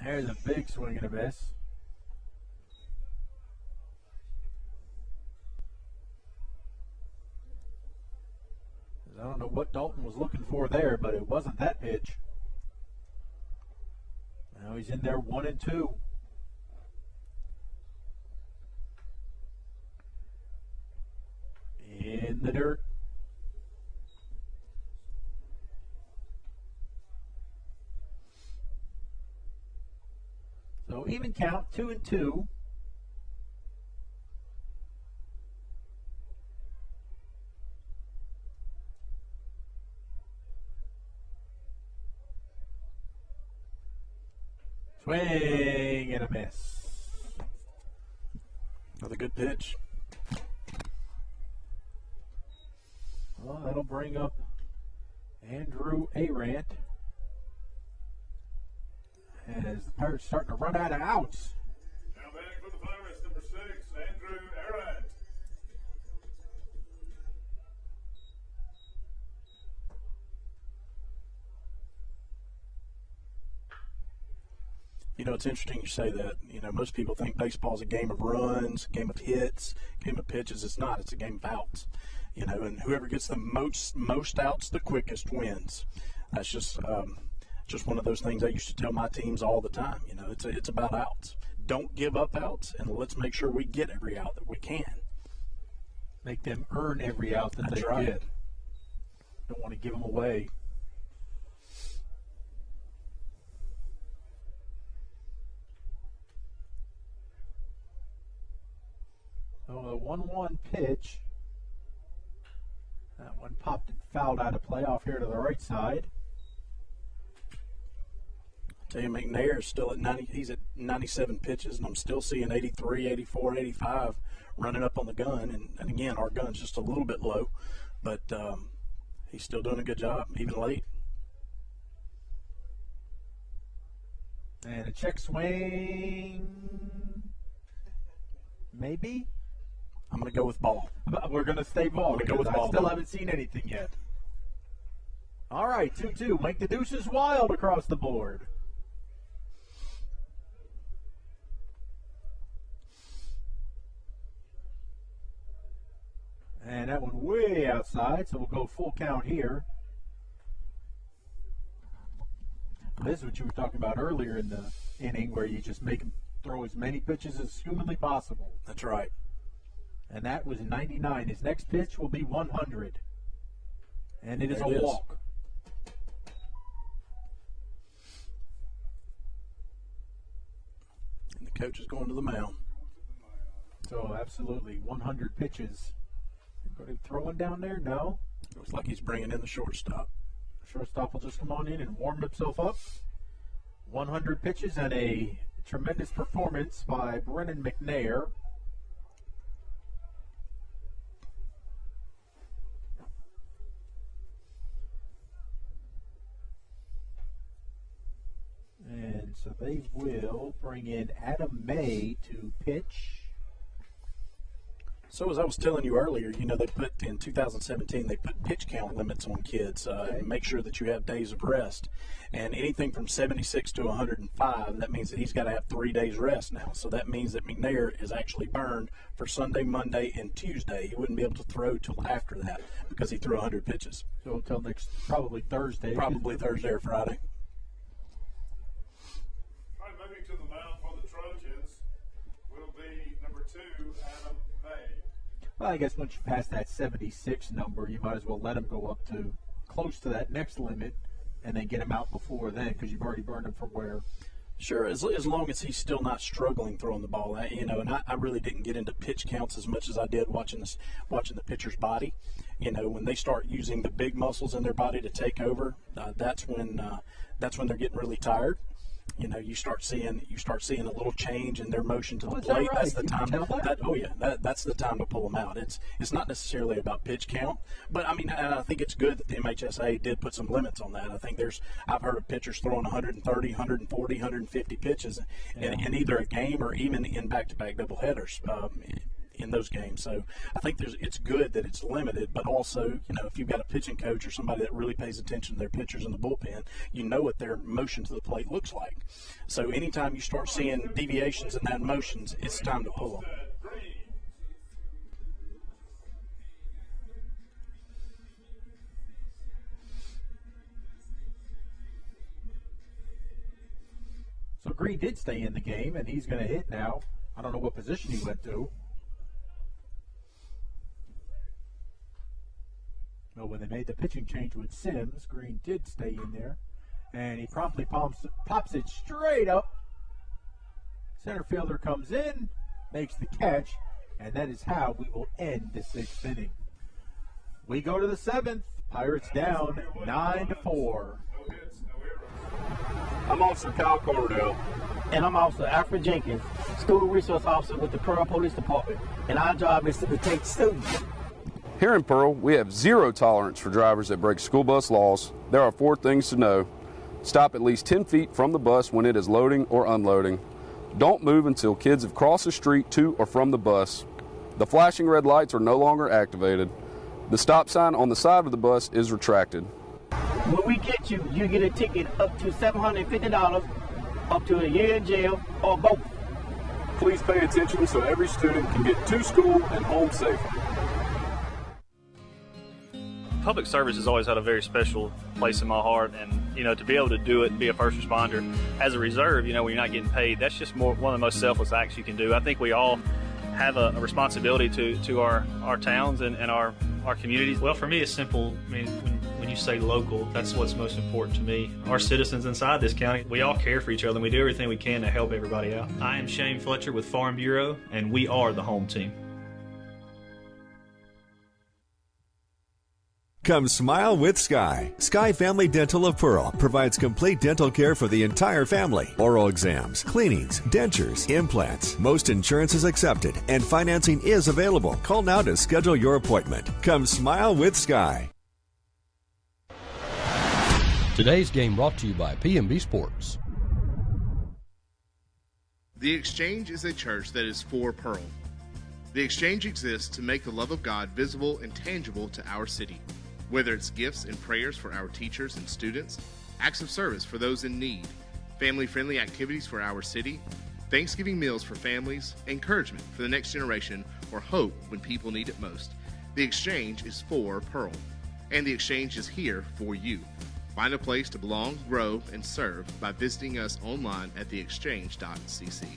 There's a big swing and a miss. I don't know what Dalton was looking for there, but it wasn't that pitch. Now he's in there 1-2. In the dirt. So even count, 2-2. Swing and a miss. Another good pitch. Well, that'll bring up Andrew Arant as the Pirates starting to run out of outs. Now batting for the Pirates, number 6, Andrew Arant. You know, it's interesting you say that. You know, most people think baseball is a game of runs, a game of hits, a game of pitches. It's not. It's a game of outs. You know, and whoever gets the most outs the quickest wins. That's just one of those things I used to tell my teams all the time. You know, it's about outs. Don't give up outs, and let's make sure we get every out that we can. Make them earn every out that That's they right. get. Don't want to give them away. So the 1-1 pitch. That one popped and fouled out of play off here to the right side. Tell you, McNair is still at 90. He's at 97 pitches, and I'm still seeing 83, 84, 85 running up on the gun. And again, our gun's just a little bit low, but he's still doing a good job, even late. And a check swing. Maybe? I'm going to go with ball. We're going to stay ball. I'm gonna go with ball. I still haven't seen anything yet. All right, 2-2. Make the deuces wild across the board. And that one way outside, so we'll go full count here. This is what you were talking about earlier in the inning, where you just make him throw as many pitches as humanly possible. That's right. And that was 99. His next pitch will be 100. And it is There a it is. walk. And the coach is going to the mound. So absolutely, 100 pitches. Anybody throwing down there? No. Looks like he's bringing in the shortstop. Shortstop will just come on in and warm himself up. 100 pitches and a tremendous performance by Brennan McNair. And so they will bring in Adam May to pitch. So as I was telling you earlier, you know, they put in 2017, they put pitch count limits on kids and make sure that you have days of rest. And anything from 76 to 105, that means that he's got to have 3 days rest now. So that means that McNair is actually burned for Sunday, Monday, and Tuesday. He wouldn't be able to throw till after that because he threw 100 pitches. So until next, probably Thursday. Probably Thursday or Friday. All right, moving to the mound for the Trojans will be number 2, Adam May. Well, I guess once you pass that 76 number, you might as well let him go up to close to that next limit and then get him out before then, because you've already burned him from where. Sure, as long as he's still not struggling throwing the ball, you know. And I really didn't get into pitch counts as much as I did watching the pitcher's body. You know, when they start using the big muscles in their body to take over, that's when they're getting really tired. you start seeing a little change in their motion to the is that plate. right? That's the You time. can tell that? That's the time to pull them out. It's not necessarily about pitch count, but I mean, I think it's good that the MHSA did put some limits on that. I think I've heard of pitchers throwing 130, 140, 150 pitches in either a game or even in back-to-back doubleheaders. In those games. So I think it's good that it's limited, but also, if you've got a pitching coach or somebody that really pays attention to their pitchers in the bullpen, you know what their motion to the plate looks like. So anytime you start seeing deviations in that motions, it's time to pull them. So Green did stay in the game, and he's going to hit now. I don't know what position he went to. Well, when they made the pitching change with Sims, Green did stay in there. And he promptly pops it straight up. Center fielder comes in, makes the catch, and that is how we will end the 6th inning. We go to the 7th. Pirates down 9-4. I'm Officer Kyle Cordell. And I'm Officer Alfred Jenkins, Student Resource Officer with the Pearl Police Department. And our job is to protect students. Here in Pearl, we have zero tolerance for drivers that break school bus laws. There are 4 things to know. Stop at least 10 feet from the bus when it is loading or unloading. Don't move until kids have crossed the street to or from the bus. The flashing red lights are no longer activated. The stop sign on the side of the bus is retracted. When we get you, you get a ticket up to $750, up to a year in jail, or both. Please pay attention so every student can get to school and home safely. Public service has always had a very special place in my heart, and to be able to do it and be a first responder as a reserve, when you're not getting paid, that's just one of the most selfless acts you can do. I think we all have a responsibility to our towns and our communities. Well, for me, it's simple. I mean, when you say local, that's what's most important to me. Our citizens inside this county, we all care for each other, and we do everything we can to help everybody out. I am Shane Fletcher with Farm Bureau, and we are the home team. Come smile with Sky. Sky Family Dental of Pearl provides complete dental care for the entire family. Oral exams, cleanings, dentures, implants. Most insurance is accepted and financing is available. Call now to schedule your appointment. Come smile with Sky. Today's game brought to you by P&B Sports. The Exchange is a church that is for Pearl. The Exchange exists to make the love of God visible and tangible to our city. Whether it's gifts and prayers for our teachers and students, acts of service for those in need, family-friendly activities for our city, Thanksgiving meals for families, encouragement for the next generation, or hope when people need it most, the Exchange is for Pearl. And the Exchange is here for you. Find a place to belong, grow, and serve by visiting us online at theexchange.cc.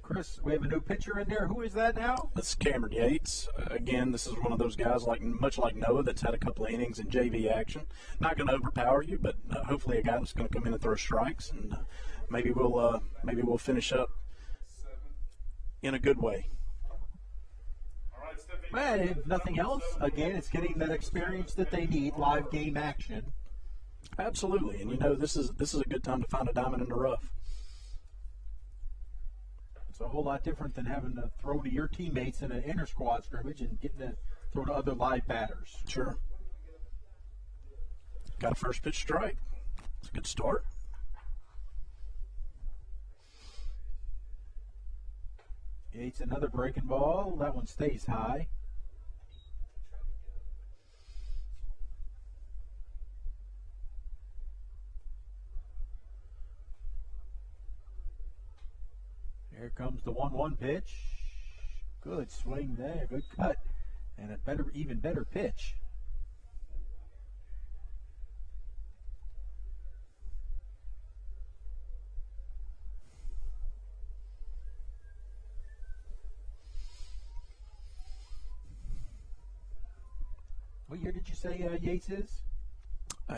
Chris, we have a new pitcher in there. Who is that now? This is Cameron Yates. Again, this is one of those guys much like Noah that's had a couple of innings in JV action. Not going to overpower you, but hopefully a guy that's going to come in and throw strikes, and maybe we'll finish up in a good way. Well, if nothing else, again, it's getting that experience that they need, live game action. Absolutely, and this is a good time to find a diamond in the rough. It's a whole lot different than having to throw to your teammates in an inter-squad scrimmage and getting to throw to other live batters. Sure. Got a first pitch strike. It's a good start. Yates, another breaking ball. That one stays high. Here comes the 1-1 pitch. Good swing there, good cut, and a even better pitch. What year did you say Yates is?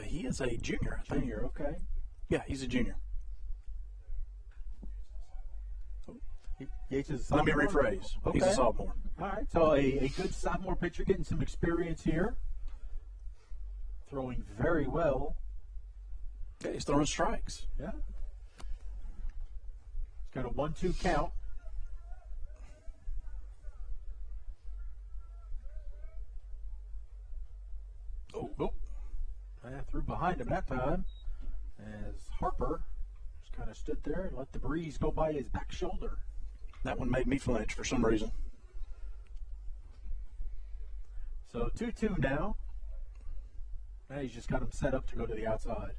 He is a junior, I think. Junior, okay. Yeah, he's a junior. Yates is Let me rephrase. Okay. He's a sophomore. All right, so a good sophomore pitcher getting some experience here. throwing very well. Yeah, he's throwing strikes. Yeah. He's got a 1-2 count. Oh. I threw behind him that time as Harper just kind of stood there and let the breeze go by his back shoulder. That one made me flinch for some reason. So 2-2 now. Now he's just got him set up to go to the outside.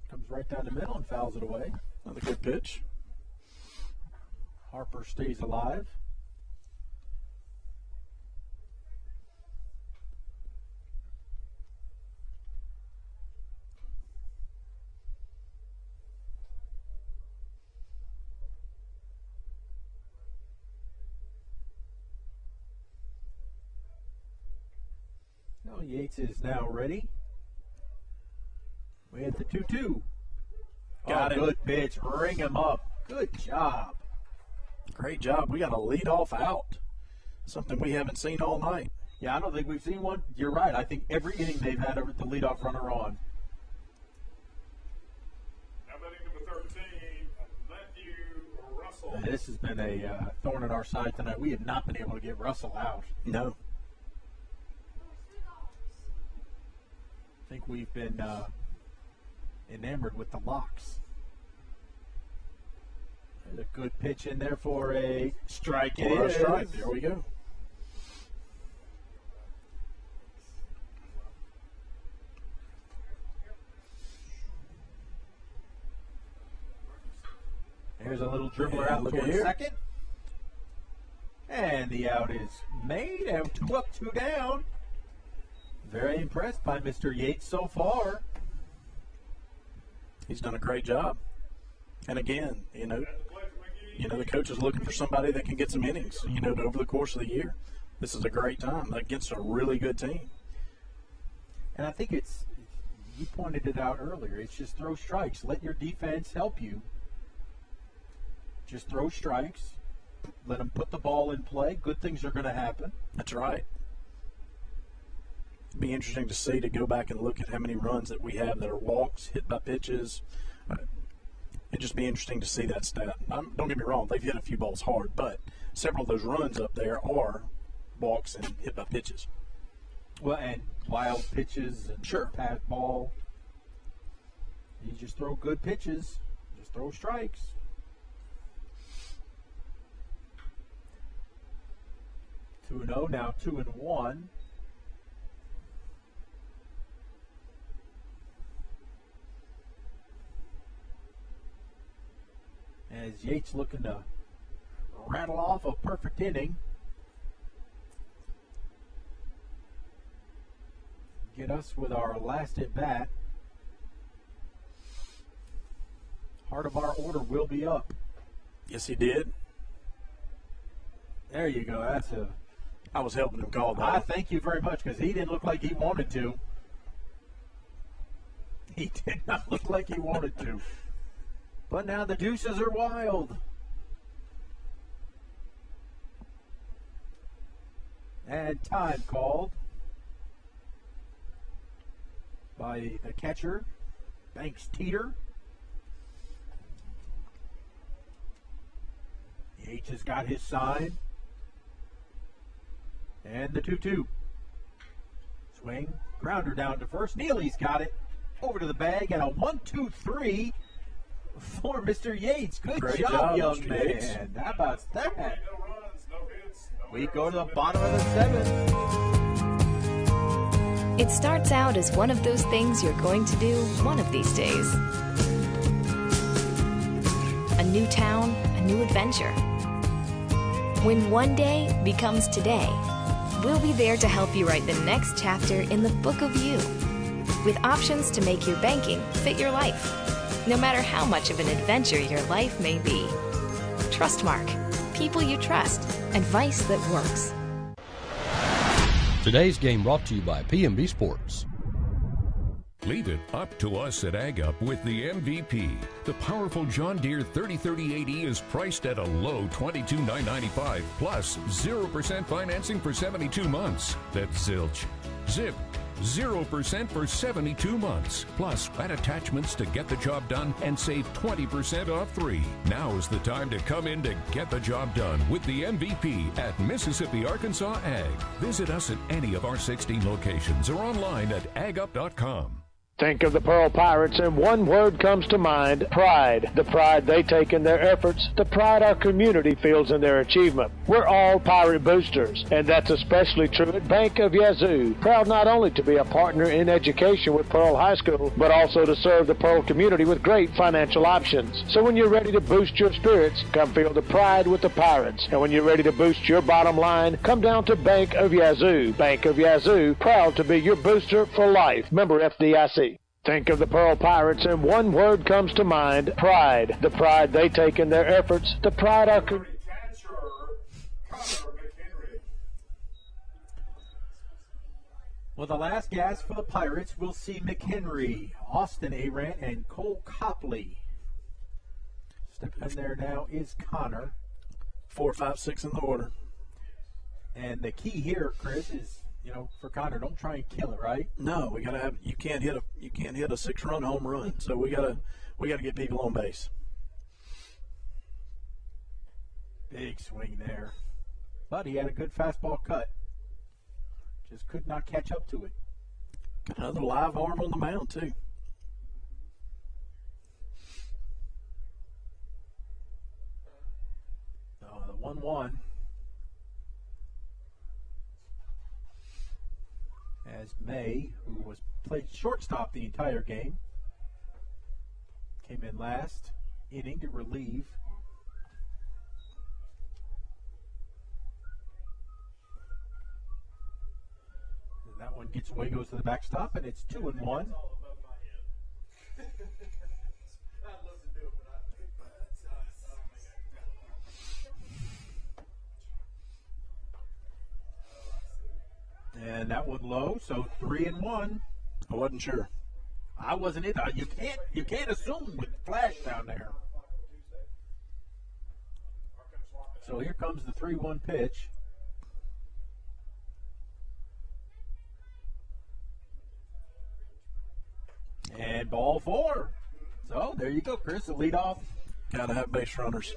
Comes right down the middle and fouls it away. Another good pitch. Harper stays alive. Yates is now ready. We had the 2-2. Got it. Good pitch. Ring him up. Good job. Great job. We got a leadoff out. Something we haven't seen all night. Yeah, I don't think we've seen one. You're right. I think every inning they've had the leadoff runner on. Now batting number 13, Matthew Russell. This has been a thorn in our side tonight. We have not been able to get Russell out. No. I think we've been enamored with the locks. There's a good pitch in there for a strike. For a strike. There we go. There's a little dribbler out look toward here. second. And the out is made, and 2 up, 2 down. Very impressed by Mr. Yates so far. He's done a great job. And again, the coach is looking for somebody that can get some innings, over the course of the year. This is a great time against a really good team. And I think you pointed it out earlier, it's just throw strikes. Let your defense help you. Just throw strikes. Let them put the ball in play. Good things are going to happen. That's right. It'd be interesting to see, to go back and look at how many runs that we have that are walks, hit by pitches. It'd just be interesting to see that stat. Don't get me wrong, they've hit a few balls hard, but several of those runs up there are walks and hit by pitches. Well, and wild pitches and pat ball. You just throw good pitches. Just throw strikes. Two and 0, now 2-1. As Yates looking to rattle off a perfect inning. Get us with our last at bat. Heart of our order will be up. Yes, he did. There you go. I was helping him call that. I thank you very much, because he didn't look like he wanted to. He did not look like he wanted to. But now the deuces are wild. And time called by the catcher, Banks Teeter. Yates has got his sign. And the 2-2. Swing, grounder down to first. Neely's got it. Over to the bag, and a 1-2-3 for Mr. Yates. Great job, young Mr. man. Yates. How about that? We go to the bottom of the 7th. It starts out as one of those things you're going to do one of these days. A new town, a new adventure. When one day becomes today, we'll be there to help you write the next chapter in the book of you, with options to make your banking fit your life, no matter how much of an adventure your life may be. Trustmark. People you trust. Advice that works. Today's game brought to you by P&B Sports. Leave it up to us at Ag Up with the MVP. The powerful John Deere 303080 is priced at a low $22,995 plus 0% financing for 72 months. That's zilch. Zip. 0% for 72 months. Plus, add attachments to get the job done and save 20% off 3. Now is the time to come in to get the job done with the MVP at Mississippi Arkansas Ag. Visit us at any of our 16 locations or online at agup.com. Think of the Pearl Pirates and one word comes to mind: pride. The pride they take in their efforts, the pride our community feels in their achievement. We're all Pirate boosters, and that's especially true at Bank of Yazoo. Proud not only to be a partner in education with Pearl High School, but also to serve the Pearl community with great financial options. So when you're ready to boost your spirits, come feel the pride with the Pirates. And when you're ready to boost your bottom line, come down to Bank of Yazoo. Bank of Yazoo, proud to be your booster for life. Member FDIC. Think of the Pearl Pirates and one word comes to mind: pride. The pride they take in their efforts, the pride our community. Well, the last gas for the Pirates, we'll see Mchenry, Austin Arant, and Cole Copley. Stepping in there now is Conor. 4, 5, 6 in the order. And the key here, Chris, is, for Conor, don't try and kill it, right? No, we gotta have. You can't hit a 6-run home run. So we gotta get people on base. Big swing there, but he had a good fastball cut. Just could not catch up to it. Got another live arm on the mound too. So the 1-1. As May, who played shortstop the entire game, came in last inning to relieve. And that one gets away, goes to the backstop, and it's 2-1. And that one low, so 3-1. I wasn't sure. I wasn't either. You can't assume with flash down there. So here comes the 3-1 pitch. And ball 4. So there you go, Chris. The leadoff. Gotta have base runners.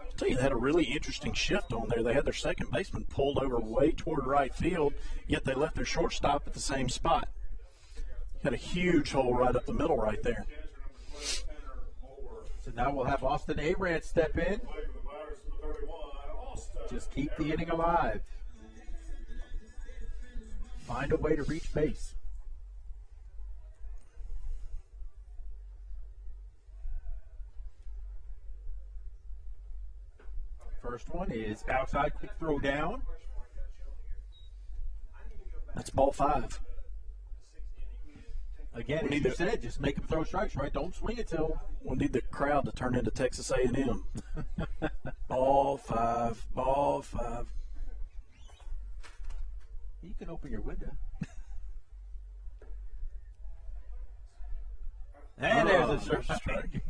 I'll tell you, they had a really interesting shift on there. They had their second baseman pulled over way toward right field, yet they left their shortstop at the same spot. Had a huge hole right up the middle right there. So now we'll have Austin Arant step in. Just keep the inning alive. Find a way to reach base. First one is outside, quick throw down. That's ball 5. Again, as you said, just make him throw strikes, right? Don't swing it till. We need the crowd to turn into Texas A&M. Ball 5, ball 5. You can open your window. And there's a strike.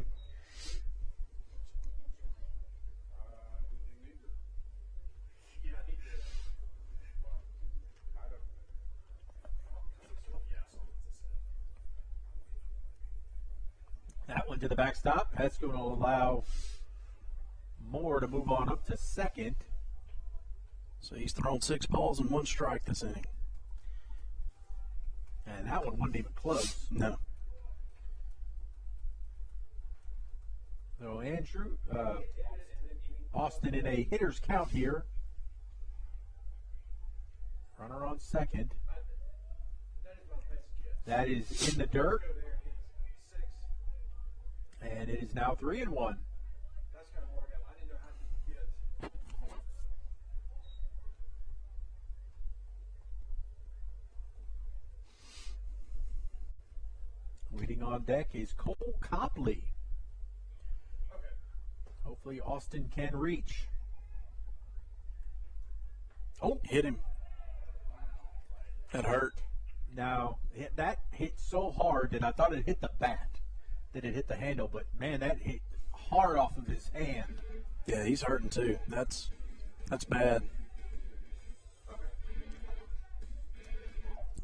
That one to the backstop. That's going to allow Moore to move on up to second. So he's thrown 6 balls and 1 strike this inning. And that one wasn't even close. No. So Andrew, Austin in a hitter's count here. Runner on second. That is in the dirt. And it is now 3-1. Waiting on deck is Cole Copley. Hopefully Austin can reach. Oh, hit him. That hurt. Now, that hit so hard that I thought it hit the bat, that it hit the handle, but, man, that hit hard off of his hand. Yeah, he's hurting too. That's bad.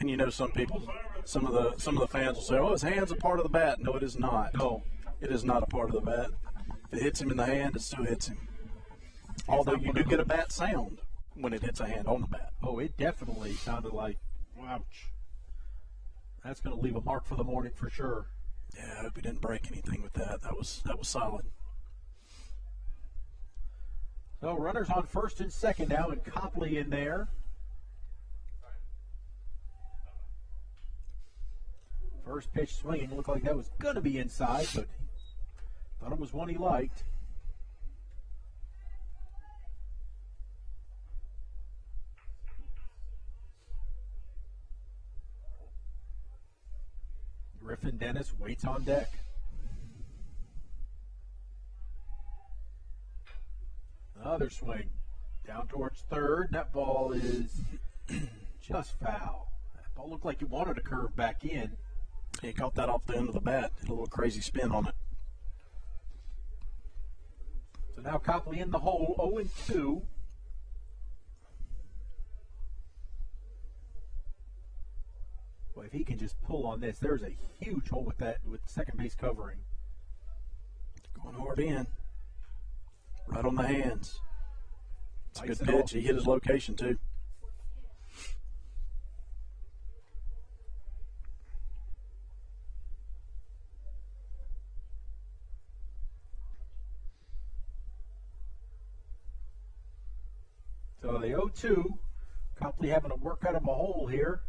And you know, some people, some of the fans will say, "Oh, his hand's a part of the bat." No, it is not. No, it is not a part of the bat. If it hits him in the hand, it still hits him. Although you do get a bat sound when it hits a hand on the bat. Oh, it definitely sounded like, ouch. That's going to leave a mark for the morning for sure. Yeah, I hope he didn't break anything with that. That was solid. So runners on first and second now, and Copley in there. First pitch swinging, looked like that was going to be inside, but thought it was one he liked. Griffin Dennis waits on deck. Another swing down towards third. That ball is just foul. That ball looked like it wanted to curve back in. He caught that off the end of the bat. Did a little crazy spin on it. So now Copley in the hole, 0-2. Boy, if he can just pull on this, there's a huge hole with that, with second base covering. Going hard in. Right on the hands. It's a good pitch. off. He hit his location, too. So the 0-2, Copley having to work out of a hole here.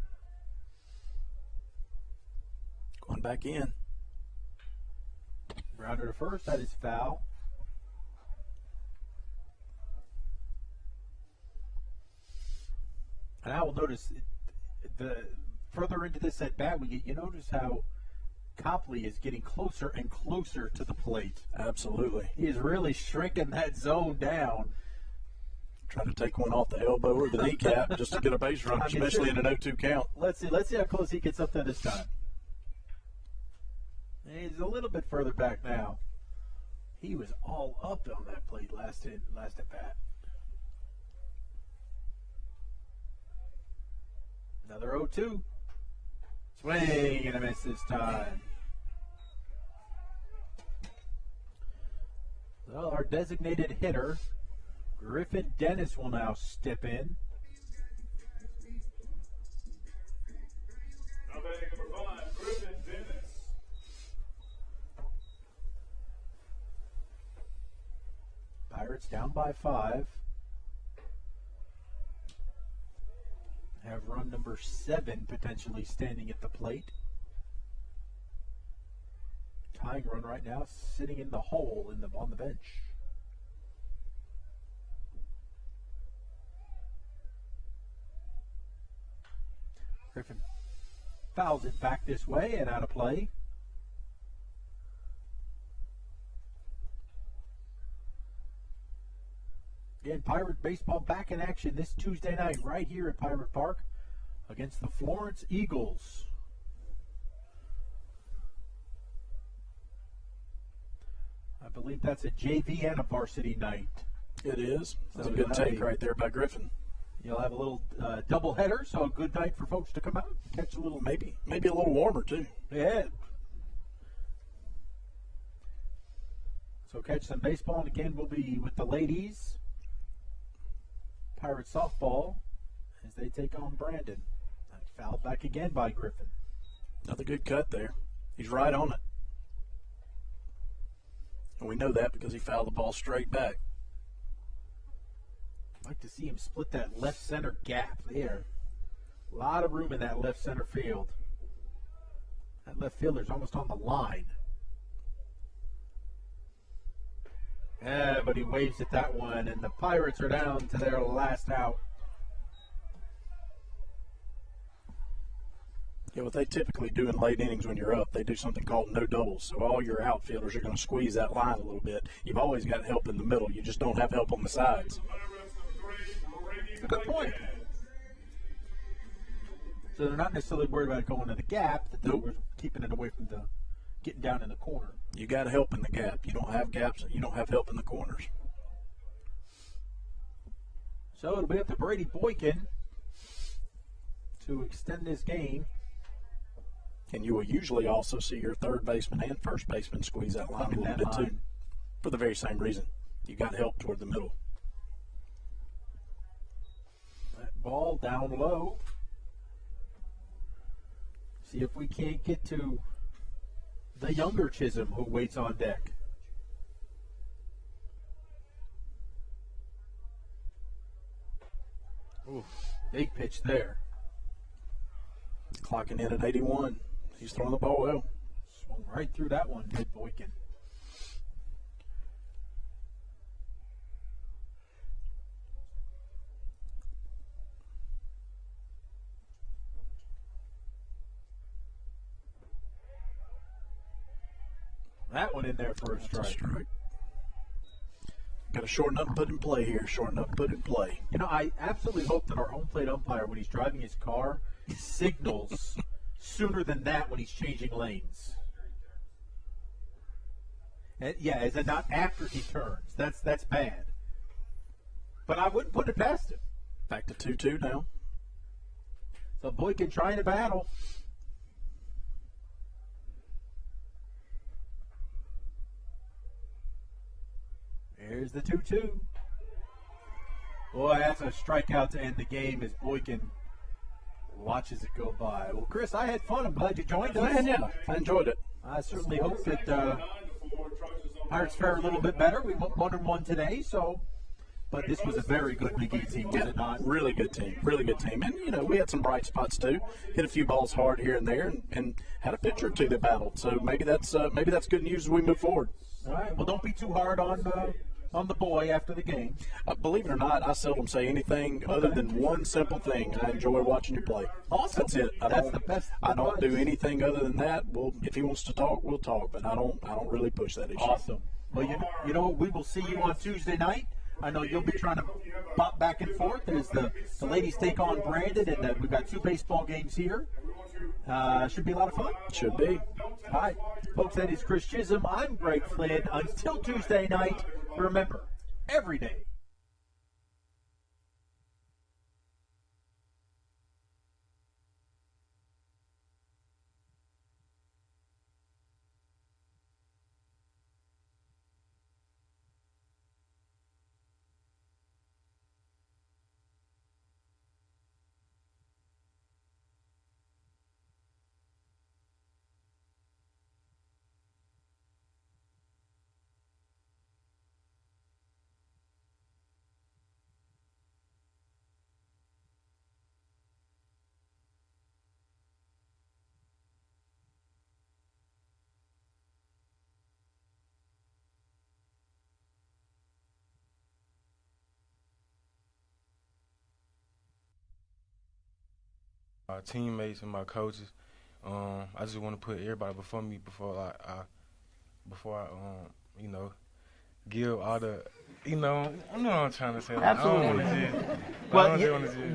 Going back in. Grounder to first, that is foul. And I will notice the further into this at bat we get, you notice how Copley is getting closer and closer to the plate. Absolutely. He is really shrinking that zone down. Try to take one off the elbow or the kneecap just to get a base run, especially in an 0-2 count. Let's see how close he gets up to this time. He's a little bit further back now. He was all up on that plate last at bat. Another 0-2. Swing and a miss this time. Well, our designated hitter, Griffin Dennis, will now step in. Now batting number 5, Griffin Dennis. Pirates down by 5. Have run number 7 potentially standing at the plate. Tying run right now sitting in the hole on the bench. Griffin fouls it back this way and out of play. Again, Pirate baseball back in action this Tuesday night right here at Pirate Park against the Florence Eagles. I believe that's a JV and a varsity night. It is. That's a good take right there by Griffin. You'll have a little double header, so a good night for folks to come out and catch a little. Maybe a little warmer too. Yeah. So catch some baseball, and again we'll be with the ladies. Pirate softball as they take on Brandon. Fouled back again by Griffin. Another good cut there. He's right on it. And we know that because he fouled the ball straight back. I'd like to see him split that left center gap there. A lot of room in that left center field. That left fielder's almost on the line. Yeah, but he waves at that one, and the Pirates are down to their last out. Yeah, what they typically do in late innings when you're up, they do something called no doubles. So all your outfielders are going to squeeze that line a little bit. You've always got help in the middle. You just don't have help on the sides. Good point. So they're not necessarily worried about it going to the gap, that they're keeping it away from getting down in the corner. You got to help in the gap. You don't have gaps, you don't have help in the corners. So it'll be up to Brady Boykin to extend this game. And you will usually also see your third baseman and first baseman squeeze that line a little bit too, for the very same reason. You got help toward the middle. That ball down low. See if we can't get to the younger Chisholm who waits on deck. Ooh, big pitch there. Clocking in at 81. He's throwing the ball well. Swung right through that one, did Boykin. That one in there for a strike. Got to shorten up, put in play here. Shorten up, put in play. You know, I absolutely hope that our home plate umpire, when he's driving his car, signals sooner than that when he's changing lanes. And, yeah, is it not after he turns? That's bad. But I wouldn't put it past him. Back to 2-2 now. So Boykin trying to battle. Here's the 2-2. Boy, that's a strikeout to end the game as Boykin watches it go by. Well, Chris, I had fun. I'm glad you joined us. Yeah, I enjoyed it. I certainly hope that Pirates fare a little bit better. We won 1-1 today, but this was a very good McGee team, was it not? Really good team. Really good team. And, you know, we had some bright spots, too. Hit a few balls hard here and there and had a pitcher or two that battled. So maybe that's good news as we move forward. All right. Well, don't be too hard on the boy after the game. Believe it or not, I seldom say anything other than one simple thing. I enjoy watching you play. Awesome. That's it. That's the best. I don't do anything other than that. Well, if he wants to talk, we'll talk, but I don't really push that issue. Awesome. Well, you know, we will see you on Tuesday night. I know you'll be trying to pop back and forth as the ladies take on Brandon, and we've got 2 baseball games here. Should be a lot of fun. Should be. All right. Folks, that is Chris Chisholm. I'm Greg Flynn. Until Tuesday night, remember, every day. My teammates and my coaches. I just want to put everybody before me before I give all the, I know what I'm trying to say. Like, Absolutely.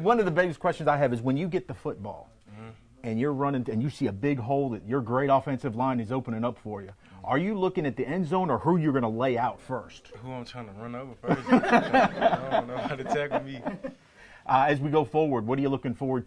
One of the biggest questions I have is when you get the football and you're running and you see a big hole that your great offensive line is opening up for you, are you looking at the end zone or who you're going to lay out first? Who I'm trying to run over first. I don't know how to tackle me. As we go forward, what are you looking forward to?